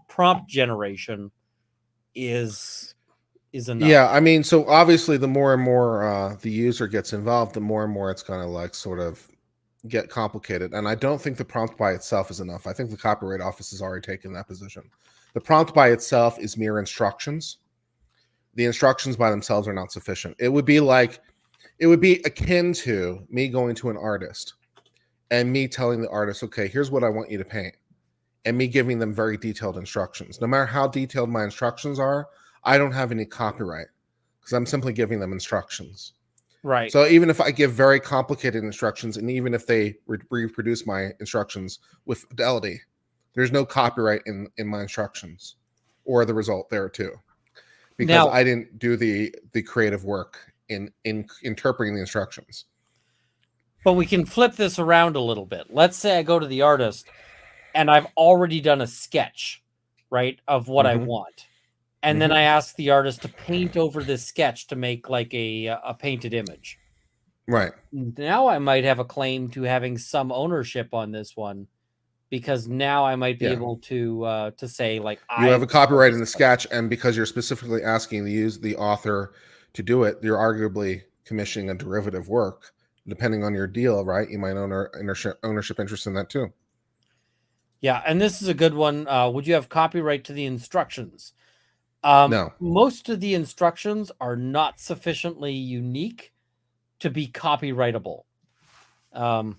S1: prompt generation is is enough.
S2: Yeah, I mean, so obviously the more and more the user gets involved, the more and more it's going to like sort of get complicated. And I don't think the prompt by itself is enough. I think the Copyright Office has already taken that position. The prompt by itself is mere instructions. The instructions by themselves are not sufficient. It would be akin to me going to an artist and me telling the artist, okay, here's what I want you to paint, and me giving them very detailed instructions. No matter how detailed my instructions are, I don't have any copyright because I'm simply giving them instructions.
S1: Right.
S2: So even if I give very complicated instructions, and even if they reproduce my instructions with fidelity, there's no copyright in my instructions or the result there too, because
S1: Now,
S2: I didn't do the creative work in interpreting the instructions.
S1: but we can flip this around a little bit. Let's say I go to the artist and I've already done a sketch, right, of what I want. And then I ask the artist to paint over this sketch to make like a painted image.
S2: Right.
S1: Now I might have a claim to having some ownership on this one, because now I might be able to say like
S2: you have a copyright in the sketch, and because you're specifically asking the author to do it, you're arguably commissioning a derivative work. Depending on your deal, right? You might own ownership interest in that too.
S1: Yeah, and this is a good one. Would you have copyright to the instructions?
S2: No.
S1: Most of the instructions are not sufficiently unique to be copyrightable. And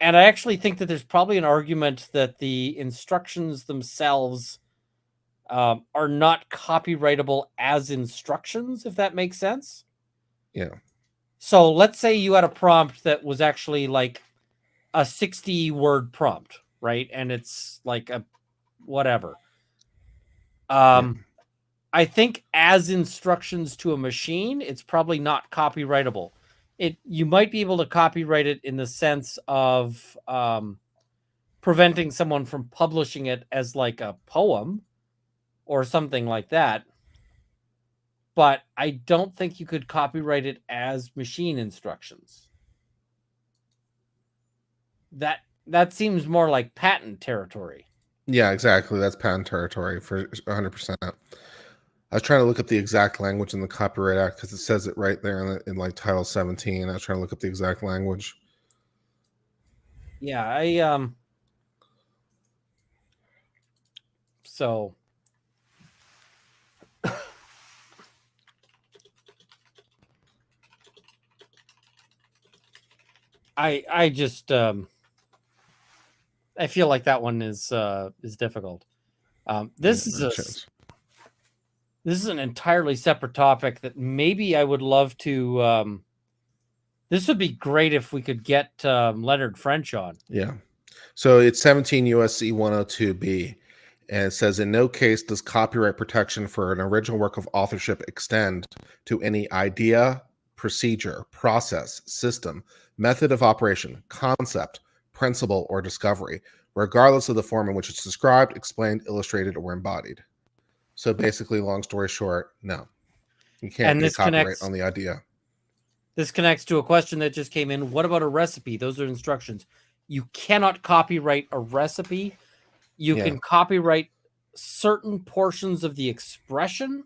S1: I actually think that there's probably an argument that the instructions themselves are not copyrightable as instructions, if that makes sense.
S2: Yeah.
S1: So let's say you had a prompt that was actually like a 60-word prompt, right? And it's like a whatever. I think as instructions to a machine, it's probably not copyrightable. You might be able to copyright it in the sense of preventing someone from publishing it as like a poem or something like that. But I don't think you could copyright it as machine instructions. That seems more like patent territory.
S2: Yeah, exactly. That's patent territory for 100%. I was trying to look up the exact language in the Copyright Act because it says it right there in like Title 17. I was trying to look up the exact language.
S1: Yeah, so I just I feel like that one is difficult. This is an entirely separate topic that maybe I would love to. This would be great if we could get Leonard French on.
S2: Yeah. So it's 17 USC 102B. And it says, in no case does copyright protection for an original work of authorship extend to any idea, procedure, process, system, method of operation, concept, principle, or discovery, regardless of the form in which it's described, explained, illustrated, or embodied. So basically, long story short, no. You can't get copyright on the idea.
S1: This connects to a question that just came in. What about a recipe? Those are instructions. You cannot copyright a recipe. You can copyright certain portions of the expression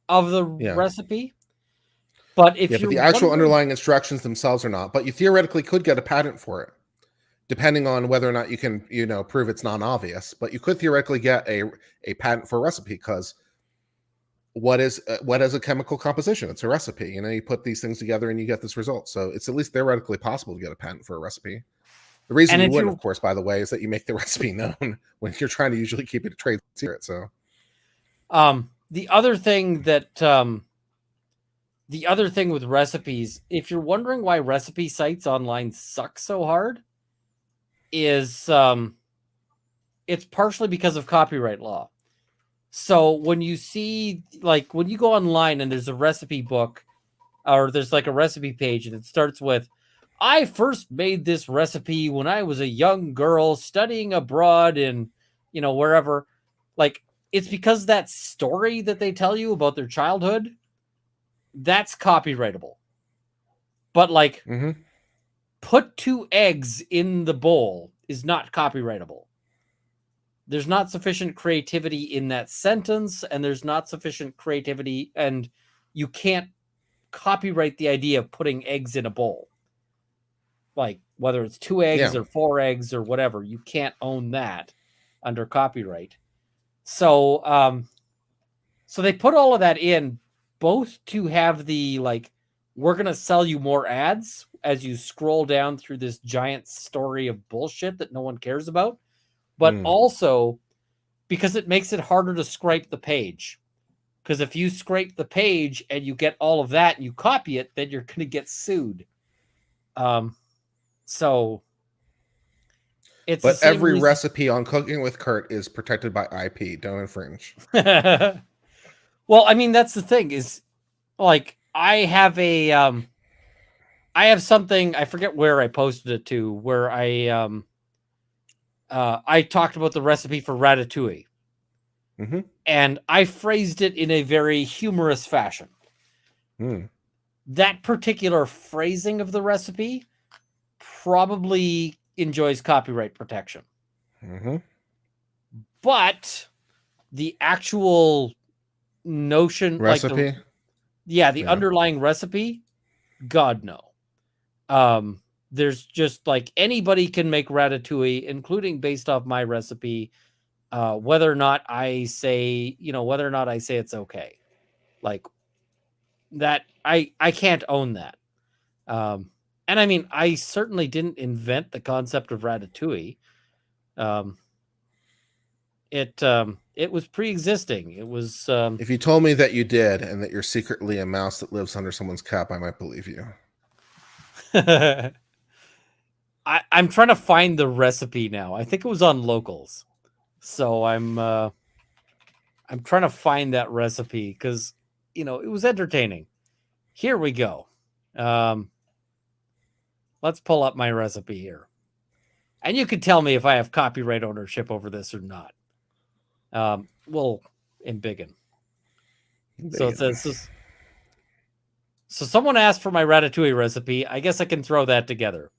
S1: of the recipe. But if
S2: the actual underlying instructions themselves are not, but you theoretically could get a patent for it, depending on whether or not you can, prove it's non-obvious. But you could theoretically get a patent for a recipe, because what is a chemical composition? It's a recipe. You put these things together and you get this result. So it's at least theoretically possible to get a patent for a recipe. The reason you wouldn't, of course, by the way, is that you make the recipe known when you're trying to usually keep it a trade secret. So,
S1: the other thing with recipes, if you're wondering why recipe sites online suck so hard, is it's partially because of copyright law. So when you see, like, when you go online and there's a recipe book, or there's like a recipe page and it starts with, I first made this recipe when I was a young girl studying abroad in, wherever. Like, it's because that story that they tell you about their childhood, that's copyrightable. But like, put 2 eggs in the bowl is not copyrightable. there's not sufficient creativity in that sentence, and there's not sufficient creativity, and you can't copyright the idea of putting eggs in a bowl. Like whether it's 2 eggs or 4 eggs or whatever, you can't own that under copyright. So, so they put all of that in, both to have the like, we're going to sell you more ads as you scroll down through this giant story of bullshit that no one cares about, but also because it makes it harder to scrape the page. Because if you scrape the page and you get all of that and you copy it, then you're going to get sued. So it's
S2: but every recipe on Cooking with Kurt is protected by IP. Don't infringe.
S1: Well, I mean, that's the thing is, like, I have something, I forget where I posted it to, where I talked about the recipe for Ratatouille.
S2: Mm-hmm.
S1: And I phrased it in a very humorous fashion. That particular phrasing of the recipe probably enjoys copyright protection. But the actual notion,
S2: recipe,
S1: like the underlying recipe, God no. There's just like anybody can make Ratatouille, including based off my recipe, whether or not I say it's okay. Like that, I can't own that. And I mean, I certainly didn't invent the concept of Ratatouille. It was pre-existing. It was.
S2: If you told me that you did, and that you're secretly a mouse that lives under someone's cap, I might believe you.
S1: I'm trying to find the recipe now. I think it was on Locals, so I'm trying to find that recipe because it was entertaining. Here we go. Let's pull up my recipe here, and you can tell me if I have copyright ownership over this or not. Well, in Biggin. So it says. So someone asked for my Ratatouille recipe. I guess I can throw that together.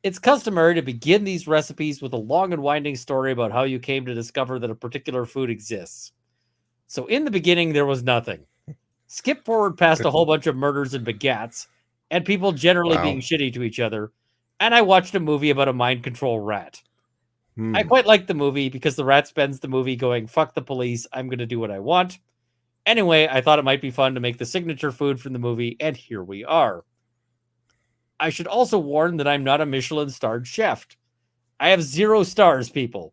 S1: It's customary to begin these recipes with a long and winding story about how you came to discover that a particular food exists. So in the beginning, there was nothing. Skip forward past a whole bunch of murders and baguettes, and people generally being shitty to each other, and I watched a movie about a mind control rat. I quite like the movie because the rat spends the movie going, fuck the police, I'm going to do what I want. Anyway, I thought it might be fun to make the signature food from the movie, and here we are. I should also warn that I'm not a Michelin-starred chef. I have 0 stars, people.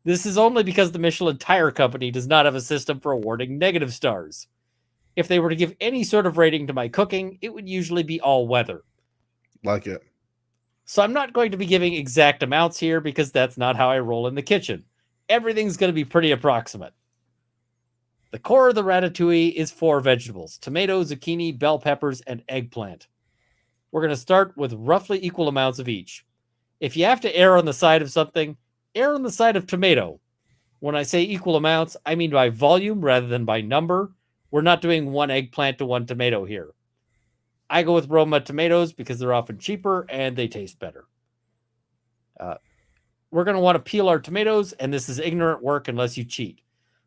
S1: This is only because the Michelin Tire Company does not have a system for awarding negative stars. If they were to give any sort of rating to my cooking, it would usually be all weather.
S2: Like it.
S1: So I'm not going to be giving exact amounts here because that's not how I roll in the kitchen. Everything's going to be pretty approximate. The core of the Ratatouille is 4 vegetables: tomato, zucchini, bell peppers, and eggplant. We're going to start with roughly equal amounts of each. If you have to err on the side of something, err on the side of tomato. When I say equal amounts, I mean by volume rather than by number. We're not doing 1 eggplant to 1 tomato here. I go with Roma tomatoes because they're often cheaper and they taste better. We're going to want to peel our tomatoes, and this is ignorant work unless you cheat.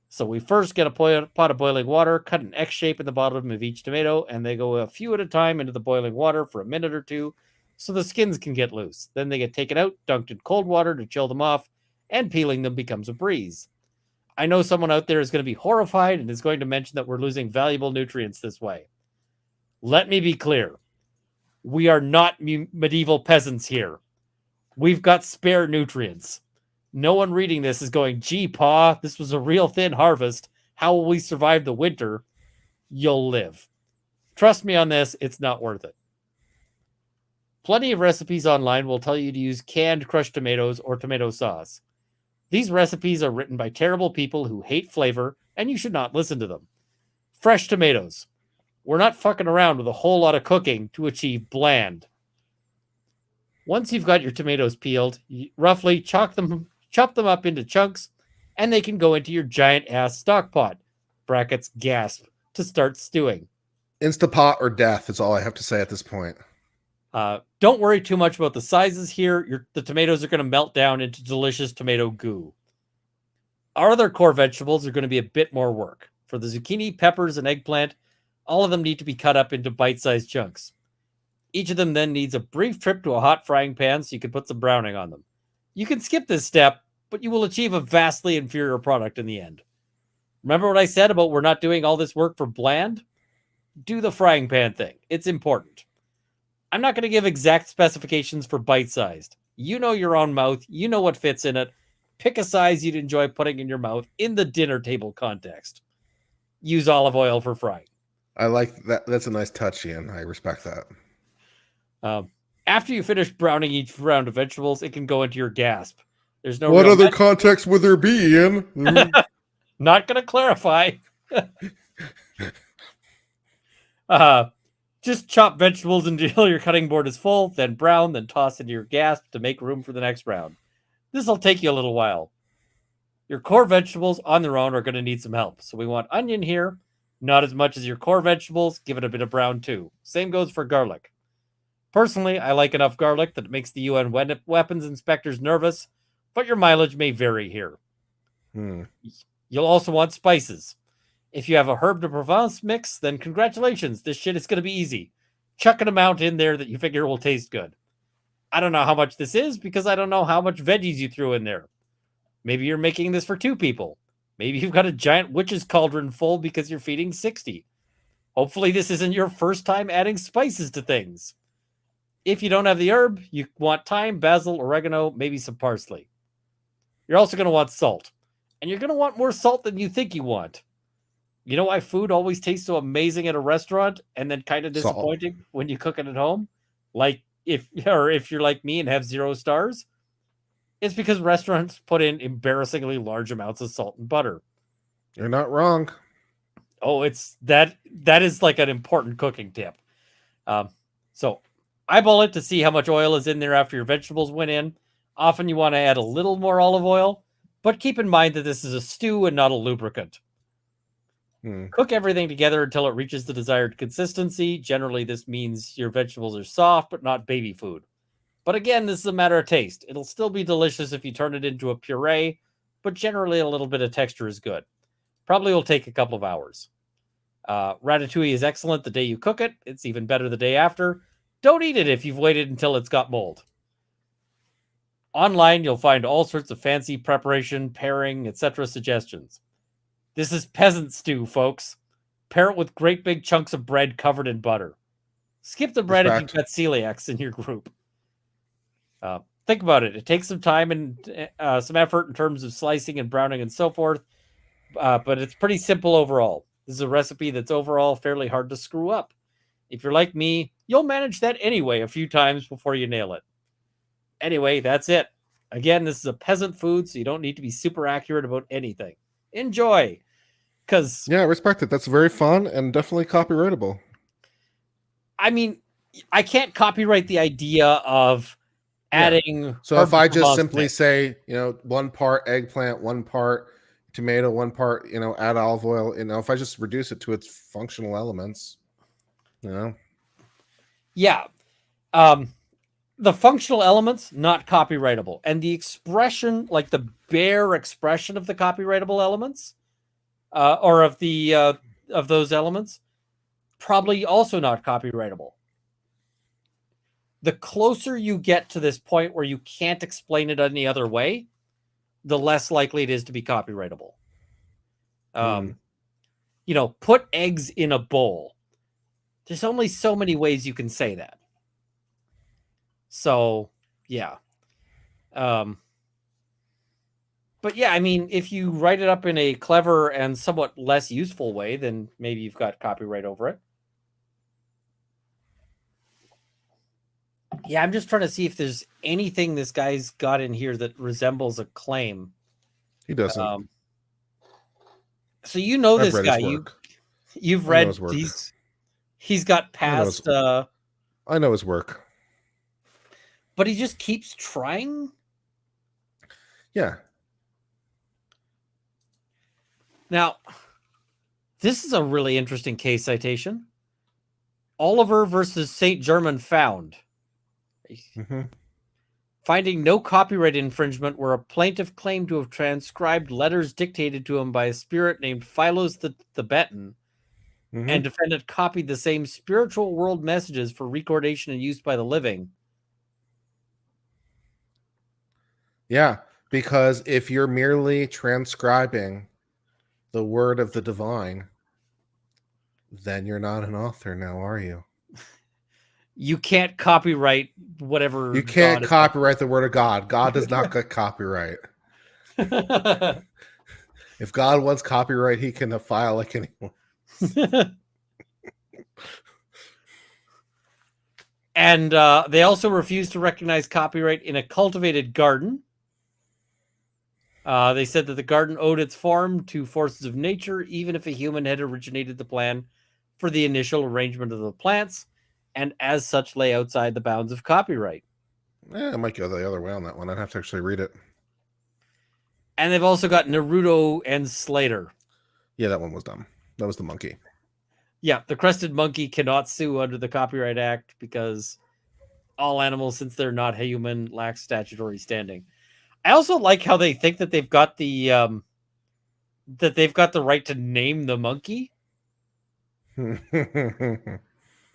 S1: So we first get a pot of boiling water, cut an X shape in the bottom of each tomato, and they go a few at a time into the boiling water for a minute or 2 so the skins can get loose. Then they get taken out, dunked in cold water to chill them off, and peeling them becomes a breeze. I know someone out there is going to be horrified and is going to mention that we're losing valuable nutrients this way. Let me be clear. We are not medieval peasants here. We've got spare nutrients. No one reading this is going, gee, Pa, this was a real thin harvest. How will we survive the winter? You'll live. Trust me on this, it's not worth it. Plenty of recipes online will tell you to use canned crushed tomatoes or tomato sauce. These recipes are written by terrible people who hate flavor, and you should not listen to them. Fresh tomatoes. We're not fucking around with a whole lot of cooking to achieve bland. Once you've got your tomatoes peeled, you roughly chop them up into chunks, and they can go into your giant-ass stock pot, brackets gasp, to start stewing.
S2: Instapot or death is all I have to say at this point.
S1: Don't worry too much about the sizes here. The tomatoes are going to melt down into delicious tomato goo. Our other core vegetables are going to be a bit more work. For the zucchini, peppers, and eggplant, all of them need to be cut up into bite-sized chunks. Each of them then needs a brief trip to a hot frying pan so you can put some browning on them. You can skip this step, but you will achieve a vastly inferior product in the end. Remember what I said about we're not doing all this work for bland? Do the frying pan thing. It's important. I'm not going to give exact specifications for bite-sized. You know your own mouth. You know what fits in it. Pick a size you'd enjoy putting in your mouth in the dinner table context. Use olive oil for frying.
S2: I like that. That's a nice touch, Ian. I respect that.
S1: After you finish browning each round of vegetables, it can go into your gasp. There's no.
S2: What other context would there be, Ian?
S1: Not going to clarify. Just chop vegetables until your cutting board is full, then brown, then toss into your gasp to make room for the next round. This will take you a little while. Your core vegetables on their own are going to need some help. So we want onion here, not as much as your core vegetables. Give it a bit of brown too. Same goes for garlic. Personally, I like enough garlic that it makes the UN weapons inspectors nervous, but your mileage may vary here. You'll also want spices. If you have a herb de Provence mix, then congratulations. This shit is going to be easy. Chuck an amount in there that you figure will taste good. I don't know how much this is because I don't know how much veggies you threw in there. Maybe you're making this for 2 people. Maybe you've got a giant witch's cauldron full because you're feeding 60. Hopefully this isn't your first time adding spices to things. If you don't have the herb, you want thyme, basil, oregano, maybe some parsley. You're also going to want salt. And you're going to want more salt than you think you want. You know why food always tastes so amazing at a restaurant and then kind of disappointing when you cook it at home? Like if you're like me and have 0 stars, it's because restaurants put in embarrassingly large amounts of salt and butter.
S2: You're not wrong.
S1: Oh, it's that is like an important cooking tip. So eyeball it to see how much oil is in there after your vegetables went in. Often you want to add a little more olive oil, but keep in mind that this is a stew and not a lubricant. Cook everything together until it reaches the desired consistency. Generally, this means your vegetables are soft, but not baby food. But again, this is a matter of taste. It'll still be delicious if you turn it into a puree, but generally a little bit of texture is good. Probably will take a couple of hours. Ratatouille is excellent the day you cook it. It's even better the day after. Don't eat it if you've waited until it's got mold. Online, you'll find all sorts of fancy preparation, pairing, etc. suggestions. This is peasant stew, folks. Pair it with great big chunks of bread covered in butter. Skip the bread if you've got celiacs in your group. Think about it. It takes some time and some effort in terms of slicing and browning and so forth, but it's pretty simple overall. This is a recipe that's overall fairly hard to screw up. If you're like me, you'll manage that anyway a few times before you nail it. Anyway, that's it. Again, this is a peasant food, so you don't need to be super accurate about anything. Enjoy.
S2: Yeah, I respect it. That's very fun and definitely copyrightable.
S1: I mean, I can't copyright the idea of adding.
S2: Yeah. So if I just simply say, 1 part eggplant, 1 part tomato, 1 part, add olive oil, if I just reduce it to its functional elements,
S1: Yeah. The functional elements, not copyrightable. And the expression, like the bare expression of the copyrightable elements, or of the of those elements, probably also not copyrightable. The closer you get to this point where you can't explain it any other way, the less likely it is to be copyrightable. Put eggs in a bowl. There's only so many ways you can say that. So, yeah. But yeah, I mean, if you write it up in a clever and somewhat less useful way, then maybe you've got copyright over it. Yeah, I'm just trying to see if there's anything this guy's got in here that resembles a claim.
S2: He doesn't.
S1: So this guy. You've read he's got past.
S2: I know his work.
S1: But he just keeps trying?
S2: Yeah.
S1: Now, this is a really interesting case citation. Oliver versus St. German Found. finding no copyright infringement where a plaintiff claimed to have transcribed letters dictated to him by a spirit named Philos the Thebetan, and defendant copied the same spiritual world messages for recordation and use by the living.
S2: Yeah, because if you're merely transcribing the word of the divine, then you're not an author now, are you?
S1: You can't copyright whatever.
S2: You can't copyright the word of God. God does not get copyright. If God wants copyright, he can file like anyone.
S1: And they also refused to recognize copyright in a cultivated garden. They said that the garden owed its form to forces of nature, even if a human had originated the plan for the initial arrangement of the plants, and as such lay outside the bounds of copyright.
S2: I might go the other way on that one. I'd have to actually read it.
S1: And they've also got Naruto and Slater.
S2: Yeah, that one was dumb. That was the monkey.
S1: Yeah, the crested monkey cannot sue under the Copyright Act because all animals, since they're not human, lack statutory standing. I also like how they think that they've got the right to name the monkey.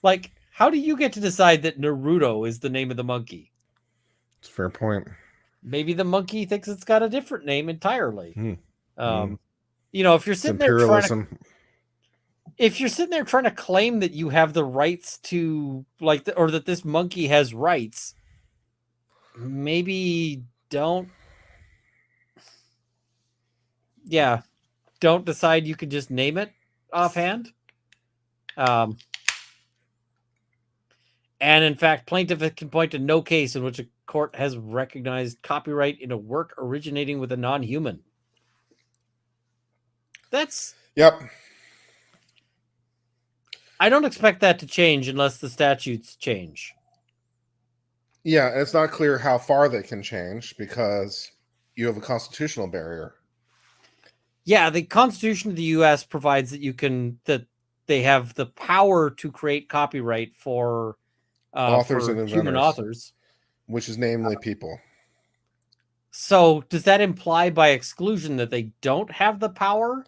S1: Like, how do you get to decide that Naruto is the name of the monkey?
S2: It's a fair point.
S1: Maybe the monkey thinks it's got a different name entirely. You know, if you're sitting there trying to claim that you have the rights to, like, or that this monkey has rights, maybe don't decide you can just name it offhand. And in fact, plaintiff can point to no case in which a court has recognized copyright in a work originating with a non-human.
S2: Yep.
S1: I don't expect that to change unless the statutes change.
S2: Yeah, and it's not clear how far they can change because you have a constitutional barrier.
S1: Yeah, the Constitution of the U.S. provides that they have the power to create copyright for
S2: authors and
S1: human authors,
S2: which is namely people.
S1: So does that imply by exclusion that they don't have the power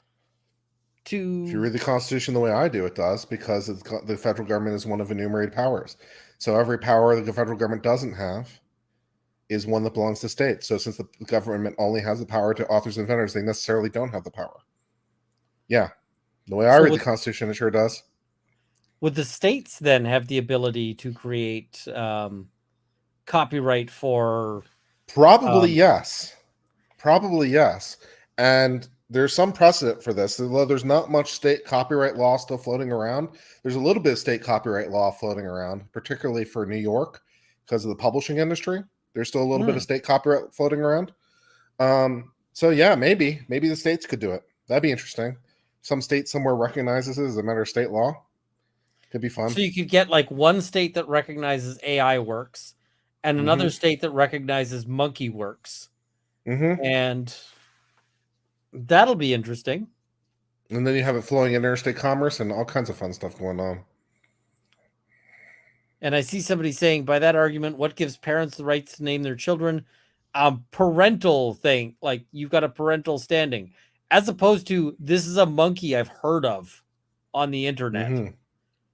S1: to?
S2: If you read the Constitution the way I do, it does, because the federal government is one of enumerated powers. So every power that the federal government doesn't have is one that belongs to states. So since the government only has the power to authors and inventors, they necessarily don't have the power. Yeah. The way I read the Constitution, it sure does.
S1: Would the states then have the ability to create copyright for?
S2: Probably yes. Probably yes. And there's some precedent for this. Although there's not much state copyright law still floating around, there's a little bit of state copyright law floating around, particularly for New York because of the publishing industry. There's still a little bit of state copyright floating around. So yeah, maybe the states could do it. That'd be interesting. Some state somewhere recognizes it as a matter of state law. Could be fun.
S1: So you could get like one state that recognizes AI works and another state that recognizes monkey works. And that'll be interesting.
S2: And then you have it flowing in interstate commerce and all kinds of fun stuff going on.
S1: And I see somebody saying, by that argument, what gives parents the rights to name their children? Parental thing, like you've got a parental standing, as opposed to this is a monkey I've heard of on the internet,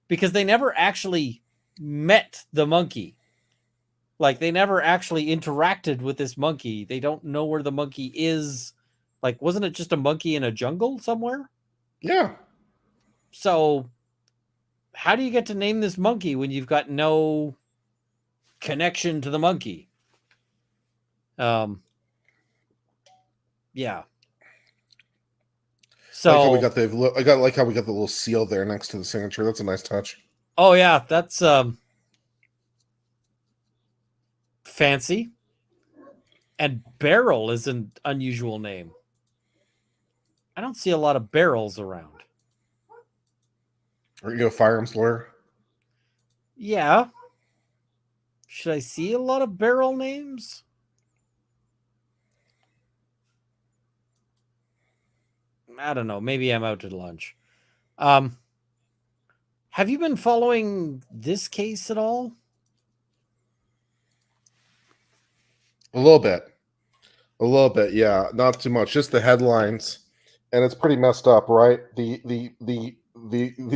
S1: because they never actually met the monkey. Like they never actually interacted with this monkey. They don't know where the monkey is. Like, wasn't it just a monkey in a jungle somewhere?
S2: Yeah.
S1: So how do you get to name this monkey when you've got no connection to the monkey? Yeah. So
S2: I like how we got the little seal there next to the signature. That's a nice touch.
S1: Oh yeah, that's fancy. And Beryl is an unusual name. I don't see a lot of Beryls around.
S2: Are you a firearms lawyer?
S1: Yeah. Should I see a lot of Beryl names? I don't know. Maybe I'm out to lunch. Have you been following this case at all?
S2: A little bit. A little bit, yeah. Not too much. Just the headlines. And it's pretty messed up, right? The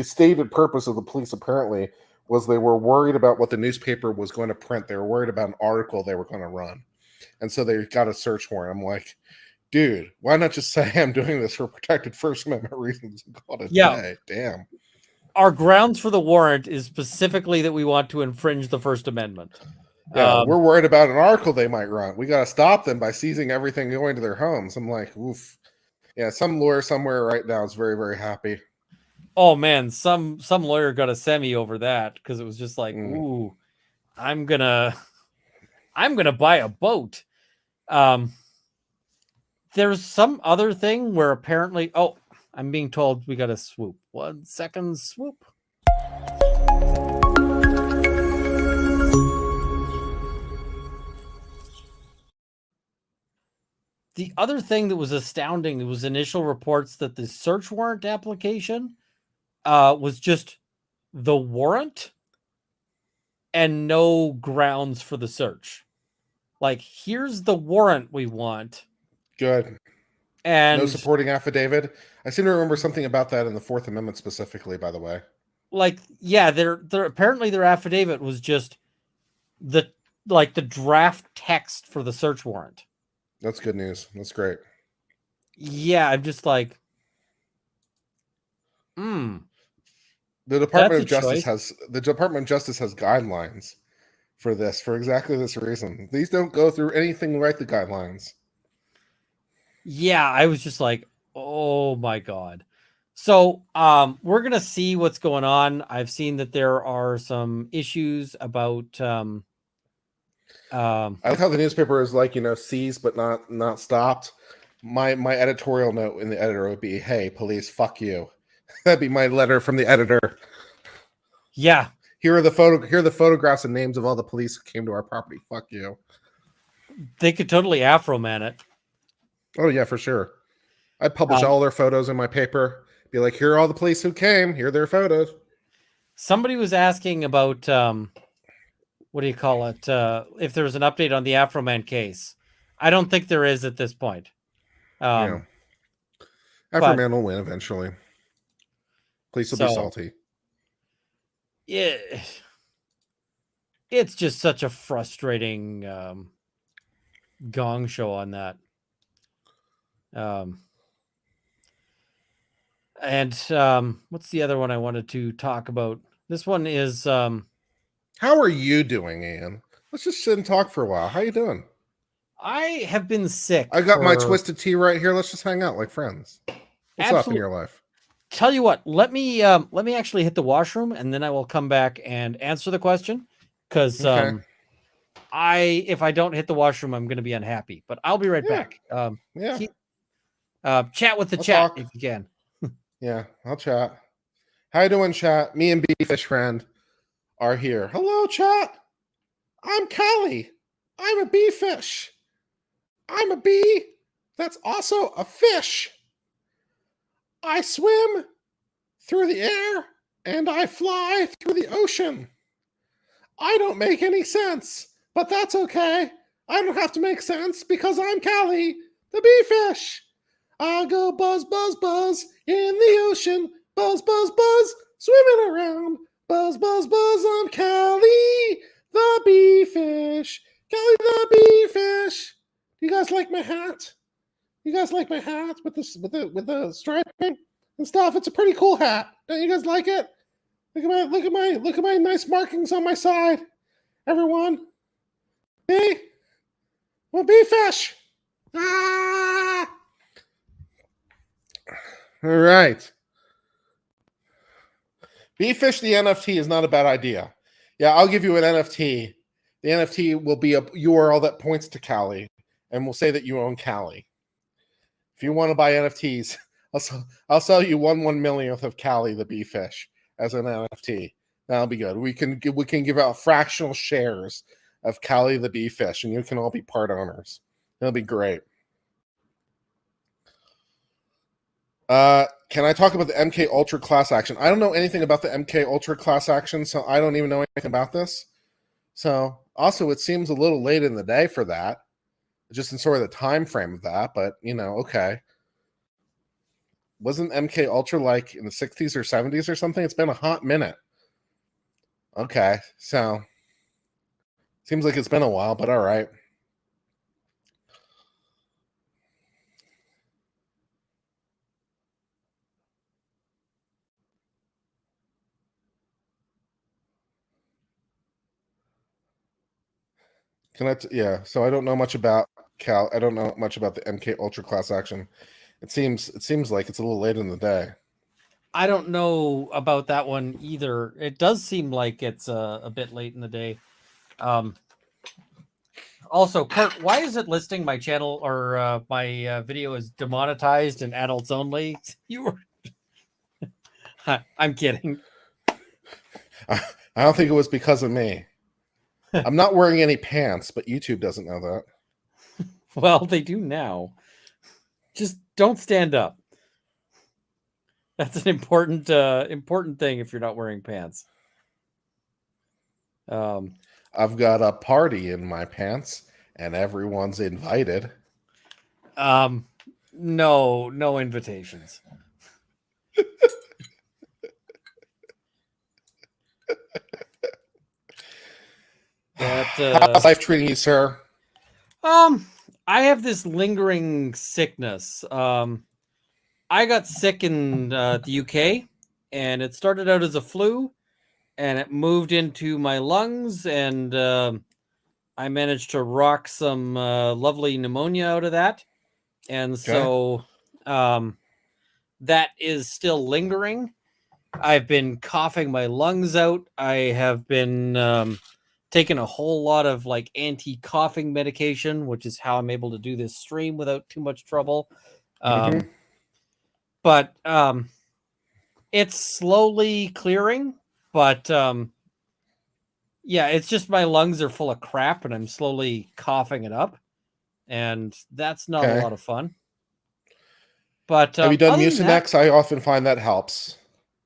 S2: stated purpose of the police apparently was they were worried about what the newspaper was going to print. They were worried about an article they were going to run. And so they got a search warrant. I'm like, dude, why not just say I'm doing this for protected First Amendment reasons and call it a day? Damn.
S1: Our grounds for the warrant is specifically that we want to infringe the First Amendment.
S2: Yeah, we're worried about an article they might run. We got to stop them by seizing everything going to their homes. I'm like, oof. Yeah, some lawyer somewhere right now is very, very happy.
S1: Oh man, some lawyer got a semi over that because it was just like, ooh, I'm gonna buy a boat. There's some other thing where apparently, I'm being told we got a swoop. 1 second, swoop. The other thing that was astounding was initial reports that the search warrant application was just the warrant and no grounds for the search. Like, here's the warrant we want.
S2: Good. And no supporting affidavit. I seem to remember something about that in the Fourth Amendment specifically, by the way.
S1: Like, yeah, their apparently their affidavit was just the draft text for the search warrant.
S2: That's good news. That's great.
S1: Yeah, I'm just like,
S2: The Department of Justice has guidelines for this for exactly this reason. These don't go through anything like the guidelines.
S1: Yeah, I was just like, oh my God. So we're gonna see what's going on. I've seen that there are some issues about
S2: I like how the newspaper is like, seized but not stopped. My editorial note in the editor would be, hey, police, fuck you. That'd be my letter from the editor.
S1: Yeah.
S2: Here are the photographs and names of all the police who came to our property. Fuck you.
S1: They could totally Afro-man it.
S2: Oh yeah, for sure. I'd publish all their photos in my paper. Be like, here are all the police who came. Here are their photos.
S1: Somebody was asking about what do you call it? If there was an update on the Afro-Man case. I don't think there is at this point.
S2: Yeah. Afro-Man will win eventually. Police will be salty.
S1: Yeah. It's just such a frustrating gong show on that. And what's the other one I wanted to talk about? This one is
S2: how are you doing, Ian? Let's just sit and talk for a while. How you doing?
S1: I have been sick.
S2: I got my twisted tea right here. Let's just hang out like friends. What's up in your life?
S1: Tell you what, let me actually hit the washroom and then I will come back and answer the question. Because if I don't hit the washroom, I'm gonna be unhappy. But I'll be right back. Chat with the chat if you can.
S2: Yeah, I'll chat. How you doing, chat? Me and B-Fish Friend are here. Hello, chat. I'm Callie. I'm a bee-fish. I'm a bee that's also a fish. I swim through the air and I fly through the ocean. I don't make any sense, but that's okay. I don't have to make sense because I'm Callie, the bee-fish. I go buzz, buzz, buzz in the ocean. Buzz, buzz, buzz, swimming around. Buzz, buzz, buzz, I'm Callie, the bee-fish. Callie, the bee-fish. Do you guys like my hat? You guys like my hat with the striping and stuff? It's a pretty cool hat. Don't you guys like it? Look at my nice markings on my side. Everyone. Hey, well, bee-fish. Ah! All right. Bee-fish the NFT is not a bad idea. Yeah, I'll give you an NFT. The NFT will be a URL that points to Callie, and we'll say that you own Callie. If you want to buy NFTs, I'll sell you 1/1,000,000th of Callie the bee-fish as an NFT. That'll be good. We can give out fractional shares of Callie the bee-fish, and you can all be part owners. That'll be great. Can I talk about the MK Ultra class action? I don't know anything about the MK Ultra class action, so I don't even know anything about this. So, also, it seems a little late in the day for that. just in sort of the time frame of that. But okay. Wasn't MK Ultra like in the 60s or 70s or something? It's been a hot minute. Okay, so seems like it's been a while, but all right. Yeah, so I don't know much about Cal. I don't know much about the MK Ultra class action. It seems like it's a little late in the day.
S1: I don't know about that one either. It does seem like it's a bit late in the day. Also, Kurt, why is it listing my channel or my video is demonetized and adults only? You were... I'm kidding.
S2: I don't think it was because of me. I'm not wearing any pants, but YouTube doesn't know that.
S1: Well, they do now. Just don't stand up. That's an important thing if you're not wearing pants.
S2: I've got a party in my pants, and everyone's invited.
S1: No invitations.
S2: How's life treating you, sir?
S1: I have this lingering sickness. I got sick in the UK, and it started out as a flu, and it moved into my lungs, and I managed to rock some lovely pneumonia out of that. And so that is still lingering. I've been coughing my lungs out. I have been taking a whole lot of like anti-coughing medication, which is how I'm able to do this stream without too much trouble. But it's slowly clearing. But yeah, it's just my lungs are full of crap and I'm slowly coughing it up. And that's not a lot of fun. But
S2: have you done Mucinex? I often find that helps.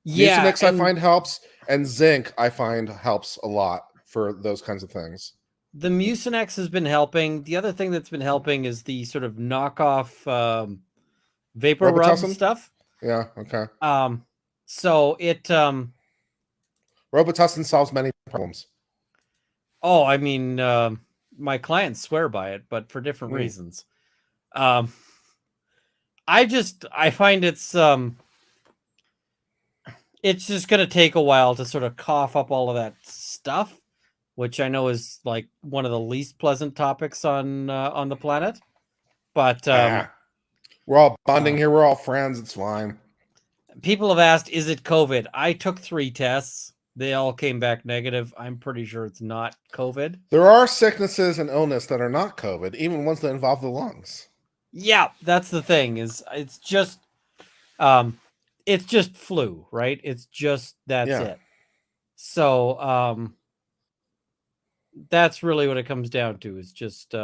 S1: Yeah,
S2: Mucinex I find helps, and zinc I find helps a lot for those kinds of things.
S1: The Mucinex has been helping. The other thing that's been helping is the sort of knockoff vapor rub stuff.
S2: Yeah, okay.
S1: So it
S2: Robitussin solves many problems.
S1: Oh, I mean, my clients swear by it, but for different reasons. I find it's just going to take a while to sort of cough up all of that stuff, which I know is like one of the least pleasant topics on the planet. But
S2: we're all bonding here. We're all friends. It's fine.
S1: People have asked, is it COVID? I took 3 tests. They all came back negative. I'm pretty sure it's not COVID.
S2: There are sicknesses and illness that are not COVID, even ones that involve the lungs.
S1: Yeah, that's the thing. It's just flu, right? It's just that's it. So that's really what it comes down to. Is just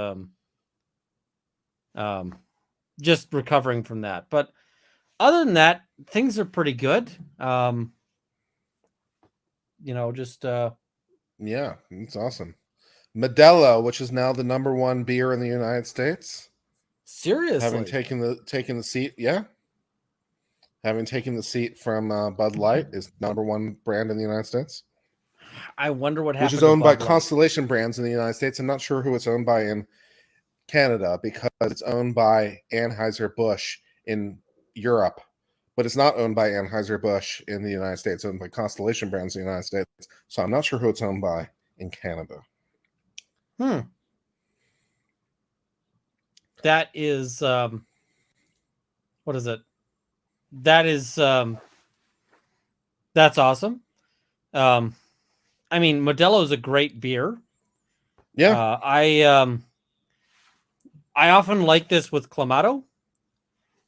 S1: recovering from that. But other than that, things are pretty good.
S2: Yeah, it's awesome. Modelo, which is now the #1 beer in the United States.
S1: Seriously,
S2: having taken the seat, having taken the seat from Bud Light, is #1 brand in the United States.
S1: I wonder what happened.
S2: Which is owned by Constellation Brands in the United States. I'm not sure who it's owned by in Canada because it's owned by Anheuser-Busch in Europe. But it's not owned by Anheuser-Busch in the United States. It's owned by Constellation Brands in the United States. So I'm not sure who it's owned by in Canada.
S1: That is, what is it? That is, that's awesome. I mean, Modelo is a great beer.
S2: Yeah.
S1: I often like this with Clamato.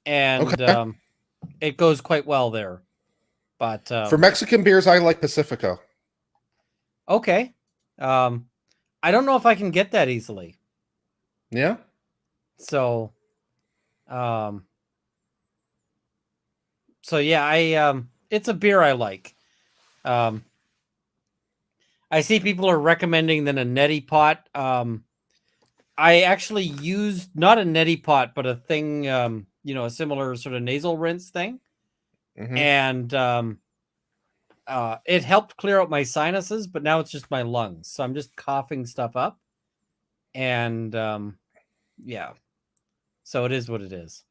S1: And it goes quite well there. But
S2: for Mexican beers, I like Pacifico.
S1: Okay. I don't know if I can get that easily.
S2: Yeah.
S1: So yeah, it's a beer I like. I see people are recommending then a neti pot. I actually used not a neti pot, but a thing, a similar sort of nasal rinse thing, and it helped clear out my sinuses. But now it's just my lungs, so I'm just coughing stuff up, and yeah, so it is what it is.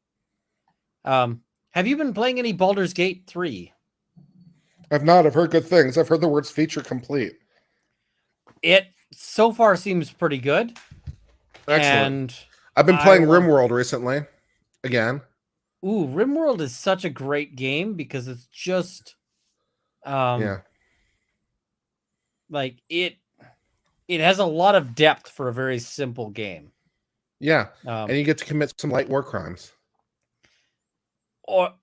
S1: Have you been playing any Baldur's Gate 3?
S2: I've not. I've heard good things. I've heard the words feature complete.
S1: It so far seems pretty good.
S2: Excellent.
S1: And
S2: I've been playing RimWorld recently. Again.
S1: Ooh, RimWorld is such a great game because it's just like it has a lot of depth for a very simple game.
S2: Yeah. And you get to commit some light war crimes.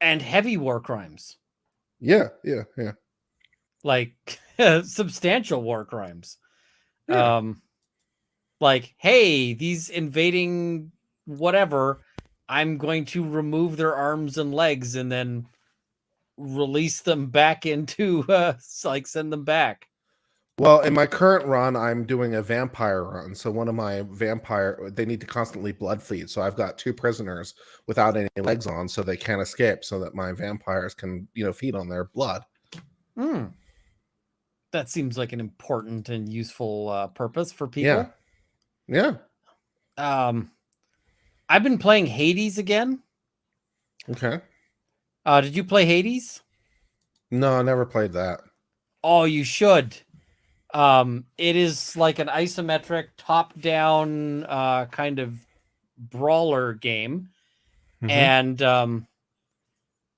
S1: And heavy war crimes.
S2: Yeah.
S1: Like substantial war crimes.
S2: Yeah.
S1: Like, hey, these invading whatever, I'm going to remove their arms and legs and then release them back into send them back.
S2: Well, in my current run, I'm doing a vampire run. So one of my they need to constantly blood feed. So I've got 2 prisoners without any legs on, so they can't escape, so that my vampires can, feed on their blood.
S1: That seems like an important and useful purpose for people.
S2: Yeah.
S1: I've been playing Hades again.
S2: Okay.
S1: Did you play Hades?
S2: No, I never played that.
S1: Oh, you should. It is like an isometric top-down kind of brawler game. And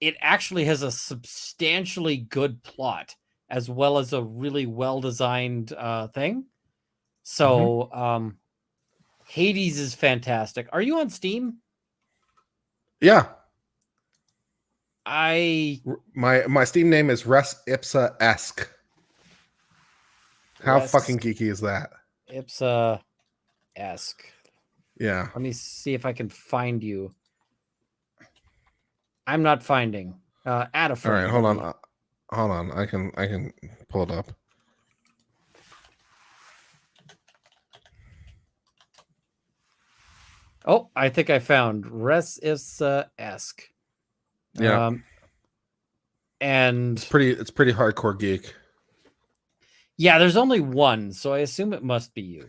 S1: it actually has a substantially good plot as well as a really well-designed thing. So Hades is fantastic. Are you on Steam?
S2: Yeah.
S1: My
S2: Steam name is Res Ipsa Esque. How fucking geeky is that?
S1: Ipsa Esque.
S2: Yeah.
S1: Let me see if I can find you. I'm not finding. Add a friend.
S2: All right, hold on. I can pull it up.
S1: Oh, I think I found Res Ipsa Esque.
S2: Yeah.
S1: And
S2: it's pretty hardcore geek.
S1: Yeah, there's only one, so I assume it must be you.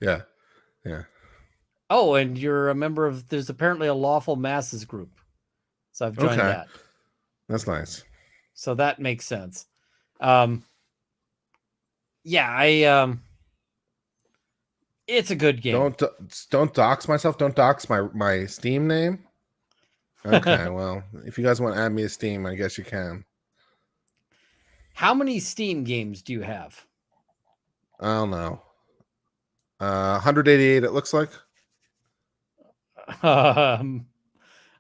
S2: Yeah.
S1: Oh, and you're a member of, there's apparently a Lawful Masses group. So I've joined that.
S2: That's nice.
S1: So that makes sense. Yeah, it's a good game.
S2: Don't dox myself. Don't dox my Steam name. Okay, well, if you guys want to add me to Steam, I guess you can.
S1: How many Steam games do you have?
S2: I don't know. 188, it looks like.
S1: I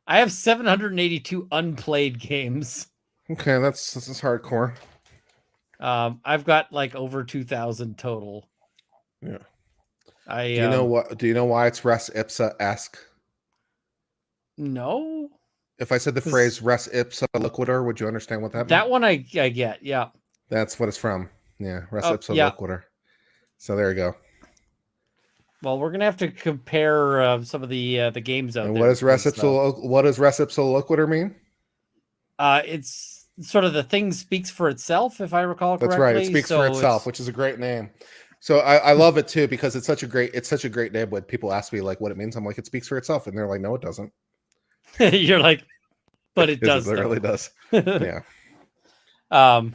S1: have 782 unplayed games.
S2: Okay, that's hardcore.
S1: I've got like over 2,000 total.
S2: Yeah. Do you know why it's Res Ipsa Esque?
S1: No.
S2: If I said the phrase Res Ipsa Liquider, would you understand what that means?
S1: That one I get, yeah.
S2: That's what it's from. Yeah, Res Ipsa Liquider. So there you go.
S1: Well, we're gonna have to compare some of the games out there.
S2: What does Res Ipsa Liquider mean?
S1: It's sort of the thing speaks for itself, if I recall correctly.
S2: That's right. It speaks for itself, which is a great name. So I love it too because it's such a great name. When people ask me like what it means, I'm like, it speaks for itself, and they're like, no, it doesn't.
S1: You're like, but it does.
S2: It really does. Yeah.
S1: For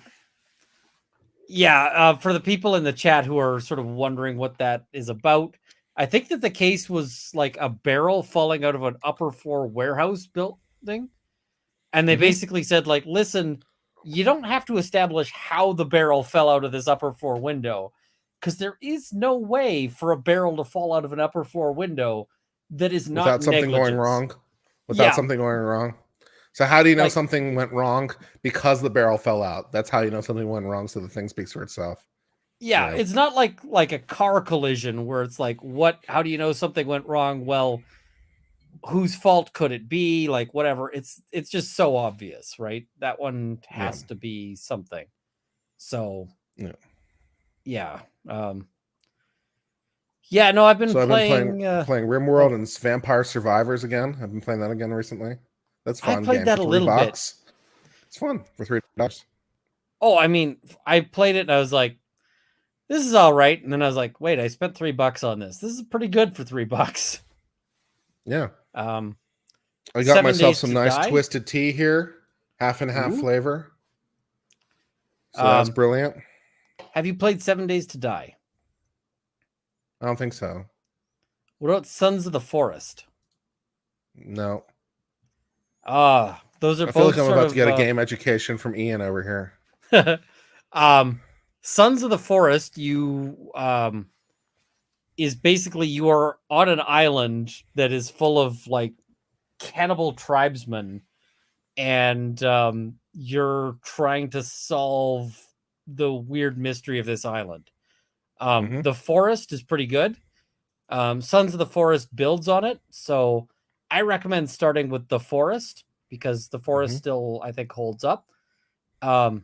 S1: the people in the chat who are sort of wondering what that is about, I think that the case was like a barrel falling out of an upper floor warehouse building. And they basically said, like, listen, you don't have to establish how the barrel fell out of this upper floor window, because there is no way for a barrel to fall out of an upper floor window that is not
S2: without something
S1: negligence.
S2: going wrong. Without something going wrong. So how do you know something went wrong? Because the barrel fell out. That's how you know something went wrong. So the thing speaks for itself.
S1: Yeah, it's not like a car collision where it's like, how do you know something went wrong? Well, whose fault could it be? Like, whatever. It's just so obvious, right? That one has to be something. So Yeah, no, I've been
S2: So I've been playing
S1: playing.
S2: playing RimWorld and Vampire Survivors again. I've been playing that again recently. That's a
S1: I
S2: fun
S1: played
S2: game
S1: that
S2: for
S1: a little bit.
S2: $3. It's fun for $3.
S1: Oh, I mean, I played it and I was like, this is all right. And then I was like, wait, I spent $3 on this. This is pretty good for $3.
S2: Yeah.
S1: I
S2: I got myself some nice twisted tea here, half and half flavor. So that's brilliant.
S1: Have you played 7 Days to Die?
S2: I don't think so.
S1: What about Sons of the Forest?
S2: No.
S1: Those are
S2: I feel
S1: both
S2: like I'm
S1: sort
S2: about
S1: of
S2: to get a game education from Ian over
S1: here. Sons of the Forest, is basically you are on an island that is full of like cannibal tribesmen, and you're trying to solve the weird mystery of this island. The forest is pretty good. Sons of the Forest builds on it, so I recommend starting with the forest because the forest still, I think, holds up. 7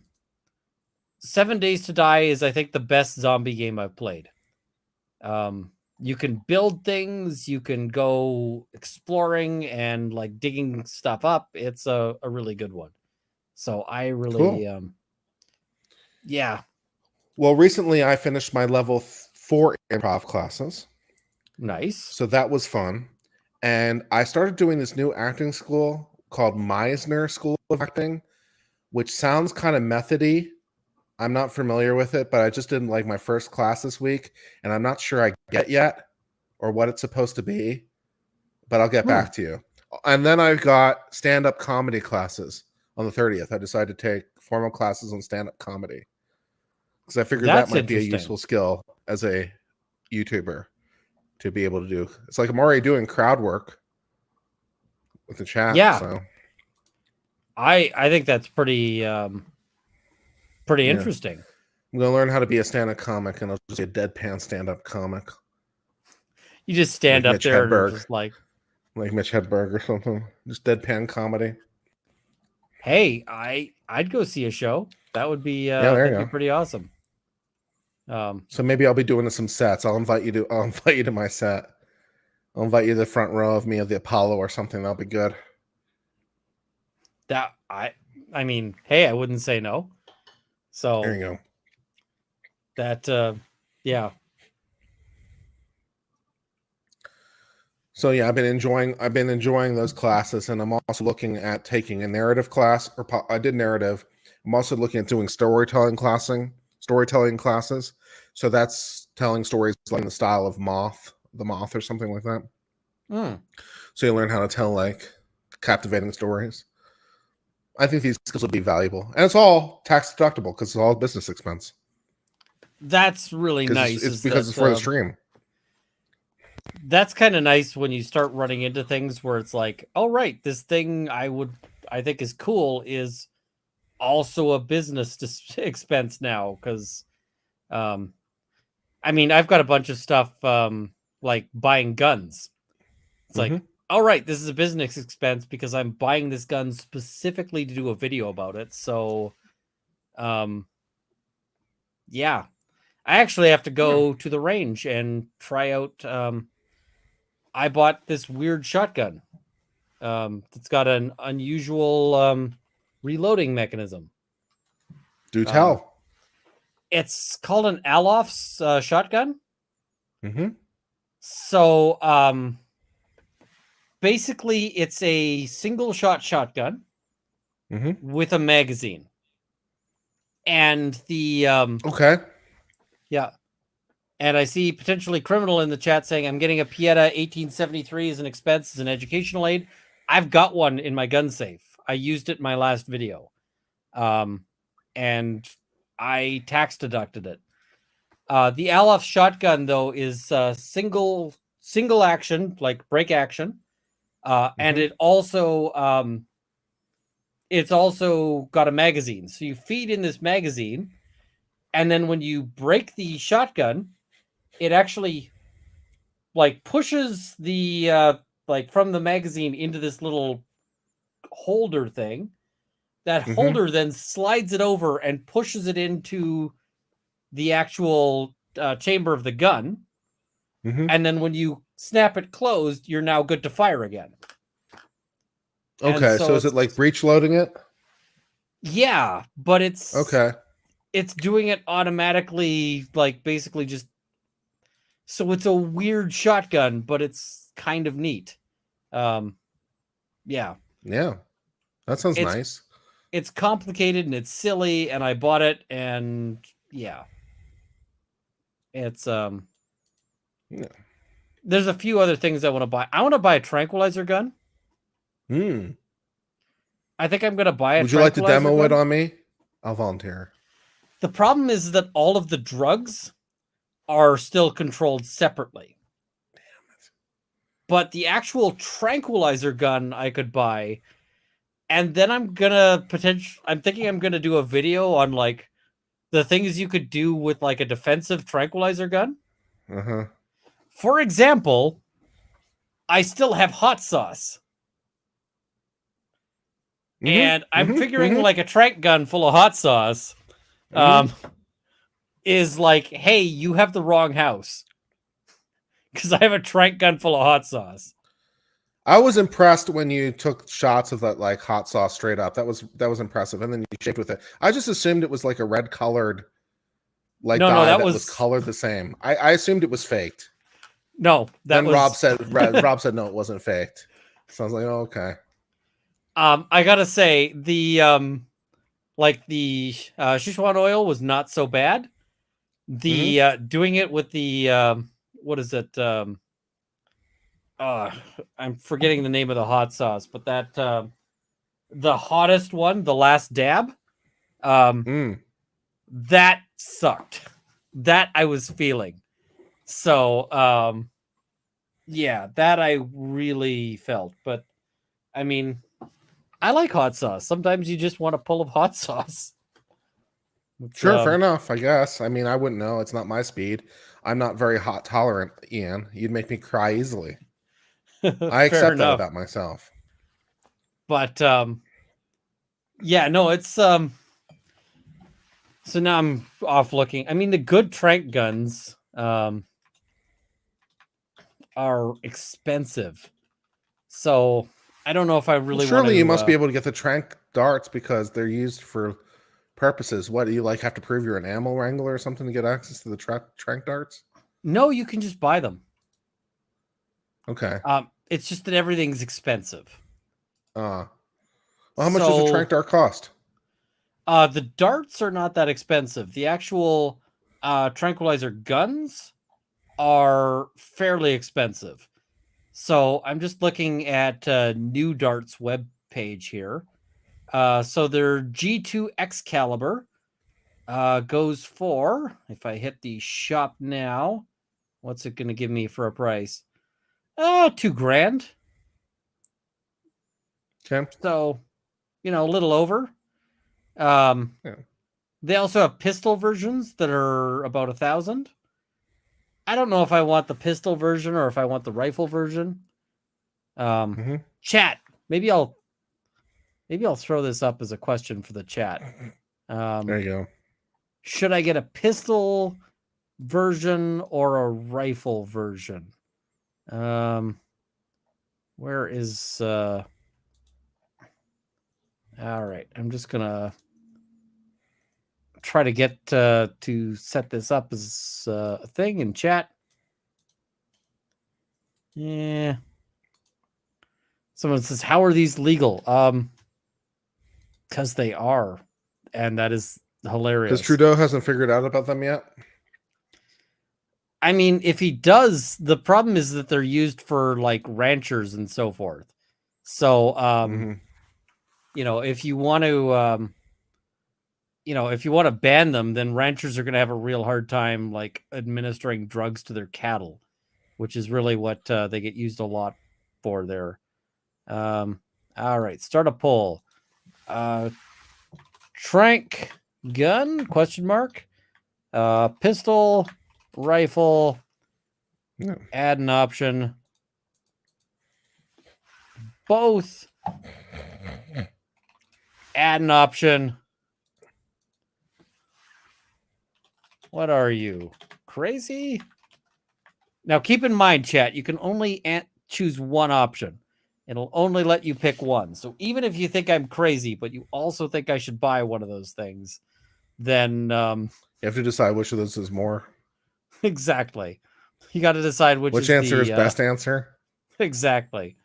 S1: Days to Die is, I think, the best zombie game I've played. You can build things, you can go exploring and like digging stuff up. It's a really good one. So I really, yeah.
S2: Well, recently I finished my level 4 improv classes.
S1: Nice.
S2: So that was fun. And I started doing this new acting school called Meisner School of Acting, which sounds kind of methody. I'm not familiar with it, but I just did like my first class this week, and I'm not sure I get yet or what it's supposed to be, but I'll get back to you. And then I've got stand-up comedy classes on the 30th. I decided to take formal classes on stand-up comedy because I figured that might be a useful skill as a YouTuber to be able to do. It's like I'm already doing crowd work with the chat.
S1: Yeah.
S2: So
S1: I think that's pretty interesting.
S2: I'm gonna learn how to be a stand-up comic, and I'll just be a deadpan stand-up comic.
S1: You just stand
S2: like
S1: up
S2: Mitch
S1: there
S2: Hedberg.
S1: and just like
S2: Mitch Hedberg or something. Just deadpan comedy.
S1: Hey, I'd go see a show. That would be that'd be pretty awesome.
S2: So maybe I'll be doing some sets. I'll invite you to my set. I'll invite you to the front row of me at the Apollo or something. That'll be good.
S1: That I mean, hey, I wouldn't say no. So
S2: there you go.
S1: That yeah.
S2: So yeah, I've been enjoying those classes, and I'm also looking at taking a narrative class. I did narrative. I'm also looking at doing storytelling classes. So that's telling stories like in the style of the Moth or something like that. So you learn how to tell like captivating stories. I think these skills will be valuable, and it's all tax deductible because it's all business expense.
S1: That's really nice.
S2: It's because it's for the stream.
S1: That's kind of nice when you start running into things where it's like, oh right, this thing I think is cool is also a business expense now because, I mean, I've got a bunch of stuff like buying guns. It's like, all right, this is a business expense because I'm buying this gun specifically to do a video about it. So, yeah, I actually have to go to the range and try out. I bought this weird shotgun. It's got an unusual reloading mechanism.
S2: Do tell.
S1: It's called an Alof's shotgun. So, basically, it's a single shot shotgun with a magazine. And the yeah. And I see potentially criminal in the chat saying, I'm getting a Pieta 1873 as an expense, as an educational aid. I've got one in my gun safe. I used it in my last video. And I tax deducted it. The Alof shotgun, though, is single action, like break action. And it's also got a magazine. So you feed in this magazine, and then when you break the shotgun, it actually like pushes the like from the magazine into this little holder thing. That holder then slides it over and pushes it into the actual chamber of the gun.
S2: Mm-hmm.
S1: And then when you snap it closed, you're now good to fire again.
S2: Okay, so is it like breech loading it?
S1: Yeah, but it's doing it automatically, like basically just. So it's a weird shotgun, but it's kind of neat. Yeah.
S2: Yeah, that sounds nice.
S1: It's complicated and it's silly, and I bought it, and yeah. It's
S2: Yeah.
S1: There's a few other things I want to buy. I want to buy a tranquilizer gun. I think I'm going to buy a
S2: Would you like to demo
S1: gun.
S2: it on me? I'll volunteer.
S1: The problem is that all of the drugs are still controlled separately. Damn it. But the actual tranquilizer gun I could buy, and then I'm thinking I'm going to do a video on like the things you could do with like a defensive tranquilizer gun.
S2: Uh-huh.
S1: For example, I still have hot sauce. And I'm figuring like a trank gun full of hot sauce is like, hey, you have the wrong house. Because I have a trank gun full of hot sauce.
S2: I was impressed when you took shots of that like hot sauce straight up. That was impressive. And then you shaped with it. I just assumed it was like a red colored dye that was colored the same. I assumed it was faked.
S1: No,
S2: Rob said no, it wasn't faked. So I was like, oh, okay.
S1: I gotta say the Sichuan oil was not so bad. The doing it with the what is it? I'm forgetting the name of the hot sauce, but that the hottest one, the last dab, that sucked. That I was feeling. So yeah, that I really felt. But I mean, I like hot sauce. Sometimes you just want a pull of hot sauce.
S2: Sure, fair enough, I guess. I mean, I wouldn't know. It's not my speed. I'm not very hot tolerant, Ian. You'd make me cry easily. I accept that about myself.
S1: But yeah, no, it's so now I'm off looking. I mean, the good trank guns are expensive. So I don't know if I really want to.
S2: Surely you must be able to get the trank darts because they're used for purposes. What do you like have to prove you're an ammo wrangler or something to get access to the trank darts?
S1: No, you can just buy them.
S2: Okay.
S1: It's just that everything's expensive.
S2: Well, how much does a trank dart cost?
S1: The darts are not that expensive. The actual tranquilizer guns are fairly expensive. So I'm just looking at New Dart's web page here. So their G2 Excalibur goes for, if I hit the shop now, what's it going to give me for a price? $2,000.
S2: Okay.
S1: So, a little over. Yeah. They also have pistol versions that are about 1,000. I don't know if I want the pistol version or if I want the rifle version. Chat, maybe I'll throw this up as a question for the chat.
S2: There you go.
S1: Should I get a pistol version or a rifle version? Where is all right, I'm just gonna try to get to set this up as a thing in chat. Yeah. Someone says, how are these legal? Because they are, and that is hilarious.
S2: Because Trudeau hasn't figured out about them yet?
S1: I mean, if he does, the problem is that they're used for like ranchers and so forth. So, if you want to, if you want to ban them, then ranchers are going to have a real hard time like administering drugs to their cattle, which is really what they get used a lot for there. All right, start a poll. Trank gun ? Pistol, rifle.
S2: Yeah.
S1: Add an option. Both. Add an option. What are you? Crazy? Now, keep in mind, chat, you can only choose one option. It'll only let you pick one. So even if you think I'm crazy, but you also think I should buy one of those things, then
S2: you have to decide which of those is more.
S1: Exactly. You got to decide which
S2: answer is best answer.
S1: Exactly.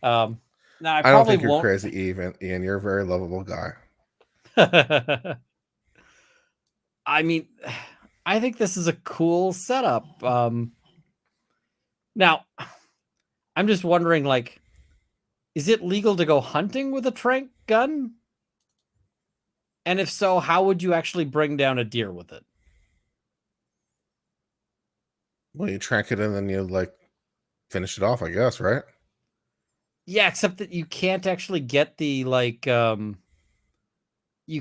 S1: Now I
S2: don't think
S1: won't...
S2: you're crazy, Ian. You're a very lovable guy.
S1: I mean, I think this is a cool setup. Now, I'm just wondering, like, is it legal to go hunting with a trank gun? And if so, how would you actually bring down a deer with it?
S2: Well, you track it and then you like finish it off, I guess, right?
S1: Yeah, except that you can't actually get the like you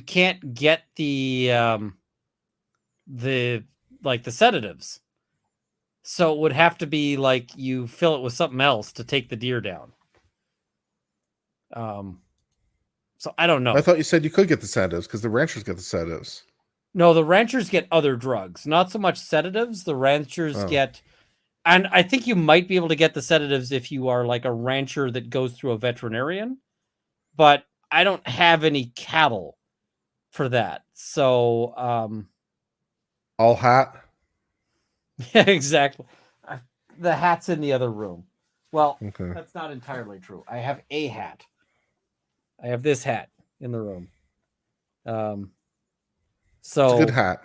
S1: can't get the sedatives. So it would have to be like you fill it with something else to take the deer down. So I don't know.
S2: I thought you said you could get the sedatives because the ranchers get the sedatives.
S1: No, the ranchers get other drugs, not so much sedatives. The ranchers get, and I think you might be able to get the sedatives if you are like a rancher that goes through a veterinarian, but I don't have any cattle for that. So,
S2: all hat.
S1: Yeah, exactly. The hat's in the other room. Well,
S2: okay.
S1: That's not entirely true. I have a hat. I have this hat in the room. So
S2: it's a good hat.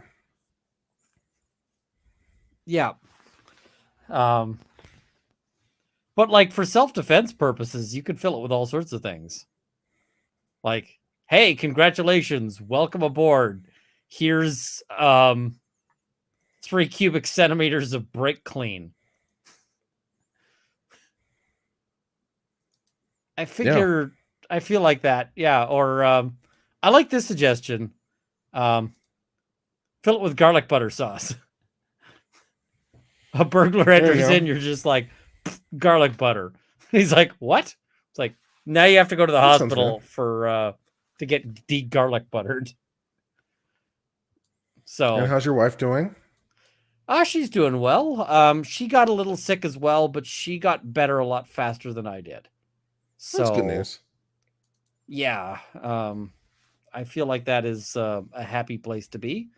S1: Yeah. But like for self-defense purposes, you could fill it with all sorts of things. Like, hey, congratulations, welcome aboard. Here's 3 cubic centimeters of brake clean. I feel like that. Yeah. Or I like this suggestion. Fill it with garlic butter sauce. A burglar enters in, you're just like, garlic butter. He's like, what? It's like, now you have to go to the hospital for to get de-garlic buttered. So,
S2: and how's your wife doing?
S1: She's doing well. She got a little sick as well, but she got better a lot faster than I did. So
S2: that's good news.
S1: Yeah. I feel like that is a happy place to be.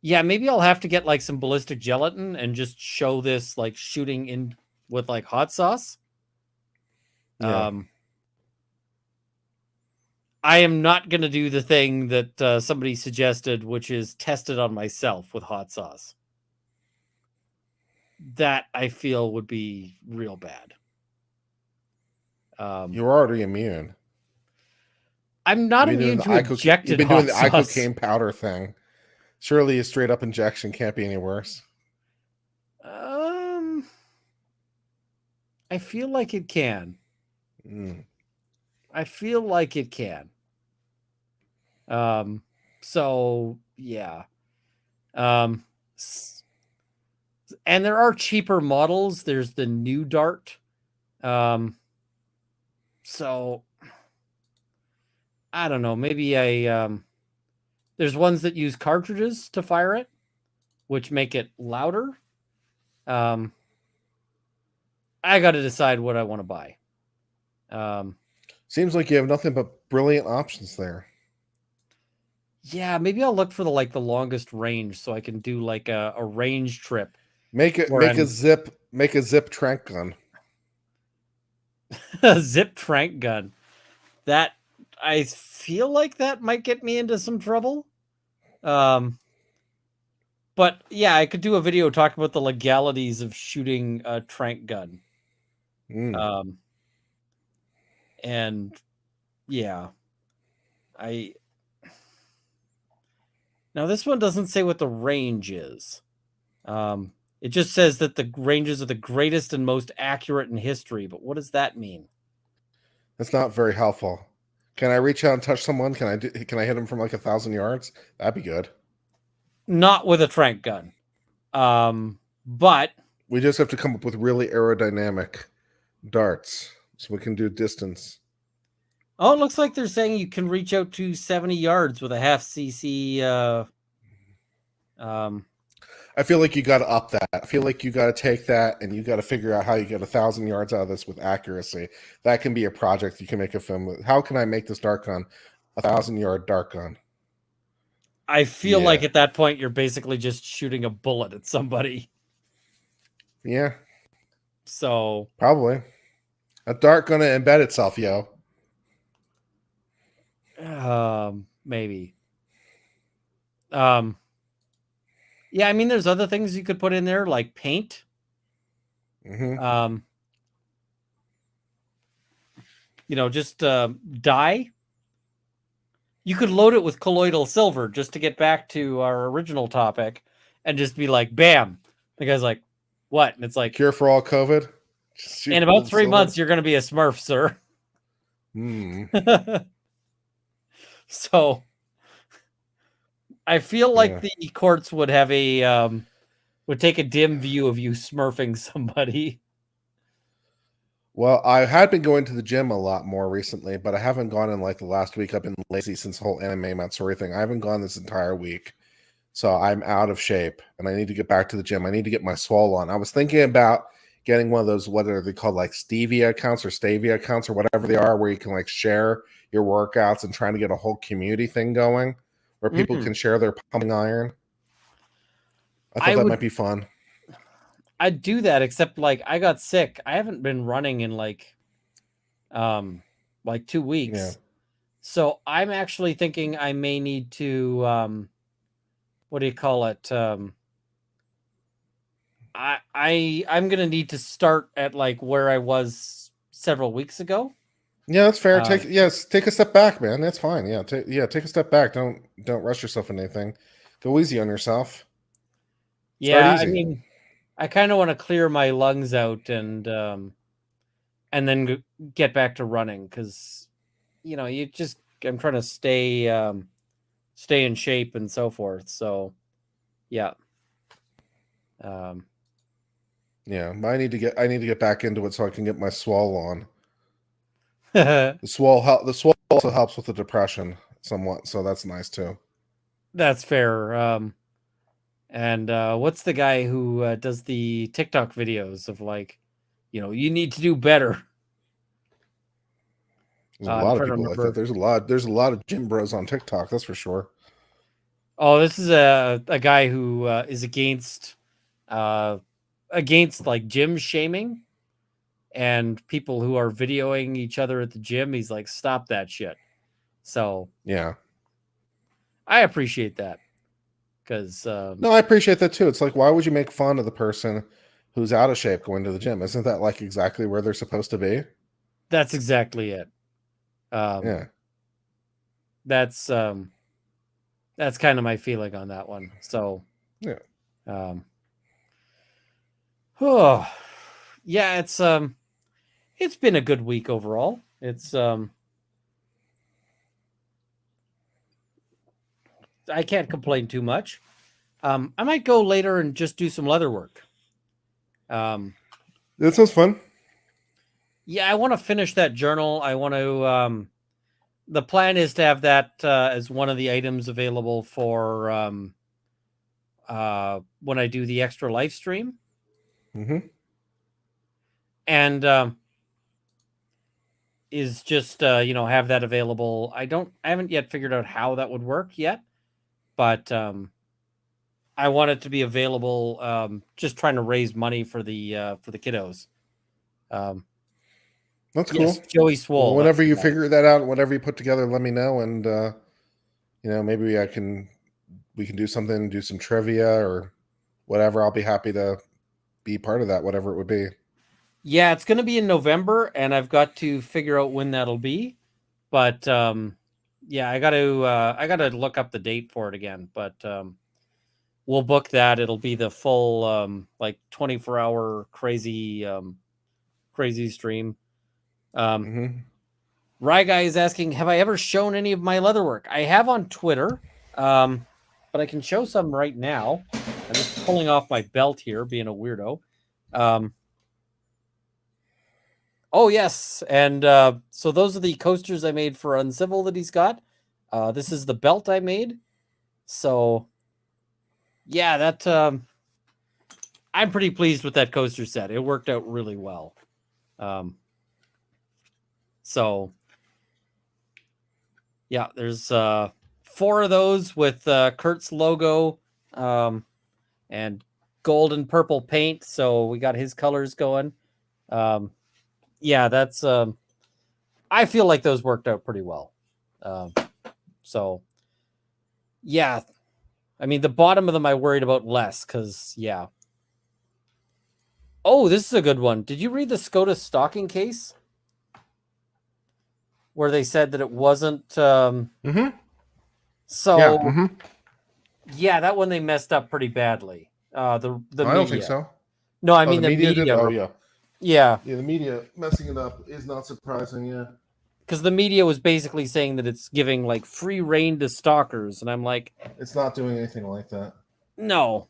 S1: Yeah, maybe I'll have to get like some ballistic gelatin and just show this like shooting in with like hot sauce. I am not going to do the thing that somebody suggested, which is test it on myself with hot sauce. That I feel would be real bad.
S2: You're already immune.
S1: I'm not immune to injected
S2: You've been
S1: hot
S2: doing the
S1: sauce.
S2: icocaine powder thing. Surely a straight up injection can't be any worse.
S1: I feel like it can. I feel like it can. So yeah. And there are cheaper models. There's the new Dart. So I don't know. Maybe there's ones that use cartridges to fire it, which make it louder. I got to decide what I want to buy.
S2: Seems like you have nothing but brilliant options there.
S1: Yeah, maybe I'll look for the longest range so I can do like a range trip.
S2: Make a zip trank gun.
S1: A zip trank gun. That I feel like that might get me into some trouble. But yeah, I could do a video talking about the legalities of shooting a trank gun. And yeah, now this one doesn't say what the range is. It just says that the ranges are the greatest and most accurate in history. But what does that mean?
S2: That's not very helpful. Can I reach out and touch someone? Can I hit them from like 1,000 yards? That'd be good.
S1: Not with a trank gun. But
S2: we just have to come up with really aerodynamic darts so we can do distance.
S1: Oh, it looks like they're saying you can reach out to 70 yards with a half cc.
S2: I feel like you got to up that. I feel like you got to take that and you got to figure out how you get 1,000 yards out of this with accuracy. That can be a project you can make a film with. How can I make this dart gun 1,000-yard dart gun?
S1: I feel like at that point you're basically just shooting a bullet at somebody.
S2: Yeah.
S1: So
S2: probably a dart gonna embed itself, yo.
S1: Maybe. Yeah, I mean, there's other things you could put in there like paint.
S2: Mm-hmm.
S1: Just dye. You could load it with colloidal silver just to get back to our original topic and just be like, bam. The guy's like, what? And it's like,
S2: cure for all COVID.
S1: In about 3 months, you're going to be a Smurf, sir. So I feel like the courts would have would take a dim view of you smurfing somebody.
S2: Well, I had been going to the gym a lot more recently, but I haven't gone in like the last week. I've been lazy since the whole anime Matsuri thing. I haven't gone this entire week. So I'm out of shape and I need to get back to the gym. I need to get my swole on. I was thinking about getting one of those, what are they called, like Stevia accounts or Stavia accounts or whatever they are, where you can like share your workouts and trying to get a whole community thing going where people can share their pumping iron. I thought that might be fun.
S1: I'd do that, except like I got sick. I haven't been running in like 2 weeks.
S2: Yeah.
S1: So I'm actually thinking I may need to what do you call it? I'm gonna need to start at like where I was several weeks ago.
S2: Yeah, that's fair. Take a step back, man. That's fine. Yeah, take a step back. Don't rush yourself into anything. Go easy on yourself.
S1: Yeah, I mean, I kind of want to clear my lungs out and then get back to running because I'm trying to stay in shape and so forth. So yeah.
S2: Yeah, I need to get back into it so I can get my swole on. The swole also helps with the depression somewhat, so that's nice too.
S1: That's fair. And what's the guy who does the TikTok videos of like, you need to do better?
S2: There's a lot of people like that. There's a lot of gym bros on TikTok, that's for sure.
S1: Oh, this is a guy who is against like gym shaming and people who are videoing each other at the gym. He's like, stop that shit. So
S2: yeah,
S1: I appreciate that because
S2: no, I appreciate that too. It's like, why would you make fun of the person who's out of shape going to the gym? Isn't that like exactly where they're supposed to be?
S1: That's exactly it.
S2: Yeah,
S1: that's kind of my feeling on that one. So
S2: yeah.
S1: Oh, yeah, it's been a good week overall. It's I can't complain too much. I might go later and just do some leather work.
S2: That sounds fun.
S1: Yeah, I want to finish that journal. I want to the plan is to have that as one of the items available for when I do the extra live stream.
S2: Mm-hmm.
S1: And is just have that available. I haven't yet figured out how that would work yet, but I want it to be available. Just trying to raise money for the kiddos.
S2: That's cool.
S1: Yes, Joey Swole.
S2: Well, whenever you figure that out, whatever you put together, let me know, and maybe we can do something, do some trivia or whatever. I'll be happy to be part of that, whatever it would be.
S1: Yeah, it's going to be in November, and I've got to figure out when that'll be. But yeah, I got to look up the date for it again. But we'll book that. It'll be the full like 24-hour crazy stream. Rye Guy is asking, have I ever shown any of my leatherwork? I have on Twitter, but I can show some right now. I'm just pulling off my belt here, being a weirdo. Oh, yes. And so those are the coasters I made for Uncivil that he's got. This is the belt I made. So, yeah, that I'm pretty pleased with that coaster set. It worked out really well. So yeah, there's 4 of those with Kurt's logo and gold and purple paint. So we got his colors going. Yeah, that's I feel like those worked out pretty well. So yeah, I mean the bottom of them I worried about less because yeah. Oh, this is a good one. Did you read the SCOTUS stalking case? Where they said that it wasn't so yeah, that one they messed up pretty badly. The media.
S2: I don't think so.
S1: No, I mean the media
S2: did. Oh yeah.
S1: Yeah.
S2: Yeah, the media messing it up is not surprising, yeah.
S1: Because the media was basically saying that it's giving like free reign to stalkers, and I'm like,
S2: it's not doing anything like that.
S1: No.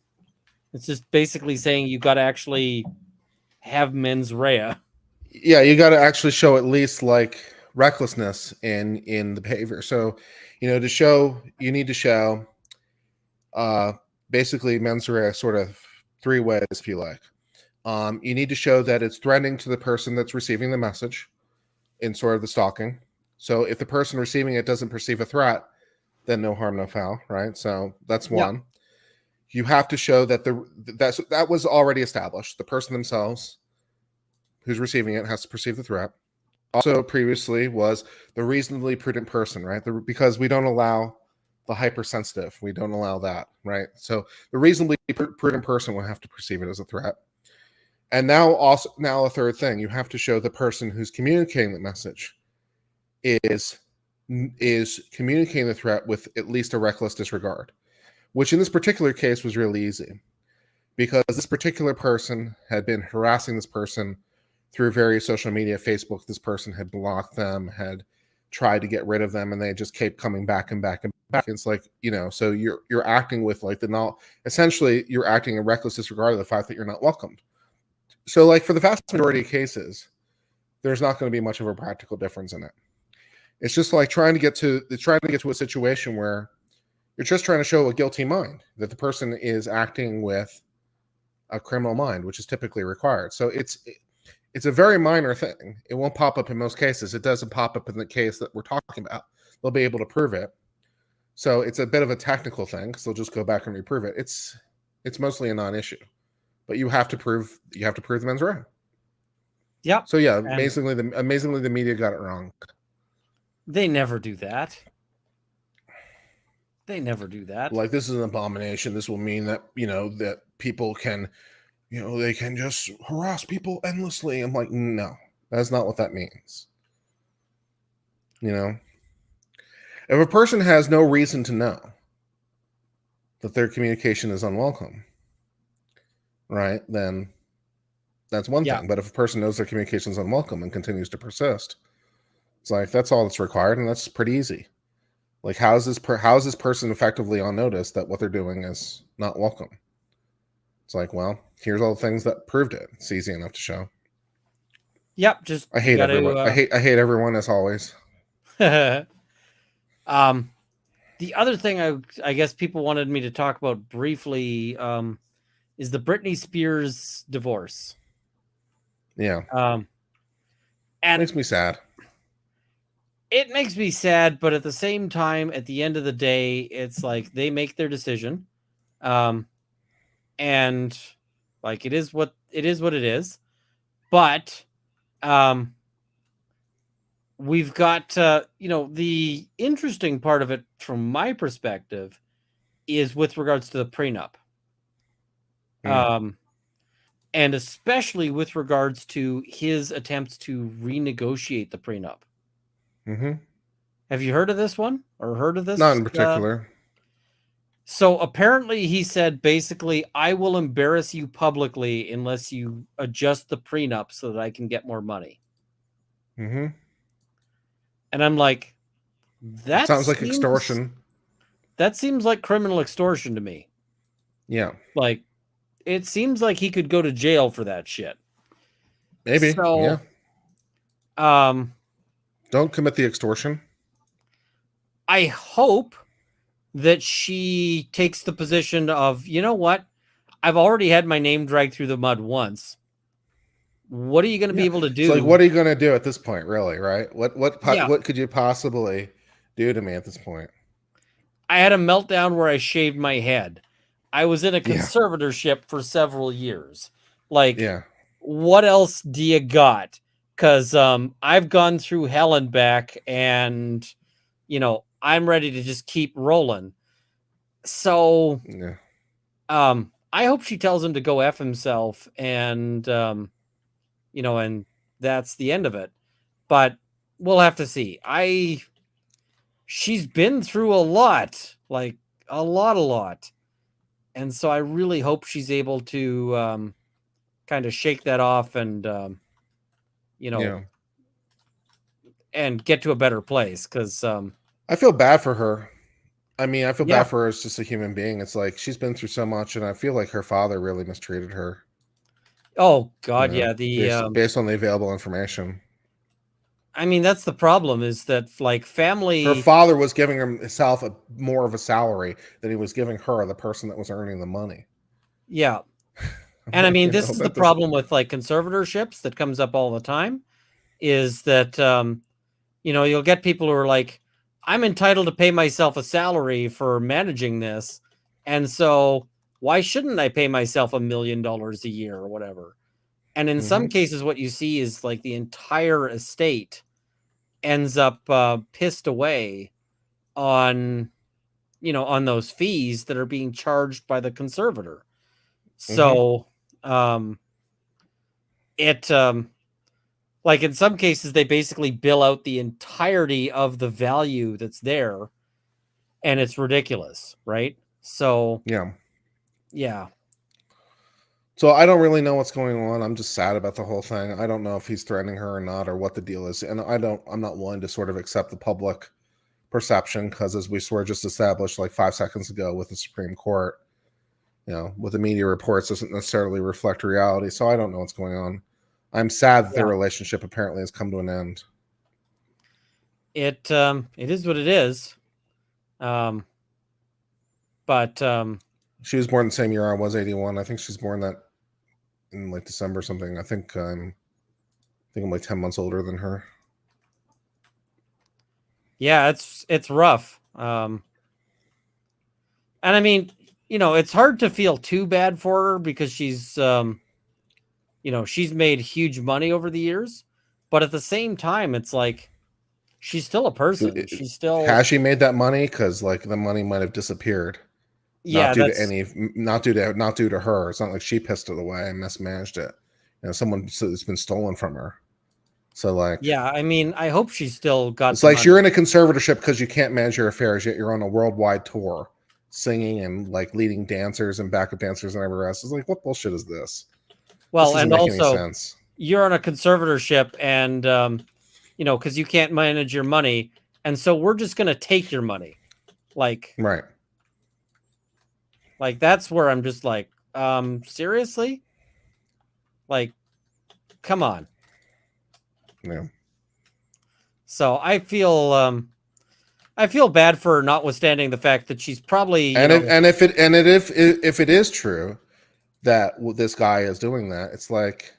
S1: It's just basically saying you got to actually have mens rea.
S2: Yeah, you got to actually show at least like recklessness in the behavior. So, you know, you need to show basically mens rea sort of 3 ways, if you like. You need to show that it's threatening to the person that's receiving the message in sort of the stalking. So if the person receiving it doesn't perceive a threat, then no harm, no foul, right? So that's one. Yep. You have to show that that was already established. The person themselves who's receiving it has to perceive the threat. Also previously was the reasonably prudent person, right? Because we don't allow the hypersensitive. We don't allow that, right? So the reasonably prudent person will have to perceive it as a threat. And now a third thing, you have to show the person who's communicating the message is communicating the threat with at least a reckless disregard, which in this particular case was really easy because this particular person had been harassing this person through various social media. Facebook, this person had blocked them, had tried to get rid of them, and they just kept coming back and back and back. It's like, you know, so you're acting with like essentially you're acting in reckless disregard of the fact that you're not welcomed. So like for the vast majority of cases, there's not going to be much of a practical difference in it. It's just like trying to get to a situation where you're just trying to show a guilty mind, that the person is acting with a criminal mind, which is typically required. So it's a very minor thing. It won't pop up in most cases. It doesn't pop up in the case that we're talking about. They'll be able to prove it. So it's a bit of a technical thing because they'll just go back and reprove it. It's mostly a non-issue. But you have to prove the mens rea.
S1: Yep.
S2: So yeah, amazingly the media got it wrong.
S1: They never do that. They never do that.
S2: Like, this is an abomination. This will mean that, you know, that people can, you know, they can just harass people endlessly. I'm like, no, that's not what that means. You know, if a person has no reason to know that their communication is unwelcome, right, then that's one thing. But if a person knows their communication is unwelcome and continues to persist, it's like, that's all that's required, and that's pretty easy. Like, how is this person effectively on notice that what they're doing is not welcome? It's like, well, here's all the things that proved it. It's easy enough to show.
S1: Yep. Just
S2: I hate everyone. I hate everyone as always.
S1: The other thing I guess people wanted me to talk about briefly is the Britney Spears divorce.
S2: Yeah.
S1: And
S2: it makes me sad.
S1: It makes me sad, but at the same time, at the end of the day, it's like they make their decision. And like it is what it is. But we've got you know, the interesting part of it from my perspective is with regards to the prenup. And especially with regards to his attempts to renegotiate the prenup.
S2: Mm-hmm.
S1: Have you heard of this one or heard of this?
S2: Not in particular.
S1: So apparently he said, basically, I will embarrass you publicly unless you adjust the prenup so that I can get more money.
S2: Mm-hmm.
S1: And I'm like, that
S2: sounds like extortion.
S1: That seems like criminal extortion to me.
S2: Yeah.
S1: Like, it seems like he could go to jail for that shit.
S2: Maybe.
S1: So,
S2: yeah. Don't commit the extortion.
S1: I hope that she takes the position of, you know what? I've already had my name dragged through the mud once. What are you going to be able to do?
S2: So like, what are you going to do at this point, really? Right? What could you possibly do to me at this point?
S1: I had a meltdown where I shaved my head. I was in a
S2: Yeah.
S1: conservatorship for several years. Like,
S2: Yeah.
S1: what else do you got? Because I've gone through hell and back, and I'm ready to just keep rolling. So,
S2: Yeah.
S1: I hope she tells him to go F himself, and and that's the end of it. But we'll have to see. She's been through a lot, like a lot. And so I really hope she's able to kind of shake that off and, and get to a better place. Because
S2: I feel bad for her. I mean, I feel
S1: yeah.
S2: bad for her as just a human being. It's like she's been through so much, and I feel like her father really mistreated her.
S1: Oh God, yeah.
S2: Based on the available information.
S1: I mean, that's the problem, is that like family.
S2: Her father was giving himself more of a salary than he was giving her, the person that was earning the money.
S1: Yeah. And I mean, this is the problem with like conservatorships that comes up all the time, is that, you'll get people who are like, I'm entitled to pay myself a salary for managing this. And so why shouldn't I pay myself $1 million a year or whatever? And in some cases, what you see is like the entire estate ends up pissed away on, on those fees that are being charged by the conservator. So, like in some cases, they basically bill out the entirety of the value that's there, and it's ridiculous, right? So, yeah.
S2: So I don't really know what's going on. I'm just sad about the whole thing. I don't know if he's threatening her or not, or what the deal is. And I'm not willing to sort of accept the public perception, because as we sort of just established like 5 seconds ago with the Supreme Court, with the media reports doesn't necessarily reflect reality. So I don't know what's going on. I'm sad that their relationship apparently has come to an end.
S1: It is what it is. But
S2: she was born the same year I was, 81. I think she's born that in like December or something. I think I'm like 10 months older than her.
S1: Yeah, it's rough. And I mean, it's hard to feel too bad for her, because she's she's made huge money over the years, but at the same time, it's like she's still a person. She's still.
S2: Has she made that money? Because like the money might have disappeared.
S1: Yeah,
S2: not due to her. It's not like she pissed it away and mismanaged it. Someone it's been stolen from her. So like,
S1: yeah, I mean, I hope she's still got.
S2: It's like you're in a conservatorship because you can't manage your affairs, yet you're on a worldwide tour, singing and like leading dancers and backup dancers and everywhere else. It's like, what bullshit is this?
S1: Well, and also, you're on a conservatorship, and because you can't manage your money, and so we're just gonna take your money, like
S2: right.
S1: Like that's where I'm just like, seriously? Like, come on.
S2: Yeah.
S1: So I feel bad for her, notwithstanding the fact that she's probably
S2: if it is true that this guy is doing that, it's like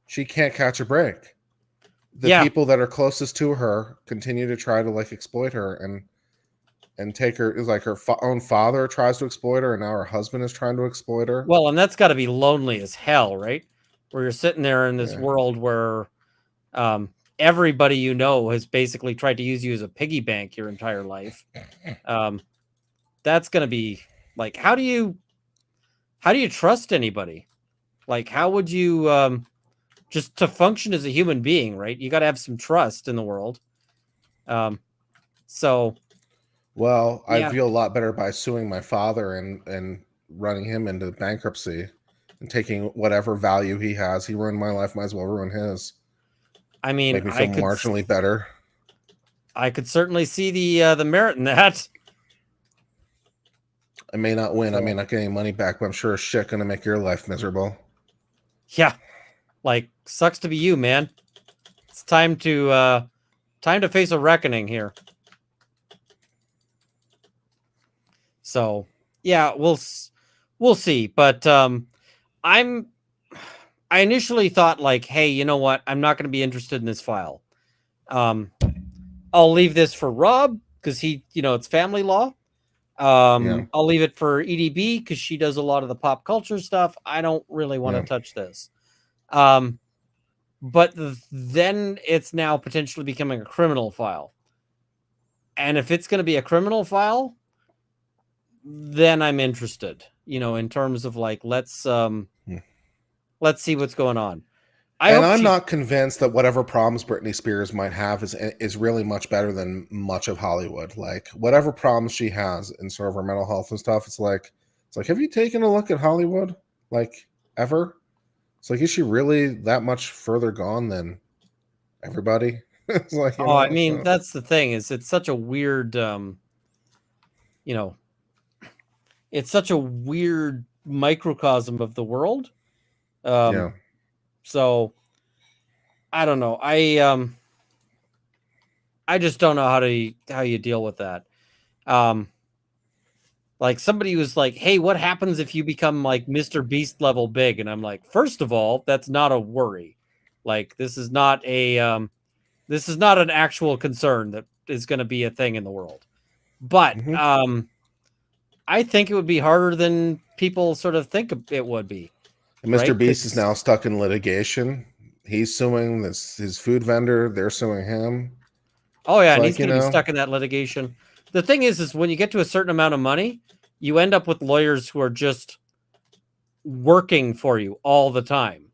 S2: she can't catch a break. The people that are closest to her continue to try to like exploit her and take her. Is like her own father tries to exploit her, and now her husband is trying to exploit her.
S1: Well, and that's got to be lonely as hell, right? Where you're sitting there in this world where everybody has basically tried to use you as a piggy bank your entire life. That's going to be like, how do you trust anybody? Like, how would you just to function as a human being, right? You got to have some trust in the world. So.
S2: Well, I feel a lot better by suing my father and running him into bankruptcy and taking whatever value he has. He ruined my life, might as well ruin his.
S1: I mean,
S2: make me feel marginally better.
S1: I could certainly see the merit in that.
S2: I may not win. I may not get any money back, but I'm sure as shit going to make your life miserable.
S1: Yeah. Like, sucks to be you, man. It's time to face a reckoning here. So, yeah, we'll we'll see. But I initially thought like, hey, you know what? I'm not going to be interested in this file. I'll leave this for Rob because he, it's family law.
S2: Yeah,
S1: I'll leave it for EDB because she does a lot of the pop culture stuff. I don't really want to
S2: yeah.
S1: touch this. But then it's now potentially becoming a criminal file. And if it's going to be a criminal file, then I'm interested, in terms of like, let's see what's going on.
S2: And I'm not convinced that whatever problems Britney Spears might have is really much better than much of Hollywood. Like whatever problems she has in sort of her mental health and stuff, it's like, have you taken a look at Hollywood? Like ever? It's like, is she really that much further gone than everybody? It's like,
S1: I mean, that's the thing is it's such a weird, it's such a weird microcosm of the world.
S2: Yeah.
S1: So I don't know. I just don't know how you deal with that. Like somebody was like, "Hey, what happens if you become like Mr. Beast level big?" And I'm like, first of all, that's not a worry. Like this is not an actual concern that is going to be a thing in the world. But I think it would be harder than people sort of think it would be.
S2: And Mr.
S1: Right?
S2: Beast is now stuck in litigation. He's suing his food vendor. They're suing him.
S1: Oh yeah, and he's going to be stuck in that litigation. The thing is when you get to a certain amount of money, you end up with lawyers who are just working for you all the time.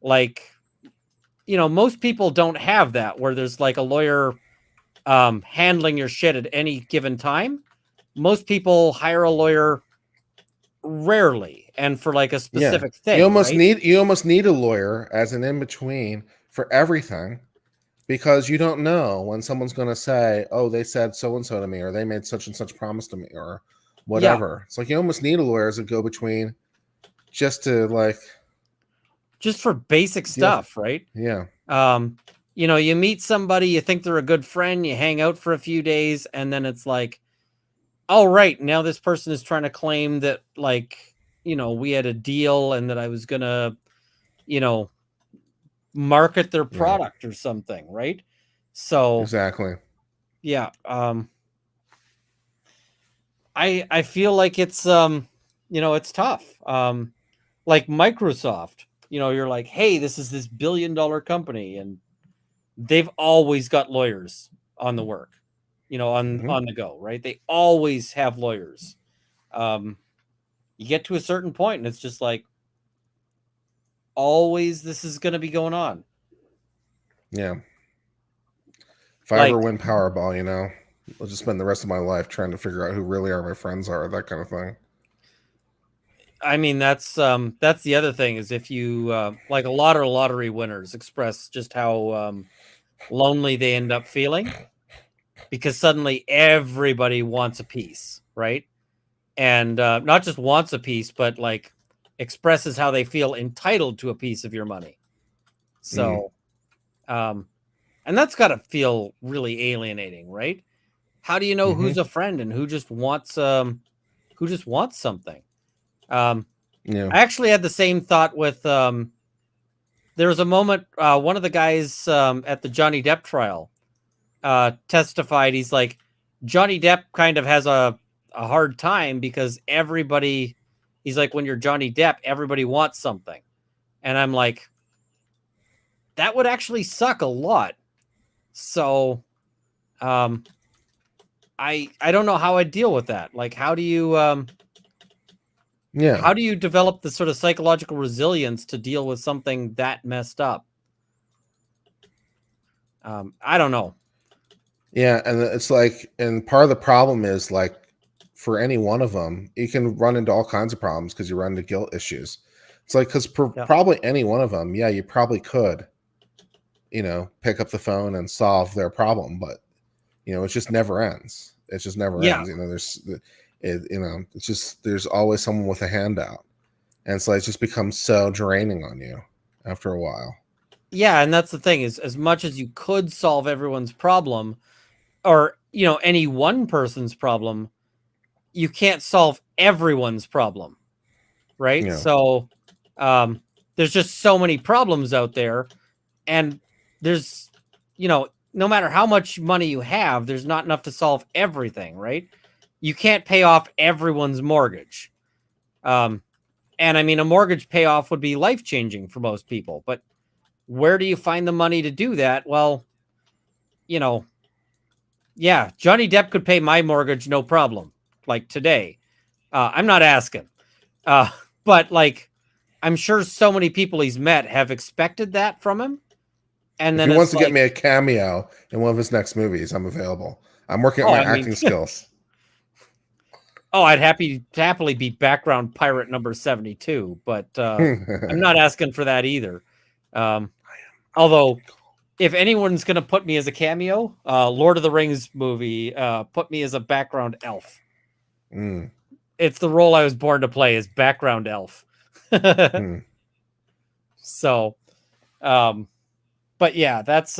S1: Like, most people don't have that where there's like a lawyer handling your shit at any given time. Most people hire a lawyer rarely and for like a specific thing.
S2: You almost need a lawyer as an in-between for everything. Because you don't know when someone's going to say, oh, they said so-and-so to me, or they made such and such promise to me, or whatever. Yeah. It's like you almost need a lawyer as a go-between just
S1: for basic stuff, right?
S2: Yeah.
S1: You meet somebody, you think they're a good friend, you hang out for a few days, and then it's like, oh, right, now this person is trying to claim that, like, we had a deal and that I was going to, market their product or something, right? So
S2: exactly.
S1: Yeah. I feel like it's it's tough. Like Microsoft, you're like, hey, this is this $1 billion company, and they've always got lawyers on the work, on the go, right? They always have lawyers. You get to a certain point and it's just like, always this is going to be going on.
S2: Yeah. If I ever win Powerball, I'll just spend the rest of my life trying to figure out who really are my friends are, that kind of thing.
S1: I mean, that's the other thing is if you like a lot of lottery winners express just how lonely they end up feeling because suddenly everybody wants a piece, right? And not just wants a piece, but like expresses how they feel entitled to a piece of your money. So, and that's got to feel really alienating, right? How do you know who's a friend and who just wants something? I actually had the same thought with there was a moment one of the guys at the Johnny Depp trial testified. He's like, Johnny Depp kind of has a hard time because he's like, when you're Johnny Depp, everybody wants something. And I'm like, that would actually suck a lot. So I don't know how I deal with that. Like, how do you how do you develop the sort of psychological resilience to deal with something that messed up? I don't know.
S2: Yeah, and it's like, and part of the problem is like, for any one of them, you can run into all kinds of problems because you run into guilt issues. It's like, because probably any one of them, you probably could, pick up the phone and solve their problem, but it just never ends. It just never ends. It's just, there's always someone with a handout, and it's like, it just becomes so draining on you after a while.
S1: Yeah, and that's the thing is, as much as you could solve everyone's problem, or any one person's problem, you can't solve everyone's problem. right?
S2: Yeah.
S1: So there's just so many problems out there, and there's, no matter how much money you have, there's not enough to solve everything, right? You can't pay off everyone's mortgage. And I mean, a mortgage payoff would be life changing for most people, but where do you find the money to do that? Well, yeah, Johnny Depp could pay my mortgage no problem, like today. I'm not asking, uh, but like, I'm sure so many people he's met have expected that from him, and
S2: If he
S1: then
S2: wants
S1: it's
S2: to get
S1: like,
S2: me a cameo in one of his next movies, I'm available. I'm working on
S1: oh,
S2: my
S1: I mean,
S2: acting skills.
S1: oh, I'd happily be background pirate number 72, but I'm not asking for that either. Although, if anyone's going to put me as a cameo, Lord of the Rings movie, put me as a background elf.
S2: Mm.
S1: It's the role I was born to play, is background elf. So, but yeah, that's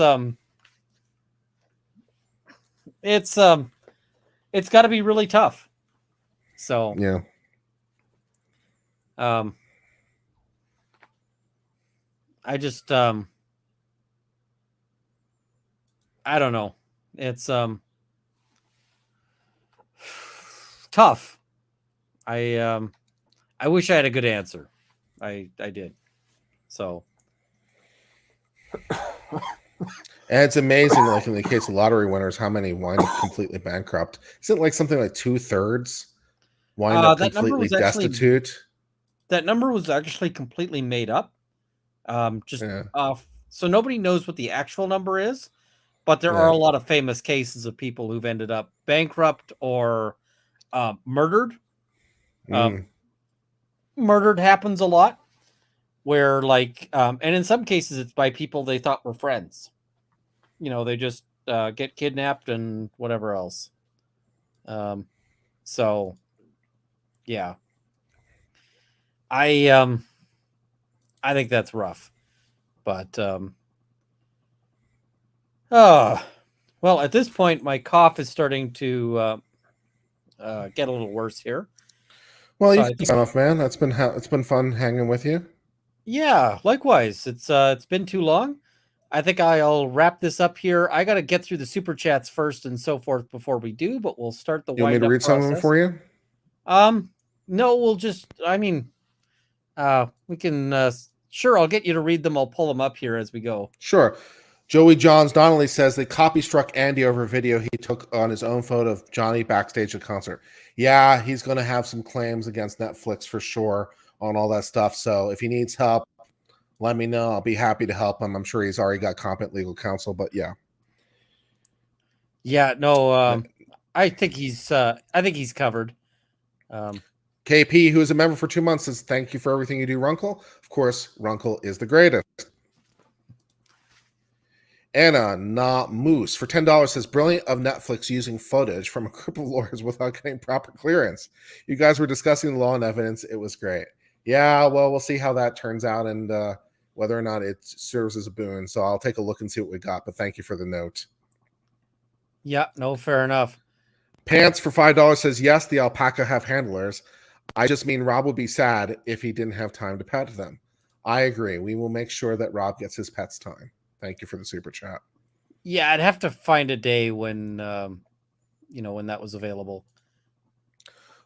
S1: it's got to be really tough. So,
S2: Yeah.
S1: I just I don't know. It's tough. I wish I had a good answer. I did. So,
S2: And it's amazing, like in the case of lottery winners, how many wind up completely bankrupt. Isn't it like something like 2/3 wind up
S1: that number
S2: completely
S1: was actually
S2: destitute?
S1: completely made up. Just
S2: Yeah.
S1: so nobody knows what the actual number is, but there are
S2: Yeah.
S1: a lot of famous cases of people who've ended up bankrupt or murdered.
S2: Mm.
S1: Murdered happens a lot, where like, and in some cases it's by people they thought were friends. They just get kidnapped and whatever else. So yeah, I think that's rough, but well, at this point my cough is starting to get a little worse here.
S2: Well,
S1: So
S2: you
S1: I
S2: can
S1: think,
S2: sign off, man. It's been fun hanging with you.
S1: yeah, likewise. It's been too long. I think I'll wrap this up here. I got to get through the super chats first and so forth before we do, but we'll start the
S2: You want me
S1: wind
S2: to
S1: up
S2: read some of them
S1: process.
S2: for you?
S1: No, we'll just, I mean, we can, sure, I'll get you to read them. I'll pull them up here as we go.
S2: Sure. Joey Johns Donnelly says they copy struck Andy over a video he took on his own photo of Johnny backstage at concert. Yeah, he's going to have some claims against Netflix for sure on all that stuff. So if he needs help, let me know. I'll be happy to help him. I'm sure he's already got competent legal counsel, but yeah.
S1: Yeah, no, I think he's covered.
S2: KP, who is a member for 2 months, says thank you for everything you do, Runkle. Of course, Runkle is the greatest. Anna Na Moose for $10 says brilliant of Netflix using footage from a group of lawyers without getting proper clearance. You guys were discussing the law and evidence. It was great. Yeah, well, we'll see how that turns out and whether or not it serves as a boon. So I'll take a look and see what we got. But thank you for the note.
S1: Yeah, no, fair enough.
S2: Pants for $5 says yes, the Alpaca have handlers. I just mean Rob would be sad if he didn't have time to pet them. I agree. We will make sure that Rob gets his pets time. Thank you for the super chat.
S1: Yeah, I'd have to find a day when, when that was available.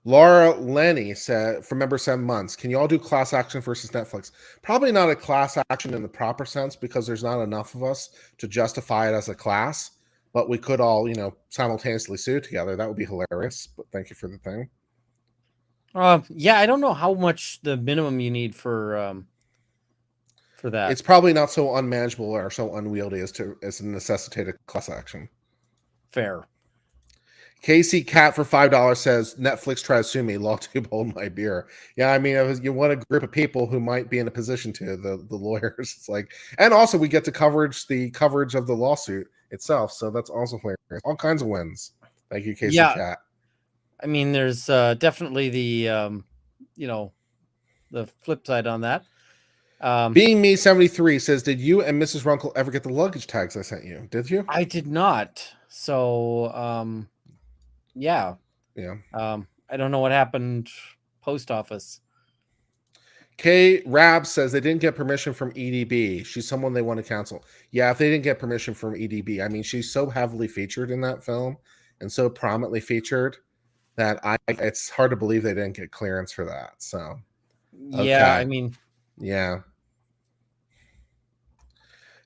S2: Laura Lenny said, for member 7 months, can you all do class action versus Netflix? Probably not a class action in the proper sense because there's not enough of us to justify it as a class, but we could all, simultaneously sue together. That would be hilarious, but thank you for the thing.
S1: Yeah, I don't know how much the minimum you need for that.
S2: It's probably not so unmanageable or so unwieldy as to necessitate a class action.
S1: Fair.
S2: Casey Cat for $5 says Netflix try to sue me. Lawtube hold my beer. Yeah, I mean, you want a group of people who might be in a position to the lawyers. It's like, and also we get to the coverage of the lawsuit itself. So that's also hilarious. All kinds of wins. Thank you, Casey Cat.
S1: I mean, there's definitely the the flip side on that.
S2: Being Me 73 says, did you and Mrs. Runkle ever get the luggage tags I sent you? Did you?
S1: I did not. So yeah.
S2: Yeah.
S1: I don't know what happened post office.
S2: Kay Rab says they didn't get permission from EDB. She's someone they want to cancel. Yeah, if they didn't get permission from EDB, I mean, she's so heavily featured in that film and so prominently featured that it's hard to believe they didn't get clearance for that. So,
S1: Yeah,
S2: okay.
S1: I mean,
S2: Yeah.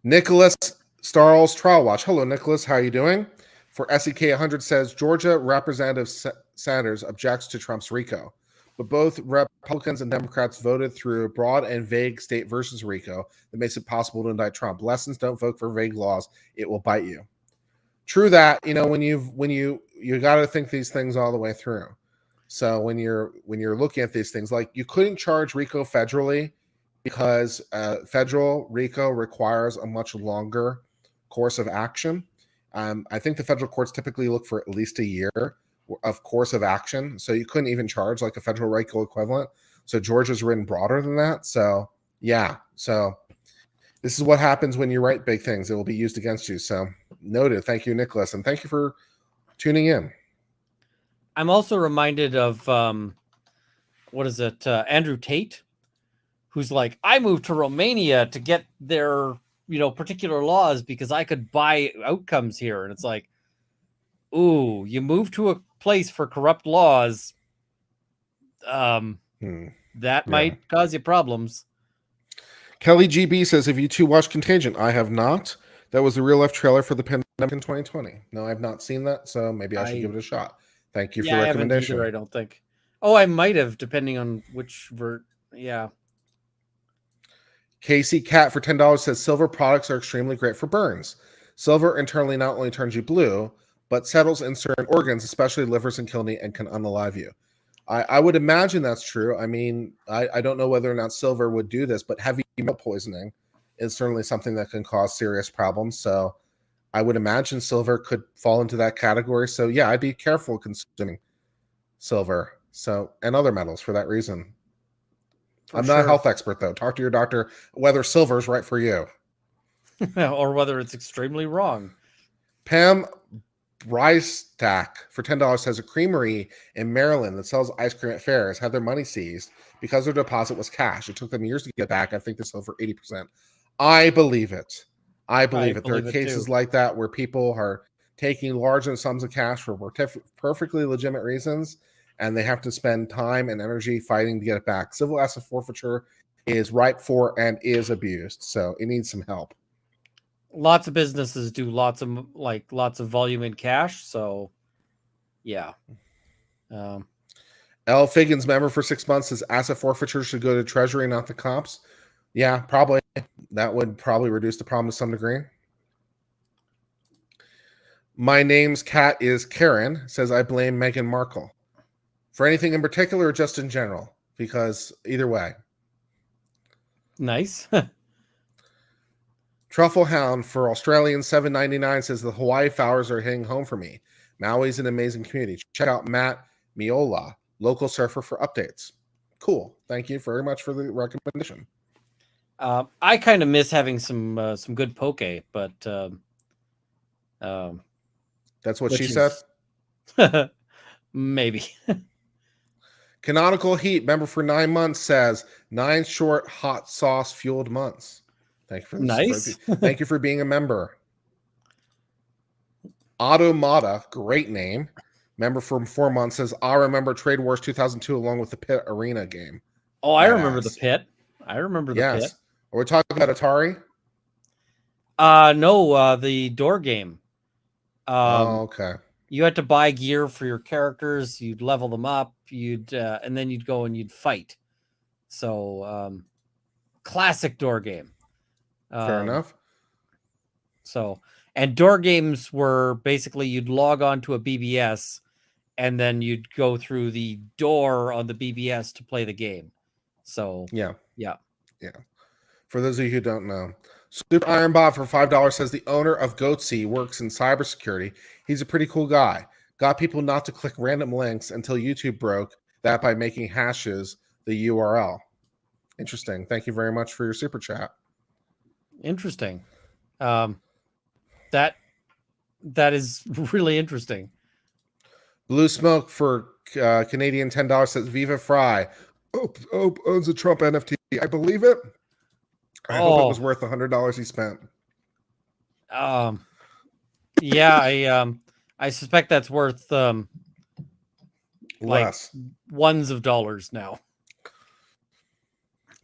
S2: Nicholas Starles Trial Watch. Hello, Nicholas. How are you doing? For SEK 100 says Georgia Representative Sanders objects to Trump's RICO, but both Republicans and Democrats voted through a broad and vague state versus RICO that makes it possible to indict Trump. Lessons: don't vote for vague laws; it will bite you. True that. You know, when you got to think these things all the way through. So when you're looking at these things, like you couldn't charge RICO federally because federal RICO requires a much longer course of action. I think the federal courts typically look for at least a year of course of action. So you couldn't even charge like a federal RICO equivalent. So Georgia's written broader than that. So yeah. So this is what happens when you write big things. It will be used against you. So noted. Thank you, Nicholas. And thank you for tuning in.
S1: I'm also reminded of, what is it? Andrew Tate, who's like, I moved to Romania to get their, particular laws because I could buy outcomes here. And it's like, ooh, you move to a place for corrupt laws. That might cause you problems.
S2: Kelly GB says, have you two watched Contagion? I have not. That was the real life trailer for the pandemic in 2020. No, I've not seen that, so maybe I should give it a shot. Thank you for the recommendation.
S1: I don't think. Oh, I might have, depending on which yeah.
S2: Casey Cat for $10 says silver products are extremely great for burns. Silver internally not only turns you blue, but settles in certain organs, especially livers and kidney, and can unalive you. I would imagine that's true. I mean, I don't know whether or not silver would do this, but heavy metal poisoning is certainly something that can cause serious problems. So I would imagine silver could fall into that category. So yeah, I'd be careful consuming silver. So, and other metals for that reason. I'm not a health expert though. Talk to your doctor whether silver is right for you.
S1: Or whether it's extremely wrong.
S2: Pam Brystack for $10 says a creamery in Maryland that sells ice cream at fairs had their money seized because their deposit was cash. It took them years to get back. I think they sold for 80%. I believe it. I believe it. There are cases like that where people are taking large sums of cash for perfectly legitimate reasons, and they have to spend time and energy fighting to get it back. Civil asset forfeiture is ripe for and is abused, so it needs some help.
S1: Lots of businesses do lots of volume in cash, so yeah.
S2: L Figgins, member for 6 months, says asset forfeiture should go to Treasury, not the cops. Yeah, probably. That would probably reduce the problem to some degree. My name's cat is Karen, says I blame Meghan Markle. For anything in particular or just in general? Because either way.
S1: Nice.
S2: Truffle Hound for Australian $7.99 says the Hawaii Fowlers are hitting home for me. Maui's an amazing community. Check out Matt Miola, local surfer, for updates. Cool. Thank you very much for the recommendation.
S1: I kind of miss having some good poke, but
S2: that's what she said.
S1: Maybe.
S2: Canonical Heat, member for 9 months, says 9 short hot sauce fueled months. Thank you for this.
S1: Nice.
S2: Thank you for being a member. Automata, great name. Member for 4 months, says I remember Trade Wars 2002 along with the Pit Arena game.
S1: Oh, I remember the Pit. I remember the Pit.
S2: Are we talking about Atari?
S1: No, the door game.
S2: Okay.
S1: You had to buy gear for your characters. You'd level them up. And then you'd go and you'd fight. So, classic door game.
S2: Fair enough.
S1: So, and door games were basically you'd log on to a BBS, and then you'd go through the door on the BBS to play the game. So
S2: yeah.
S1: Yeah.
S2: For those of you who don't know, Super Iron Bob for $5 says the owner of Goatsy works in cybersecurity. He's a pretty cool guy. Got people not to click random links until YouTube broke that by making hashes the URL. Interesting. Thank you very much for your super chat.
S1: Interesting. That is really interesting.
S2: Blue Smoke for Canadian $10 says Viva Fry. owns a Trump NFT. I believe it. I hope it was worth the $100 he spent.
S1: Yeah, I suspect that's worth
S2: less.
S1: Like ones of dollars now.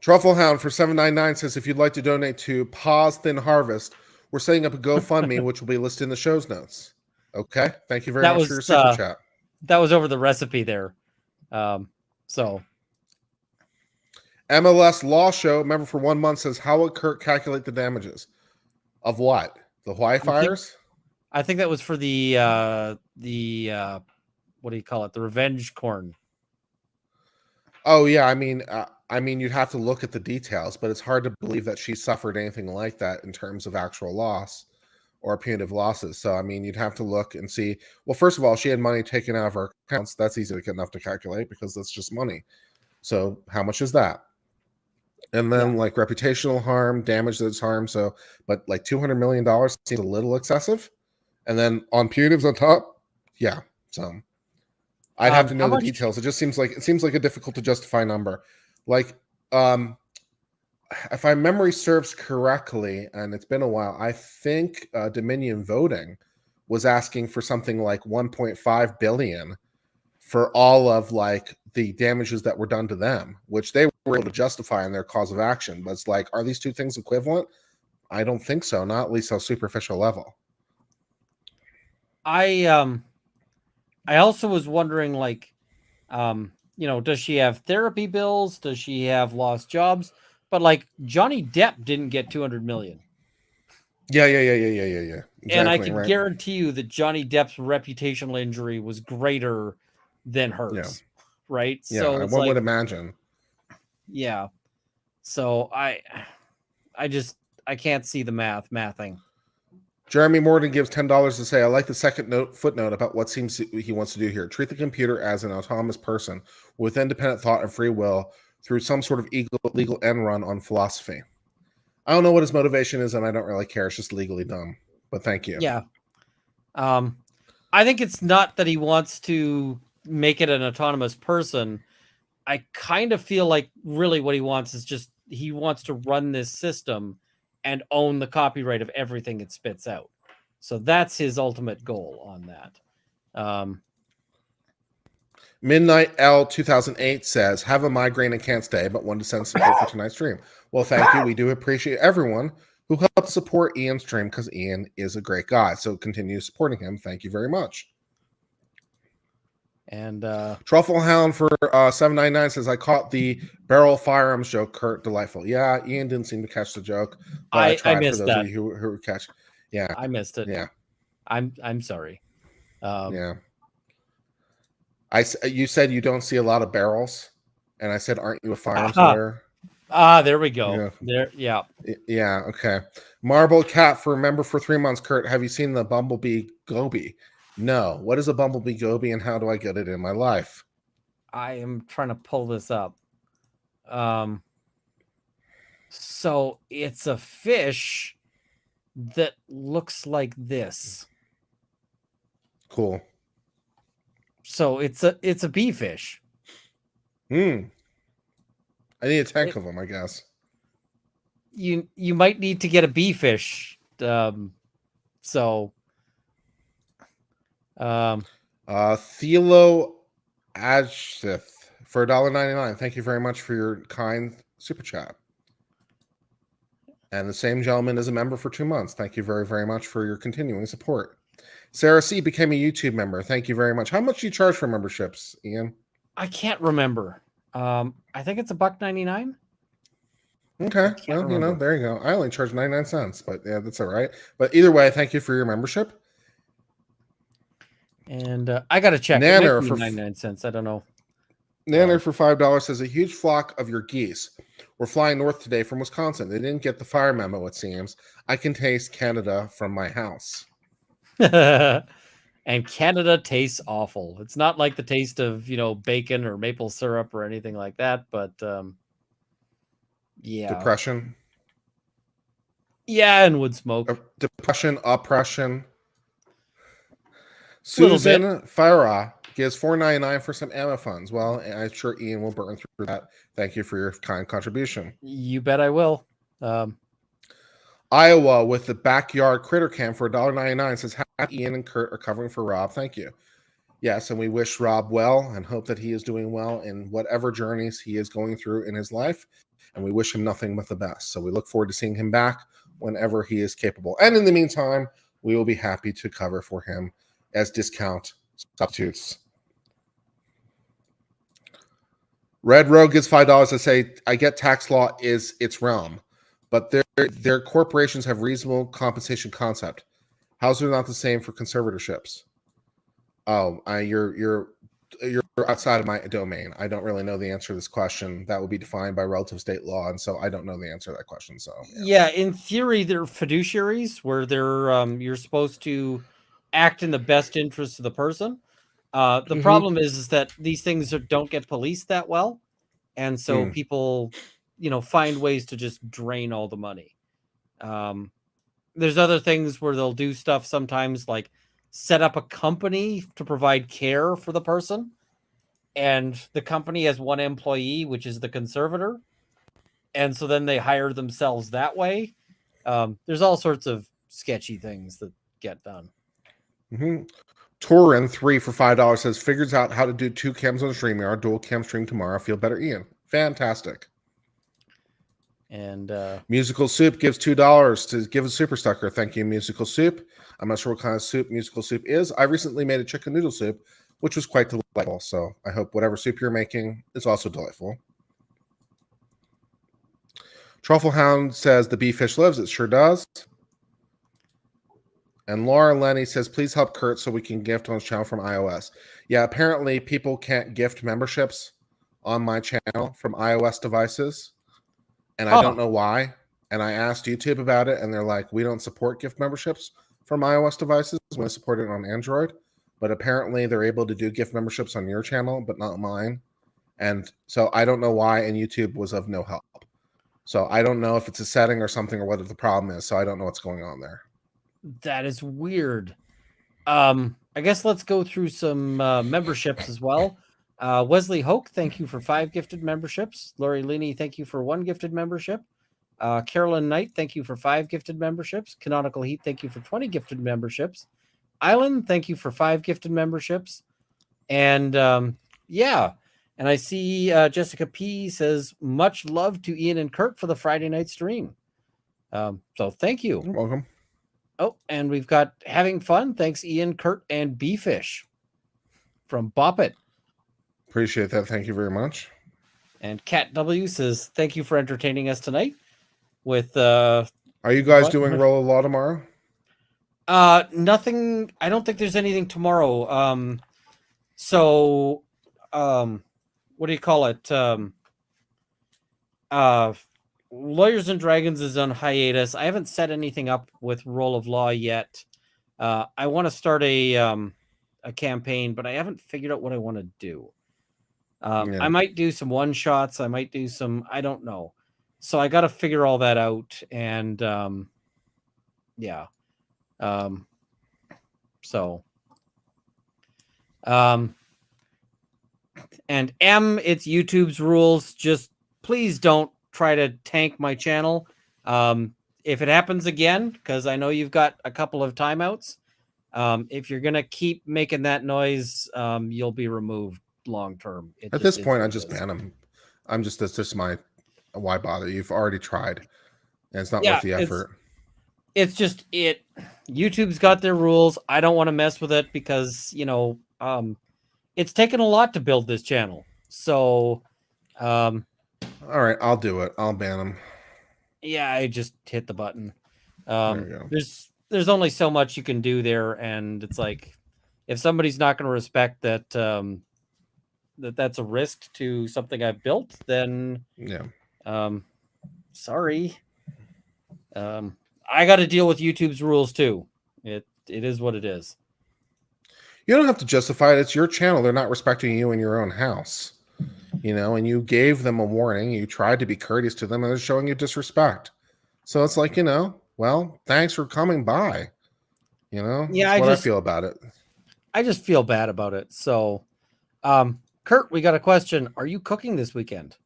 S2: Trufflehound for $7.99 says, if you'd like to donate to Pause Thin Harvest, we're setting up a GoFundMe, which will be listed in the show's notes. Okay, thank you very much for your super chat.
S1: That was over the recipe there. So
S2: MLS Law Show, member for 1 month, says, how would Kurt calculate the damages? Of what? The Hawaii fires?
S1: I think that was for the what do you call it? The revenge corn.
S2: Oh yeah, I mean, you'd have to look at the details, but it's hard to believe that she suffered anything like that in terms of actual loss or punitive losses. So, I mean, you'd have to look and see. Well, first of all, she had money taken out of her accounts. That's easy enough to calculate because that's just money. So, how much is that? And then, like, reputational harm, damage that's harm. So, but like $200 million seems a little excessive. And then on punitives on top, yeah. So, I'd have to know the details. It just seems like a difficult to justify number. Like, if my memory serves correctly, and it's been a while, I think Dominion Voting was asking for something like 1.5 billion for all of like the damages that were done to them, which they were able to justify in their cause of action. But it's like, are these two things equivalent? I don't think so. Not at least on a superficial level.
S1: I also was wondering, like, does she have therapy bills? Does she have lost jobs? But like Johnny Depp didn't get 200 million.
S2: Yeah. Exactly,
S1: and I can guarantee you that Johnny Depp's reputational injury was greater than hers. Right?
S2: Yeah,
S1: so
S2: one would imagine.
S1: Yeah. So I can't see the mathing.
S2: Jeremy Morton gives $10 to say, I like the second footnote about what seems he wants to do here. Treat the computer as an autonomous person with independent thought and free will through some sort of legal end run on philosophy. I don't know what his motivation is, and I don't really care. It's just legally dumb. But thank you.
S1: Yeah. I think it's not that he wants to make it an autonomous person. I kind of feel like really what he wants is just he wants to run this system and own the copyright of everything it spits out. So that's his ultimate goal on that.
S2: Midnight L 2008 says, have a migraine and can't stay, but wanted to send support for tonight's stream. Well, thank you. We do appreciate everyone who helped support Ian's stream because Ian is a great guy. So continue supporting him. Thank you very much.
S1: And
S2: Trufflehound for $7.99 says, I caught the barrel firearms joke, Kurt. Delightful. Yeah, Ian didn't seem to catch the joke. But I tried
S1: missed
S2: for those
S1: that.
S2: of you who catch. Yeah.
S1: I missed it.
S2: Yeah.
S1: I'm sorry.
S2: Yeah. You said you don't see a lot of barrels, and I said, aren't you a firearms lawyer?
S1: There we go. Yeah.
S2: Yeah, okay. Marble Cat for member for 3 months. Kurt, have you seen the Bumblebee Goby? No. What is a Bumblebee Goby, and how do I get it in my life?
S1: I am trying to pull this up. So it's a fish that looks like this.
S2: Cool.
S1: So it's a bee fish.
S2: I need a tank of them, I guess.
S1: You might need to get a bee fish. Thelo
S2: Ajsith for $1.99. Thank you very much for your kind super chat. And the same gentleman is a member for 2 months. Thank you very, very much for your continuing support. Sarah C became a YouTube member. Thank you very much. How much do you charge for memberships, Ian?
S1: I can't remember. I think it's $1.99.
S2: Okay. Well, there you go. I only charge 99 cents, but yeah, that's all right. But either way, thank you for your membership.
S1: And I got to check.
S2: Nanner
S1: for 99 cents. I don't know.
S2: Nanner for $5 says, a huge flock of your geese were flying north today from Wisconsin. They didn't get the fire memo, it seems. I can taste Canada from my house.
S1: And Canada tastes awful. It's not like the taste of, bacon or maple syrup or anything like that, but yeah.
S2: Depression.
S1: Yeah, and wood smoke.
S2: Depression, oppression. Susan Farah gives $4.99 for some Emma funds. Well, I'm sure Ian will burn through that. Thank you for your kind contribution.
S1: You bet I will.
S2: Iowa with the backyard critter cam for $1.99 says, "Happy Ian and Kurt are covering for Rob. Thank you." Yes, and we wish Rob well and hope that he is doing well in whatever journeys he is going through in his life. And we wish him nothing but the best. So we look forward to seeing him back whenever he is capable. And in the meantime, we will be happy to cover for him as discount substitutes. Red Rogue gets $5 to say, "I get tax law is its realm, but their corporations have reasonable compensation concept. How's it not the same for conservatorships?" Oh, you're outside of my domain. I don't really know the answer to this question. That will be defined by relative state law, and so I don't know the answer to that question. So
S1: yeah, in theory, they're fiduciaries where they're you're supposed to act in the best interest of the person. The problem is that these things don't get policed that well, and so people, find ways to just drain all the money. There's other things where they'll do stuff sometimes, like set up a company to provide care for the person, and the company has one employee, which is the conservator, and so then they hire themselves that way. There's all sorts of sketchy things that get done.
S2: Torin 3 for $5 says, "Figures out how to do 2 cams on StreamYard, dual cam stream tomorrow. Feel better, Ian." Fantastic.
S1: And
S2: Musical Soup gives $2 to give a super sucker. Thank you, Musical Soup. I'm not sure what kind of soup Musical Soup is. I recently made a chicken noodle soup, which was quite delightful. So I hope whatever soup you're making is also delightful. Truffle Hound says, "The bee fish lives." It sure does. And Laura Lenny says, "Please help Kurt so we can gift on his channel from iOS." Yeah, apparently people can't gift memberships on my channel from iOS devices. And I don't know why. And I asked YouTube about it, and they're like, "We don't support gift memberships from iOS devices. We support it on Android." But apparently they're able to do gift memberships on your channel, but not mine. And so I don't know why, and YouTube was of no help. So I don't know if it's a setting or something or what the problem is. So I don't know what's going on there.
S1: That is weird. I guess let's go through some memberships as well. Wesley Hoke, thank you for 5 gifted memberships. Lori Leaney, thank you for 1 gifted membership. Carolyn Knight, thank you for 5 gifted memberships. Canonical Heat, thank you for 20 gifted memberships. Island, thank you for 5 gifted memberships. And yeah, and I see Jessica P says, "Much love to Ian and Kurt for the Friday night stream." So thank you.
S2: You're welcome.
S1: Oh, and we've got having fun. Thanks, Ian, Kurt, and Beefish from Bop It.
S2: Appreciate that. Thank you very much.
S1: And Cat W says, "Thank you for entertaining us tonight." With
S2: are you guys doing Roll of Law tomorrow?
S1: Nothing. I don't think there's anything tomorrow. So what do you call it? Lawyers and Dragons is on hiatus. I haven't set anything up with Roll of Law yet. I want to start a campaign, but I haven't figured out what I want to do. I might do some one shots. I might do some, I don't know. So I got to figure all that out. And yeah. And M, it's YouTube's rules. Just please don't try to tank my channel. If it happens again, because I know you've got a couple of timeouts, if you're gonna keep making that noise, you'll be removed long term.
S2: At this point, I just ban them. That's just my why bother? You've already tried, and it's not worth the effort.
S1: It's just YouTube's got their rules. I don't want to mess with it because it's taken a lot to build this channel. So
S2: all right, I'll do it. I'll ban them.
S1: Yeah, I just hit the button. There's only so much you can do there, and it's like if somebody's not going to respect that that's a risk to something I've built, then sorry. I got to deal with YouTube's rules too. It is what it is.
S2: You don't have to justify it. It's your channel. They're not respecting you in your own house. And you gave them a warning. You tried to be courteous to them, and they're showing you disrespect. So it's like, well, thanks for coming by. That's what I feel about it.
S1: I just feel bad about it. So Kurt, we got a question. Are you cooking this weekend?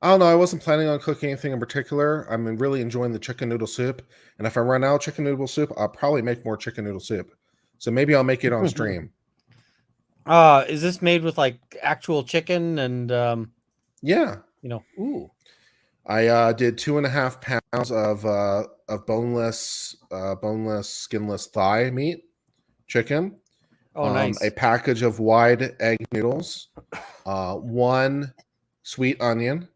S2: I don't know. I wasn't planning on cooking anything in particular. I'm really enjoying the chicken noodle soup. And if I run out of chicken noodle soup, I'll probably make more chicken noodle soup. So maybe I'll make it on stream.
S1: Is this made with like actual chicken and
S2: Yeah.
S1: Ooh.
S2: I did 2.5 pounds of boneless, skinless thigh meat chicken.
S1: Oh, nice.
S2: A package of wide egg noodles, 1 sweet onion.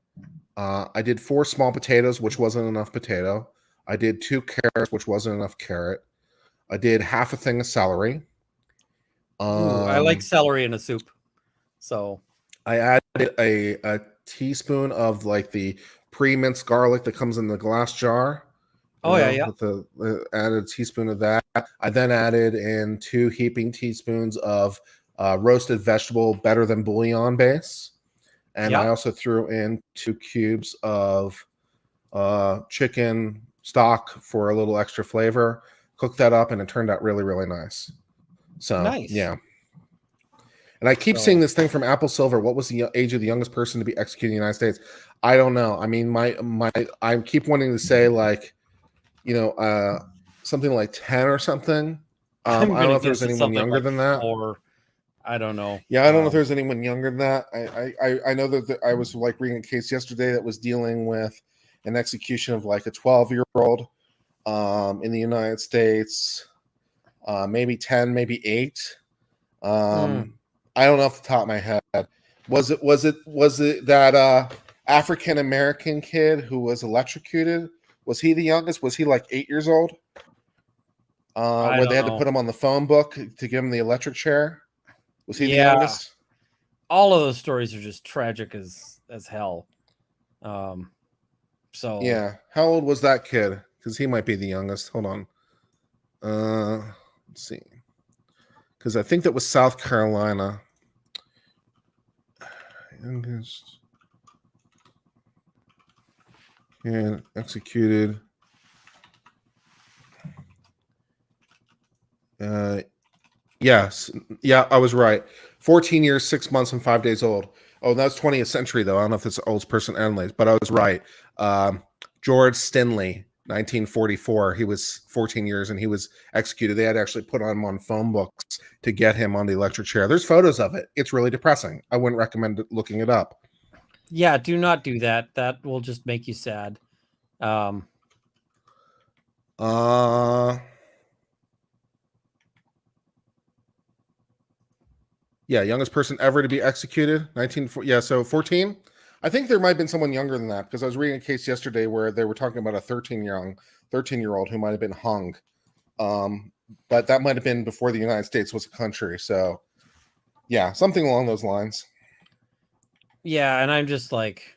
S2: I did 4 small potatoes, which wasn't enough potato. I did 2 carrots, which wasn't enough carrot. I did half a thing of celery.
S1: Ooh, I like celery in a soup. So
S2: I added a teaspoon of like the pre-minced garlic that comes in the glass jar.
S1: yeah.
S2: With added a teaspoon of that. I then added in 2 heaping teaspoons of roasted vegetable better than bouillon base. And I also threw in 2 cubes of chicken stock for a little extra flavor. Cooked that up, and it turned out really, really nice. So,
S1: nice.
S2: Yeah. And I keep seeing this thing from Apple Silver. What was the age of the youngest person to be executed in the United States? I don't know. I mean, I keep wanting to say like, something like 10 or something. I don't know if there's anyone younger than that.
S1: Or I don't know.
S2: Yeah, I don't know if there's anyone younger than that. I know that I was like reading a case yesterday that was dealing with an execution of like a 12-year-old in the United States, maybe 10, maybe 8. I don't know off the top of my head. Was it that African American kid who was electrocuted? Was he the youngest? Was he like 8 years old? Where they had to put him on the phone book to give him the electric chair? Was he the youngest?
S1: All of those stories are just tragic as hell. So
S2: yeah, how old was that kid? Because he might be the youngest. Hold on. Let's see. Because I think that was South Carolina. Youngest. And executed. Yes. Yeah, I was right. 14 years, 6 months, and 5 days old. Oh, that's 20th century, though. I don't know if it's the oldest person anyways, but I was right. George Stinley, 1944. He was 14 years, and he was executed. They had actually put him on phone books to get him on the electric chair. There's photos of it. It's really depressing. I wouldn't recommend looking it up.
S1: Yeah, do not do that. That will just make you sad.
S2: Yeah, youngest person ever to be executed, 19. Yeah, so 14. I think there might have been someone younger than that because I was reading a case yesterday where they were talking about a 13-year-old who might have been hung. But that might have been before the United States was a country. So, yeah, something along those lines.
S1: Yeah, and I'm just like,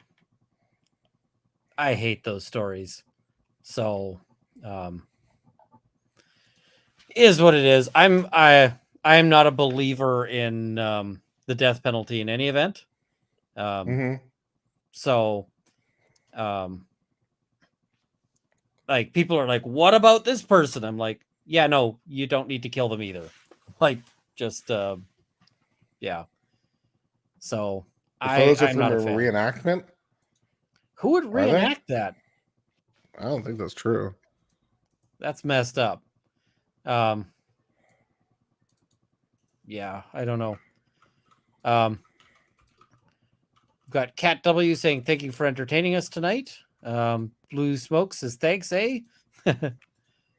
S1: I hate those stories. So, is what it is. I am not a believer in the death penalty in any event. So, like people are like, what about this person? I'm like, yeah, no, you don't need to kill them either. Like, just yeah. So
S2: the photos
S1: I'm not a fan.
S2: Reenactment.
S1: Who would reenact that?
S2: I don't think that's true.
S1: That's messed up. Yeah, I don't know. We've got Cat W saying, thank you for entertaining us tonight. Blue Smoke says, thanks, eh?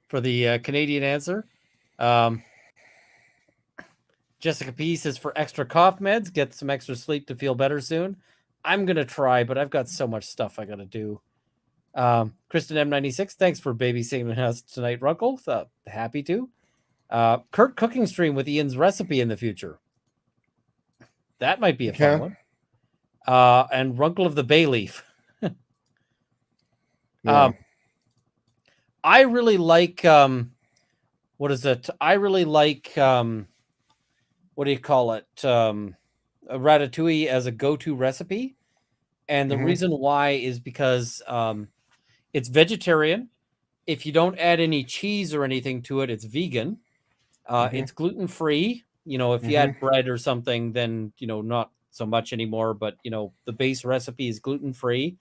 S1: For the Canadian answer. Jessica P says, for extra cough meds, get some extra sleep to feel better soon. I'm going to try, but I've got so much stuff I got to do. Kristen M96, thanks for babysitting us tonight, Runkle. Happy to. Kurt cooking stream with Ian's recipe in the future. That might be a fun one. And Runkle of the Bay Leaf.
S2: Yeah.
S1: I really like what is it? I really like what do you call it? A ratatouille as a go-to recipe. And the reason why is because it's vegetarian. If you don't add any cheese or anything to it, it's vegan. It's gluten-free, if you add bread or something, then not so much anymore. But the base recipe is gluten-free.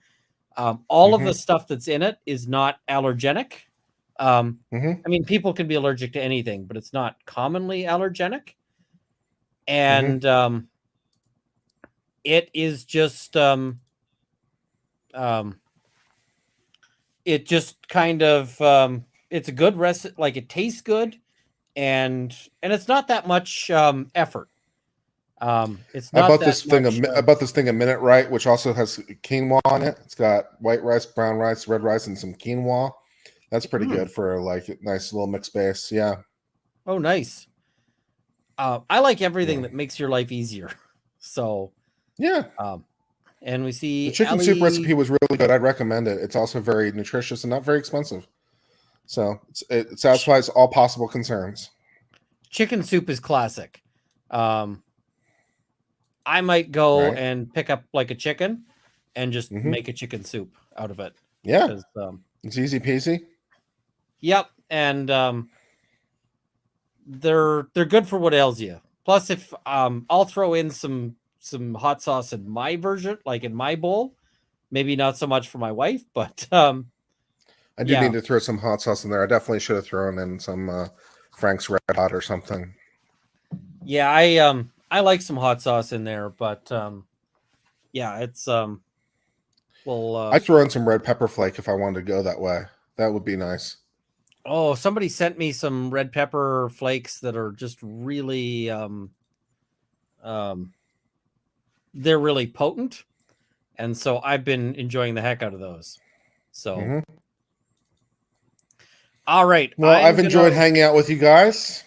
S1: All of the stuff that's in it is not allergenic. I mean, people can be allergic to anything, but it's not commonly allergenic. And it is just it just kind of it's a good recipe. Like, it tastes good, and it's not that much effort. It's not
S2: I bought
S1: that
S2: this thing.
S1: much,
S2: I bought this thing a Minute Right, which also has quinoa on it. It's got white rice, brown rice, red rice, and some quinoa. That's pretty good for like a nice little mixed base. Yeah.
S1: Oh, nice. I like everything that makes your life easier. So
S2: yeah.
S1: And we see
S2: the chicken soup recipe was really good. I'd recommend it. It's also very nutritious and not very expensive. So it satisfies all possible concerns.
S1: Chicken soup is classic. I might go and pick up like a chicken and just make a chicken soup out of it.
S2: Yeah. It's easy peasy.
S1: Yep. And they're good for what ails you. Plus, if I'll throw in some hot sauce in my version, like in my bowl, maybe not so much for my wife, but
S2: I do need to throw some hot sauce in there. I definitely should have thrown in some Frank's Red Hot or something.
S1: Yeah, I like some hot sauce in there, but it's
S2: I'd throw in some red pepper flake if I wanted to go that way. That would be nice.
S1: Oh, somebody sent me some red pepper flakes that are just really they're really potent, and so I've been enjoying the heck out of those. So all right.
S2: Well, I've enjoyed hanging out with you guys.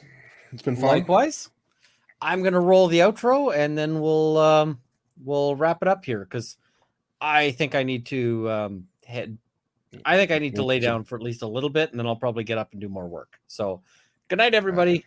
S2: It's been fun.
S1: Likewise. I'm gonna roll the outro, and then we'll wrap it up here, because I think I need to I think I need to lay down for at least a little bit, and then I'll probably get up and do more work. So good night, everybody.